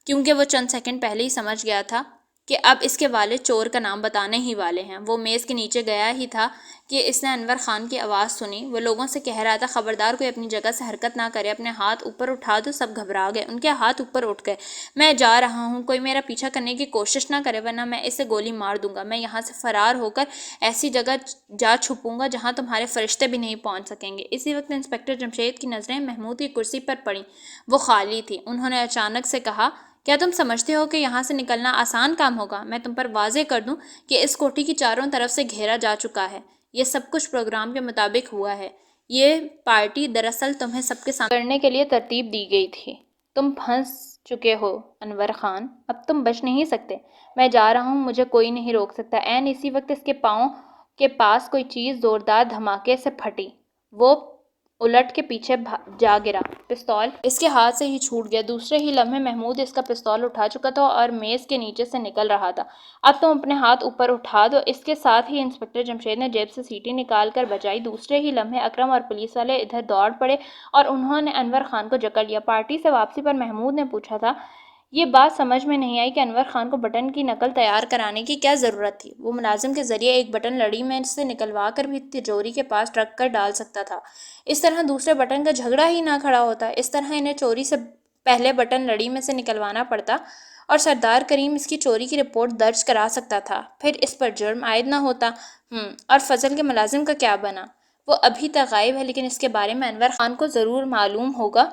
کیونکہ وہ چند سیکنڈ پہلے ہی سمجھ گیا تھا کہ اب اس کے والد چور کا نام بتانے ہی والے ہیں۔ وہ میز کے نیچے گیا ہی تھا کہ اس نے انور خان کی آواز سنی۔ وہ لوگوں سے کہہ رہا تھا خبردار کوئی اپنی جگہ سے حرکت نہ کرے، اپنے ہاتھ اوپر اٹھا دو۔ سب گھبرا گئے، ان کے ہاتھ اوپر اٹھ گئے۔ میں جا رہا ہوں، کوئی میرا پیچھا کرنے کی کوشش نہ کرے ورنہ میں اسے گولی مار دوں گا۔ میں یہاں سے فرار ہو کر ایسی جگہ جا چھپوں گا جہاں تمہارے فرشتے بھی نہیں پہنچ سکیں گے۔ اسی وقت انسپکٹر جمشید کی نظریں محمود کی کرسی پر پڑیں، وہ خالی تھی۔ انہوں نے اچانک سے کہا، کیا تم سمجھتے ہو کہ یہاں سے نکلنا آسان کام ہوگا؟ میں تم پر واضح کر دوں کہ اس کوٹھی کی چاروں طرف سے گھیرا جا چکا ہے۔ یہ سب کچھ پروگرام کے مطابق ہوا ہے۔ یہ پارٹی دراصل تمہیں سب کے سامنے کرنے کے لیے ترتیب دی گئی تھی۔ تم پھنس چکے ہو انور خان، اب تم بچ نہیں سکتے۔ میں جا رہا ہوں، مجھے کوئی نہیں روک سکتا۔ عین اسی وقت اس کے پاؤں کے پاس کوئی چیز زوردار دھماکے سے پھٹی۔ وہ الٹ کے پیچھے جا گرا، پستول اس کے ہاتھ سے ہی چھوٹ گیا۔ دوسرے ہی لمحے محمود اس کا پستول اٹھا چکا تھا اور میز کے نیچے سے نکل رہا تھا۔ اب تم اپنے ہاتھ اوپر اٹھا دو۔ اس کے ساتھ ہی انسپکٹر جمشید نے جیب سے سیٹی نکال کر بجائی۔ دوسرے ہی لمحے اکرم اور پولیس والے ادھر دوڑ پڑے اور انہوں نے انور خان کو جکڑ لیا۔ پارٹی سے واپسی پر محمود نے پوچھا تھا، یہ بات سمجھ میں نہیں آئی کہ انور خان کو بٹن کی نقل تیار کرانے کی کیا ضرورت تھی؟ وہ ملازم کے ذریعے ایک بٹن لڑی میں سے نکلوا کر بھی تجوری کے پاس رکھ کر ڈال سکتا تھا۔ اس طرح دوسرے بٹن کا جھگڑا ہی نہ کھڑا ہوتا۔ اس طرح انہیں چوری سے پہلے بٹن لڑی میں سے نکلوانا پڑتا اور سردار کریم اس کی چوری کی رپورٹ درج کرا سکتا تھا، پھر اس پر جرم عائد نہ ہوتا۔ اور فضل کے ملازم کا کیا بنا؟ وہ ابھی تک غائب ہے لیکن اس کے بارے میں انور خان کو ضرور معلوم ہوگا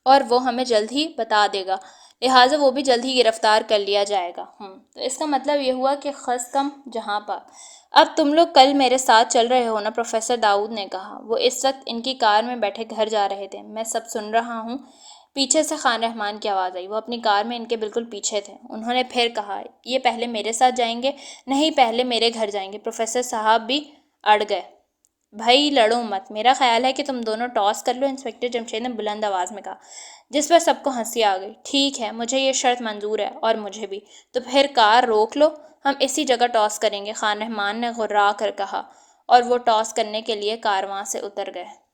اور وہ ہمیں جلد ہی بتا دے گا، لہٰذا وہ بھی جلد ہی گرفتار کر لیا جائے گا۔ تو اس کا مطلب یہ ہوا کہ خس کم جہاں پاک۔ اب تم لوگ کل میرے ساتھ چل رہے ہو نا، پروفیسر داؤد نے کہا۔ وہ اس وقت ان کی کار میں بیٹھے گھر جا رہے تھے۔ میں سب سن رہا ہوں۔ پیچھے سے خان رحمان کی آواز آئی۔ وہ اپنی کار میں ان کے بالکل پیچھے تھے۔ انہوں نے پھر کہا، یہ پہلے میرے ساتھ جائیں گے؟ نہیں، پہلے میرے گھر جائیں گے۔ پروفیسر صاحب بھی اڑ گئے۔ بھائی لڑو مت، میرا خیال ہے کہ تم دونوں ٹاس کر لو، انسپکٹر جمشید نے بلند آواز میں کہا، جس پر سب کو ہنسی آ گئی۔ ٹھیک ہے، مجھے یہ شرط منظور ہے، اور مجھے بھی۔ تو پھر کار روک لو، ہم اسی جگہ ٹاس کریں گے، خان رحمان نے غرا کر کہا، اور وہ ٹاس کرنے کے لیے کارواں سے اتر گئے۔